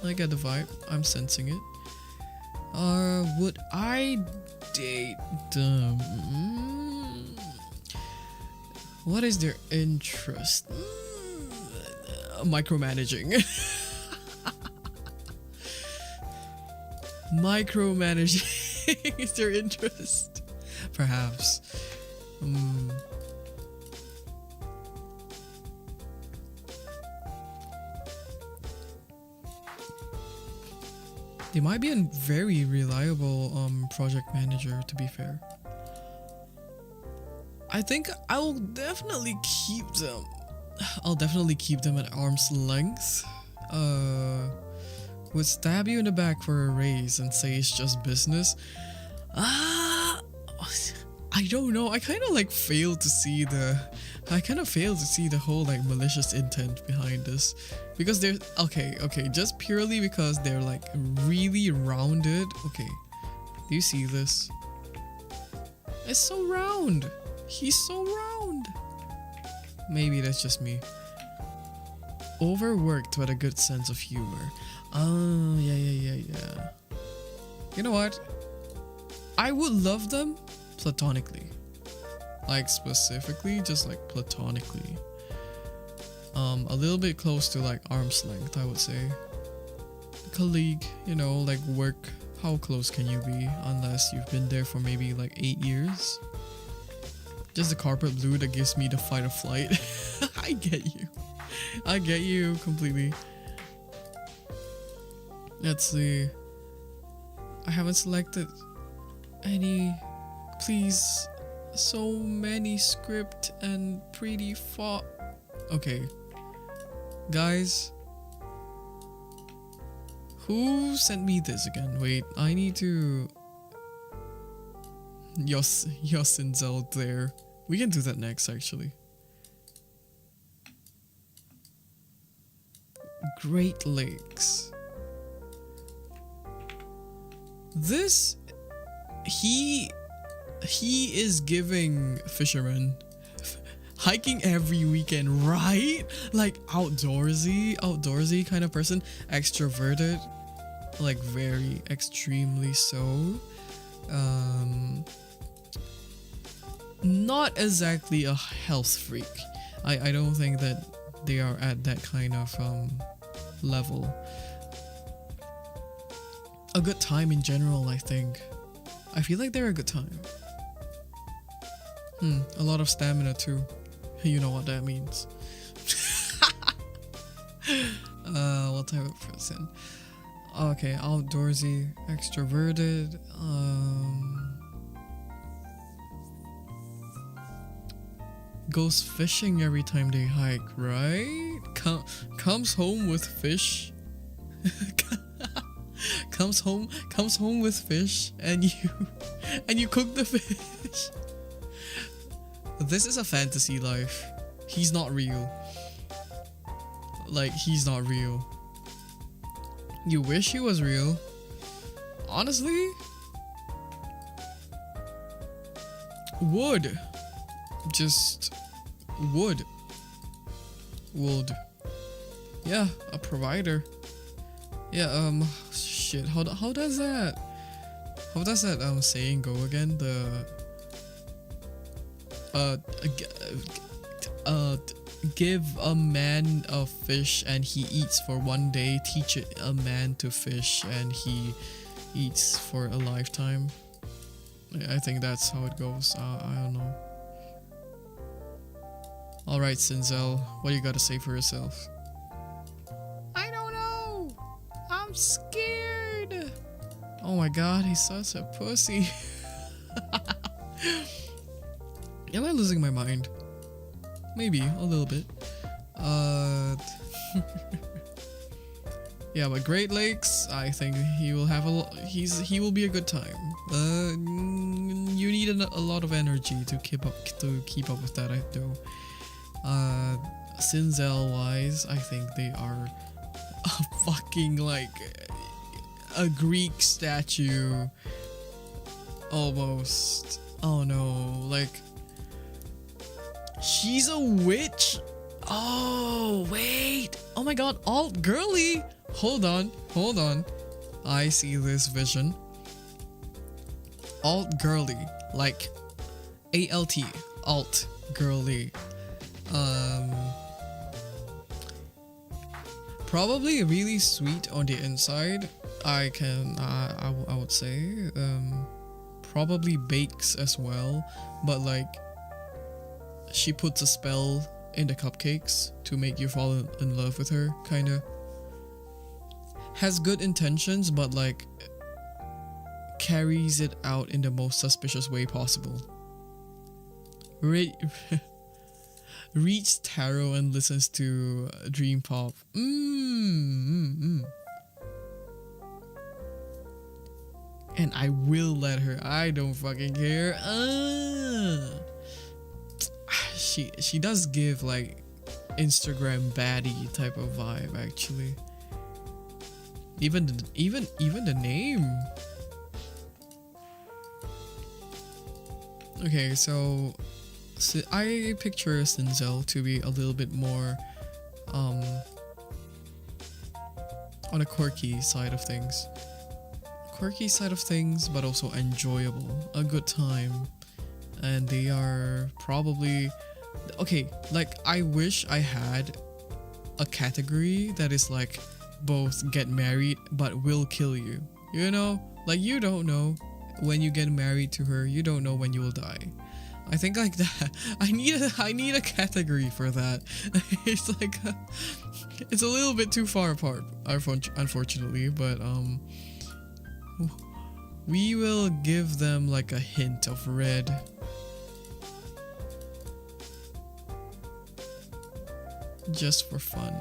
S1: I get the vibe. I'm sensing it. Would I date them? What is their interest? Micromanaging. Micromanaging is their interest. Perhaps. They might be a very reliable project manager, to be fair. I think I'll definitely keep them. I'll definitely keep them at arm's length. Would stab you in the back for a raise and say it's just business. I don't know. I kind of failed to see the whole like malicious intent behind this, because they're okay, just purely because they're like really rounded. Okay, do you see this? It's so round. He's so round. Maybe that's just me. Overworked but a good sense of humor. Oh, yeah. You know what? I would love them platonically. Like specifically, just like platonically. A little bit close to like arm's length, I would say. Colleague, you know, like work. How close can you be unless you've been there for maybe like 8 years? Just the corporate blue that gives me the fight or flight. I get you completely. Let's see. I haven't selected any. Please. So many script and pretty font. Okay. Guys. Who sent me this again? Wait, I need to... Yosin's out there. We can do that next, actually. Great Lakes. This... He is giving fisherman. Hiking every weekend, right? Like outdoorsy kind of person. Extroverted. Like very extremely so. Not exactly a health freak. I don't think that they are at that kind of level. a good time in general, I think. I feel like they're a good time. A lot of stamina too. You know what that means. What type of person? Okay, outdoorsy, extroverted. Goes fishing every time they hike, right? Comes home with fish. comes home with fish, and you cook the fish. This is a fantasy life. He's not real. Like, he's not real. You wish he was real. Honestly, would. Just would. Yeah, a provider. Yeah, shit. How does that saying go again? Give a man a fish and he eats for one day. Teach a man to fish and he eats for a lifetime. I think that's how it goes. I don't know. Alright, Sinzel, what do you gotta say for yourself? I don't know. I'm scared. Oh my god, he's such a pussy. Am I losing my mind? Maybe, a little bit. Yeah, but Great Lakes, I think he will have he will be a good time. You need a lot of energy to keep up with that, though. Sinzel wise, I think they are a fucking like a Greek statue almost. Oh no, like she's a witch. Oh wait, oh my god, alt girly. Hold on, I see this vision. Alt girly, like ALT, alt girly. Probably really sweet on the inside. I would say. Probably bakes as well, but like she puts a spell in the cupcakes to make you fall in love with her, kinda. Has good intentions, but like carries it out in the most suspicious way possible. Reads tarot and listens to dream pop. And I will let her. I don't fucking care. She does give like Instagram baddie type of vibe, actually. Even the name. Okay, so I picture Sinzel to be a little bit more on a quirky side of things. But also enjoyable, a good time. And they are probably okay, like I wish I had a category that is like both get married but will kill you. You know? Like you don't know when you get married to her, you don't know when you will die. I think like that. I need a category for that. It's like it's a little bit too far apart, unfortunately, but we will give them like a hint of red. Just for fun.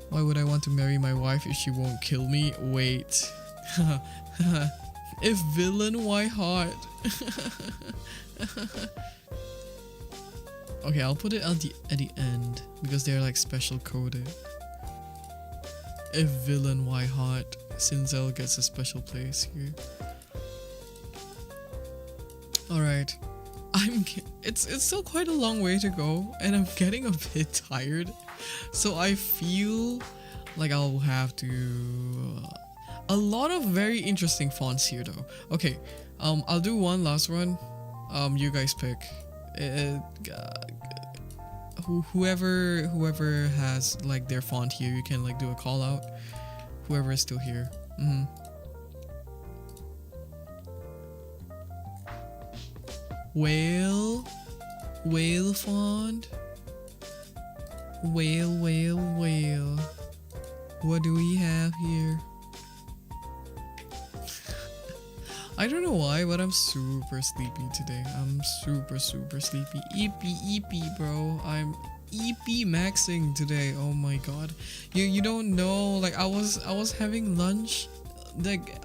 S1: Why would I want to marry my wife if she won't kill me? Wait. If villain, why hot? Okay, I'll put it at the end because they're like special coded. If villain, why hot? Sinzel gets a special place here. Alright. It's still quite a long way to go and I'm getting a bit tired. So I feel like I'll have to a lot of very interesting fonts here though. Okay, I'll do one last one. You guys pick. whoever has like their font here, you can like do a call out. Whoever is still here. Whale font. Whale. What do we have here? I don't know why, but I'm super sleepy today. I'm super sleepy. EP, bro. I'm EP maxing today. Oh my god. You don't know. Like I was having lunch. Like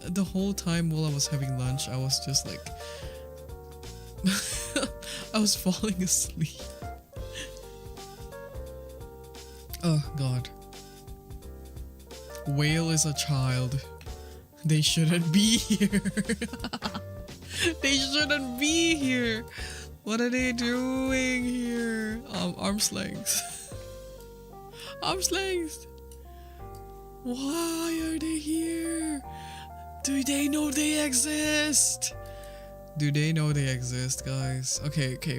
S1: the whole time while I was having lunch, I was just like I was falling asleep. Oh god. Whale is a child. They shouldn't be here. They shouldn't be here. What are they doing here? Arms length. Arms length. Why are they here? Do they know they exist? Do they know they exist, guys? Okay. Okay,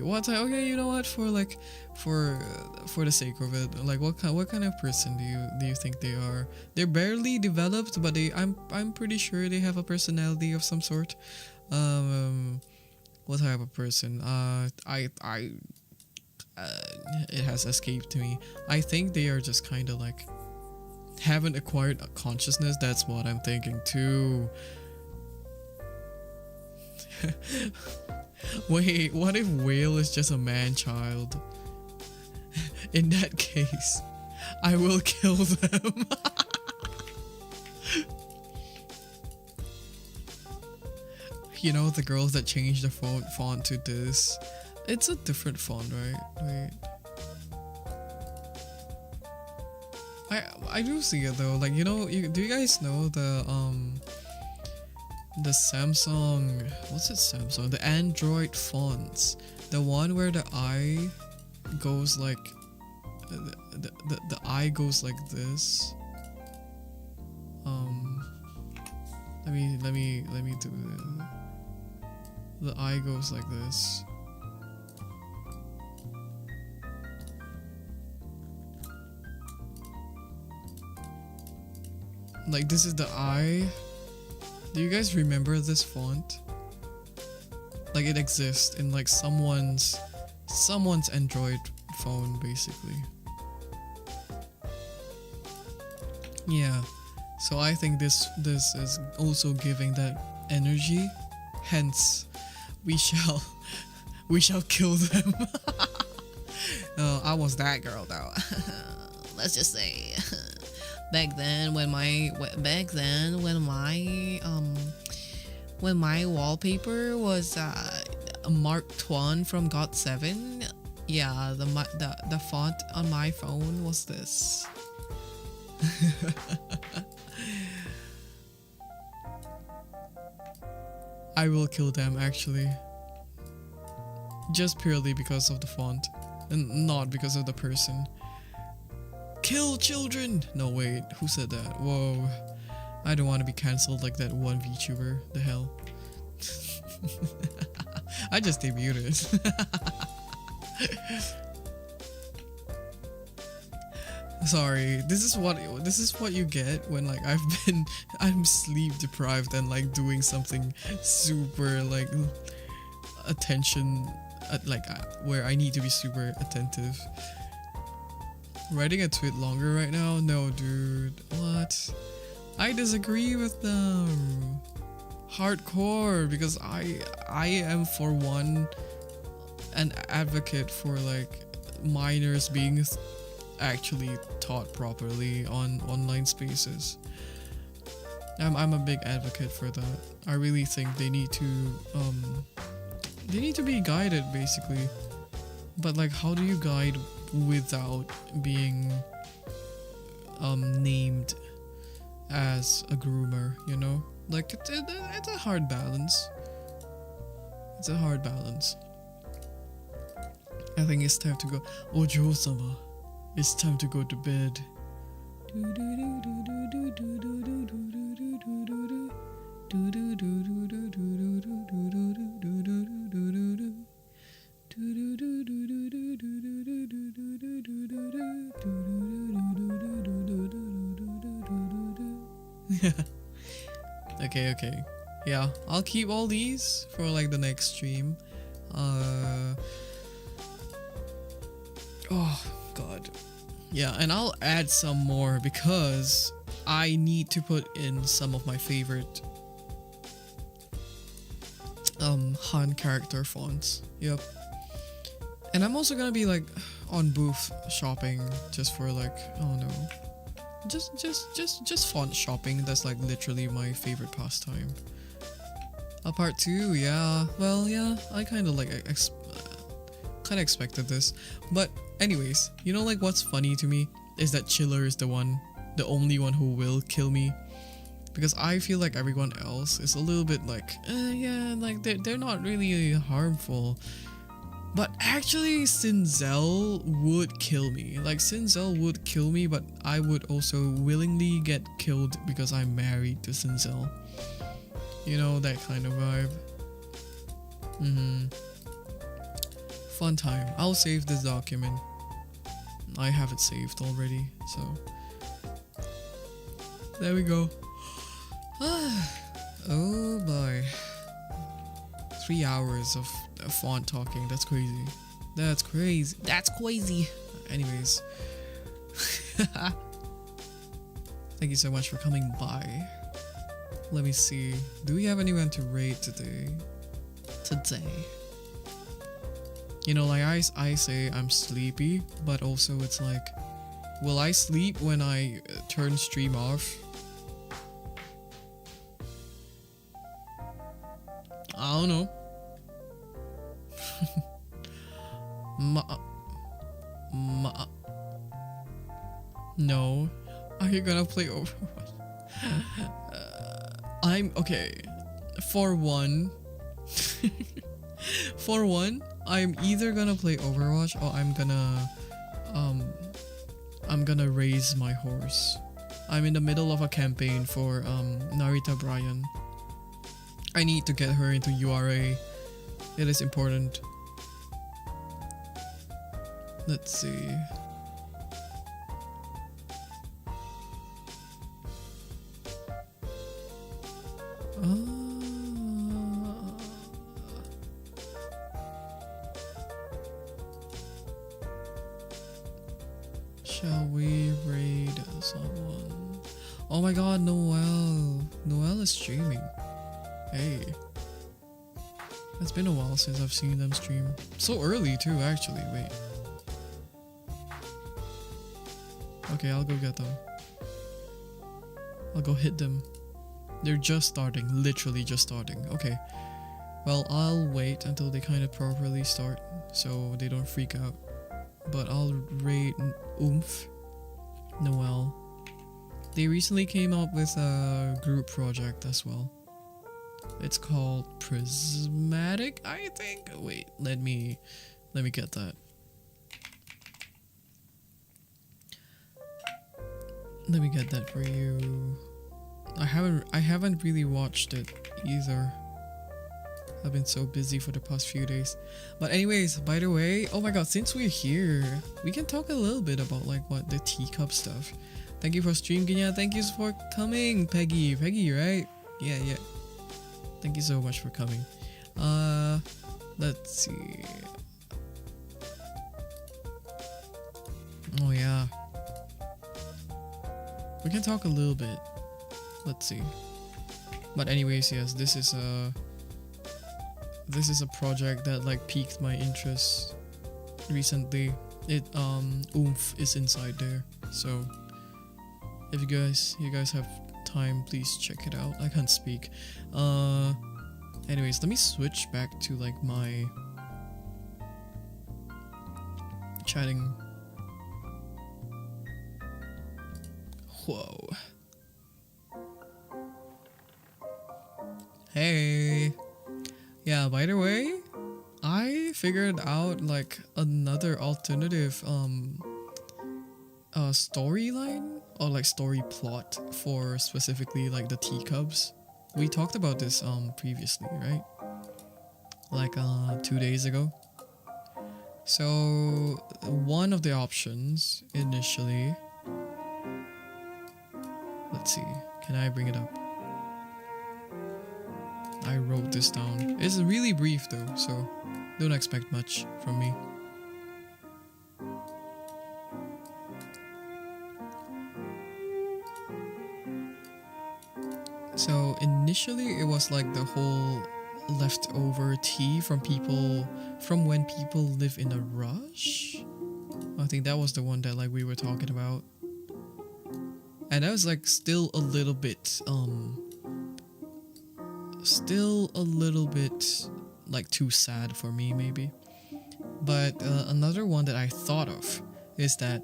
S1: you know what? For the sake of it, like what kind of person do you think they are? They're barely developed, but I'm pretty sure they have a personality of some sort. What type of person? It has escaped me. I think they are just kind of like haven't acquired a consciousness. That's what I'm thinking too. Wait, what if Whale is just a man-child? In that case, I will kill them. You know, the girls that changed the font to this. It's a different font, right? Wait. I do see it though. Like, you know, do you guys know the Samsung, what's it, Samsung, the Android fonts, the one where the eye goes like the eye goes like this. Let me do it. The eye goes like this. Like this is the eye. Do you guys remember this font? Like it exists in like someone's Android phone basically. Yeah. So I think this is also giving that energy. Hence, we shall kill them. I was that girl though. Let's just say back then when my wallpaper was Mark Twain from GOT7, yeah, the font on my phone was this. I will kill them actually. Just purely because of the font and not because of the person. Kill children! No wait, who said that? Whoa. I don't want to be cancelled like that one VTuber. The hell. I just debuted. Sorry, this is what you get when like I'm sleep deprived and like doing something super like attention where I need to be super attentive. Writing a tweet longer right now? No, dude. What? I disagree with them. Hardcore, because I am for one an advocate for like minors being actually taught properly on online spaces. I'm a big advocate for that. I really think they need to be guided basically. But like, how do you guide without being named as a groomer, you know? Like it's a hard balance. It's a hard balance. I think it's time to go. Ojo-sama, it's time to go to bed. Okay, okay. Yeah, I'll keep all these for like the next stream. Oh god. Yeah, and I'll add some more because I need to put in some of my favorite Han character fonts. Yep. And I'm also gonna be like on booth shopping just for like, I don't know, just font shopping. That's like literally my favorite pastime. Part 2, yeah. Well, yeah, I kind of like kind of expected this. But anyways, you know like what's funny to me is that Chiller is the only one who will kill me. Because I feel like everyone else is a little bit like, yeah, like they're not really harmful. But actually, Sinzel would kill me. Like, Sinzel would kill me, but I would also willingly get killed because I'm married to Sinzel. You know, that kind of vibe. Fun time. I'll save this document. I have it saved already, so... There we go. Oh boy. 3 hours of font talking. That's crazy. That's crazy. That's crazy. Anyways. Thank you so much for coming by. Let me see. Do we have anyone to raid today? You know, like I say I'm sleepy, but also it's like, will I sleep when I turn stream off? I don't know. No. Are you gonna play Overwatch? I'm okay. For one, I'm either gonna play Overwatch or I'm gonna raise my horse. I'm in the middle of a campaign for Narita Bryan. I need to get her into URA. It is important. Let's see. Shall we raid someone? Oh my god, Noel. Noel is streaming. Hey. It's been a while since I've seen them stream. So early too, actually. Wait. Okay, I'll go get them. I'll go hit them. They're just starting. Literally just starting. Okay. Well, I'll wait until they kind of properly start so they don't freak out. But I'll raid Oomph, Noel. They recently came up with a group project as well. It's called Prismatic, I think. Wait, let me get that. Let me get that for you. I haven't really watched it either. I've been so busy for the past few days. But anyways, by the way, oh my god, since we're here, we can talk a little bit about like what the teacup stuff. Thank you for stream, Ginya. Thank you for coming, Peggy. Peggy, right? Yeah. Thank you so much for coming. Let's see. Oh yeah. We can talk a little bit. Let's see. But anyways, yes, this is a project that like piqued my interest recently. It Oomph is inside there. So if you guys have time, please check it out. I can't speak. Anyways, let me switch back to like my chatting. Whoa. Hey. Yeah, by the way, I figured out like another alternative storyline or like story plot for specifically like the teacups. We talked about this previously, right? Like 2 days ago. So one of the options initially, let's see, Can I bring it up? I wrote this down. It's really brief though, so don't expect much from me. So initially it was like the whole leftover tea from when people live in a rush. I think that was the one that like we were talking about. And that was like still a little bit like too sad for me maybe. But another one that I thought of is that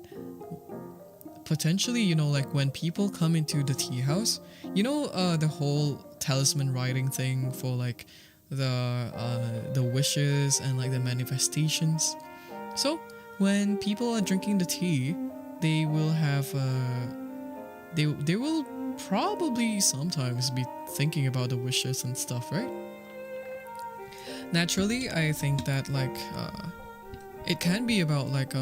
S1: potentially, you know, like when people come into the tea house, you know, the whole talisman writing thing for like the wishes and like the manifestations. So when people are drinking the tea, they will have they will probably sometimes be thinking about the wishes and stuff, right? Naturally, I think that like it can be about like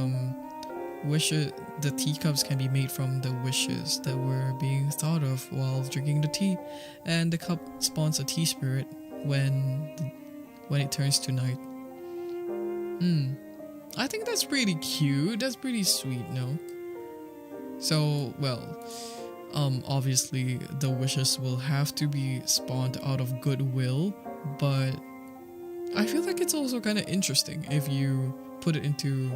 S1: wishes. The teacups can be made from the wishes that were being thought of while drinking the tea, and the cup spawns a tea spirit when it turns to night. I think that's pretty cute. That's pretty sweet, no? So, well, obviously the wishes will have to be spawned out of goodwill, but I feel like it's also kind of interesting if you put it into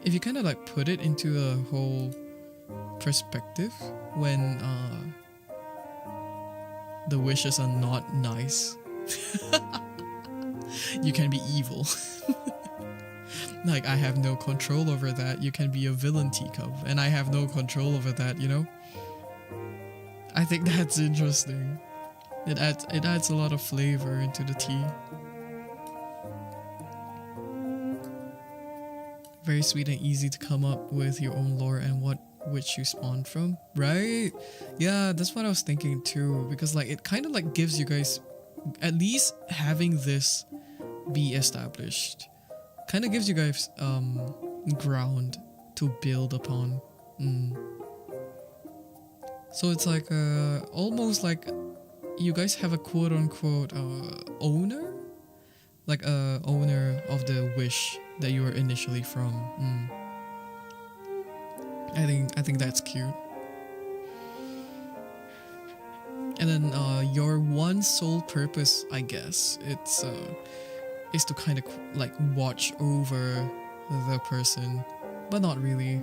S1: if you kind of like put it into a whole perspective when the wishes are not nice. You can be evil. Like I have no control over that. You can be a villain teacup and I have no control over that, you know? I think that's interesting. It adds a lot of flavor into the tea. Very sweet and easy to come up with your own lore and what which you spawned from, right? Yeah, that's what I was thinking too, because like it kind of like gives you guys, at least having this be established, kind of gives you guys ground to build upon. So it's like almost like you guys have a quote unquote owner, like a owner of the wish that you were initially from. I think that's cute. And then your one sole purpose, I guess, it's is to kind of like watch over the person, but not really.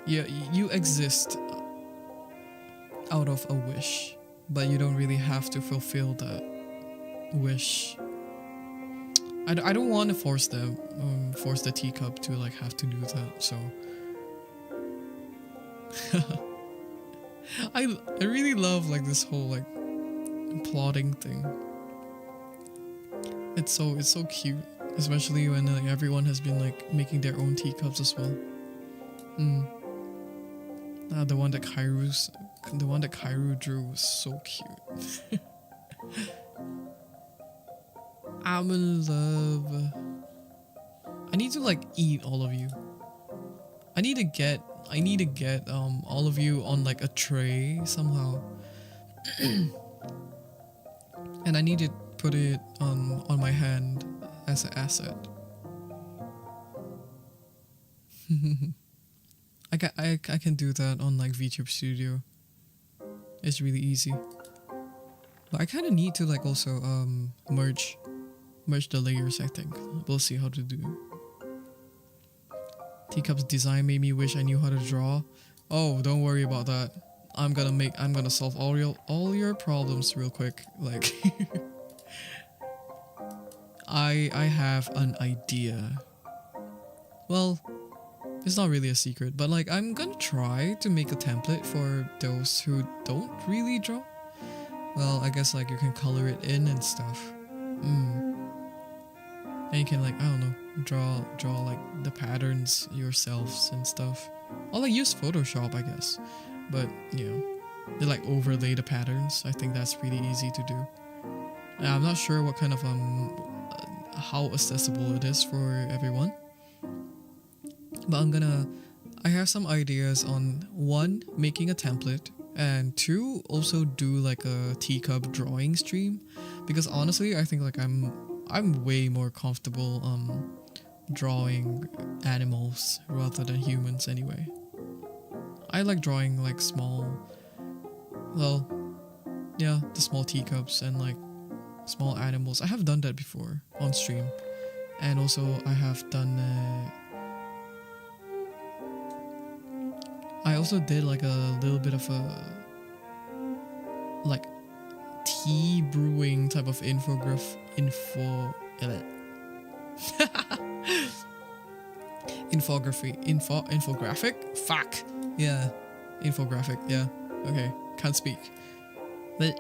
S1: Yeah, you exist out of a wish, but you don't really have to fulfill that wish. I don't want to force the teacup to like have to do that, so I really love like this whole like plotting thing. It's so cute, especially when like everyone has been like making their own teacups as well. The one that Kairu drew was so cute. I'm in love. I need to like eat all of you. I need to get all of you on like a tray somehow. And I need to put it on my hand as an asset. I can do that on like VTube Studio. It's really easy. But I kind of need to like also merge the layers, I think. We'll see how to do. Teacup's design made me wish I knew how to draw. Oh, don't worry about that. I'm gonna solve all your problems real quick. Like I have an idea. Well, it's not really a secret, but like I'm gonna try to make a template for those who don't really draw. Well, I guess like you can color it in and stuff. And you can like, I don't know, draw like the patterns yourselves and stuff. Or like use Photoshop, I guess. But, you know, they like overlay the patterns. I think that's pretty easy to do. And I'm not sure what kind of how accessible it is for everyone. But I have some ideas on one, making a template, and two, also do like a teacup drawing stream, because honestly I think like I'm way more comfortable drawing animals rather than humans anyway. I like drawing like small, well, yeah, the small teacups and like small animals. I have done that before on stream, and also I have done I also did like a little bit of a like tea brewing type of infographic. Fuck. Yeah, infographic. Yeah. Okay, can't speak. But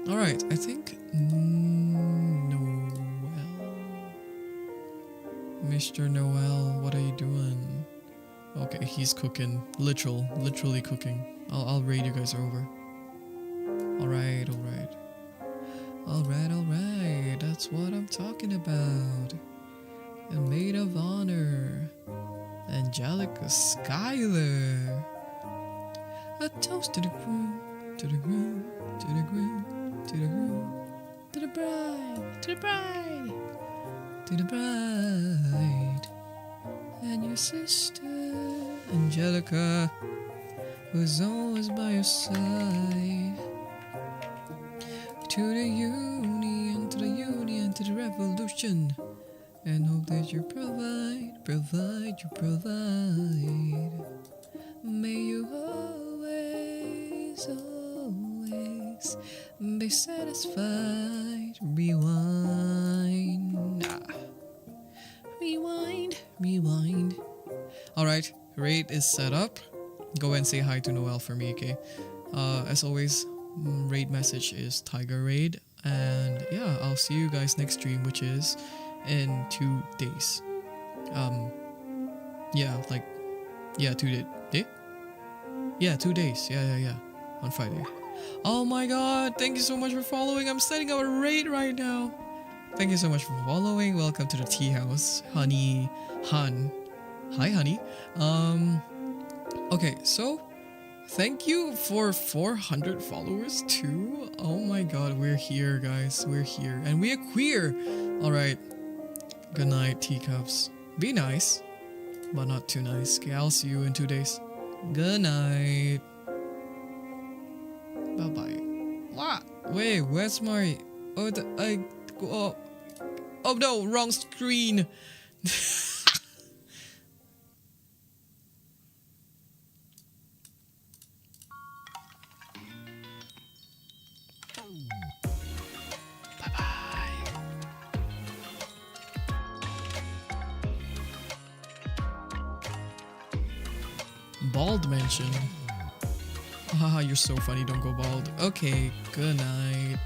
S1: all right, I think Noel, Mr. Noel, what are you doing? Okay, he's cooking. Literally cooking. I'll raid you guys over. Alright. That's what I'm talking about. A maid of honor. Angelica Schuyler. A toast to the groom, to the groom, to the groom, to the groom, to the bride, to the bride, to the bride. And your sister, Angelica, who's always by your side. To the union, to the union, to the revolution. And hope that you provide. May you always be satisfied. Rewind. Rewind. Alright, raid is set up. Go and say hi to Noel for me, okay? As always, raid message is Tiger Raid. And yeah, I'll see you guys next stream, which is in 2 days. 2 days. Yeah. On Friday. Oh my god, thank you so much for following. I'm setting up a raid right now. Thank you so much for following. Welcome to the tea house. Honey. Hi, honey. Okay, so thank you for 400 followers too. Oh my god, we're here, guys. We're here. And we are queer. Alright. Good night, teacups. Be nice, but not too nice. Okay, I'll see you in 2 days. Good night. Bye-bye. What? Wait, where's my... Oh no, wrong screen. Bald mention. Haha, you're so funny, don't go bald. Okay, good night.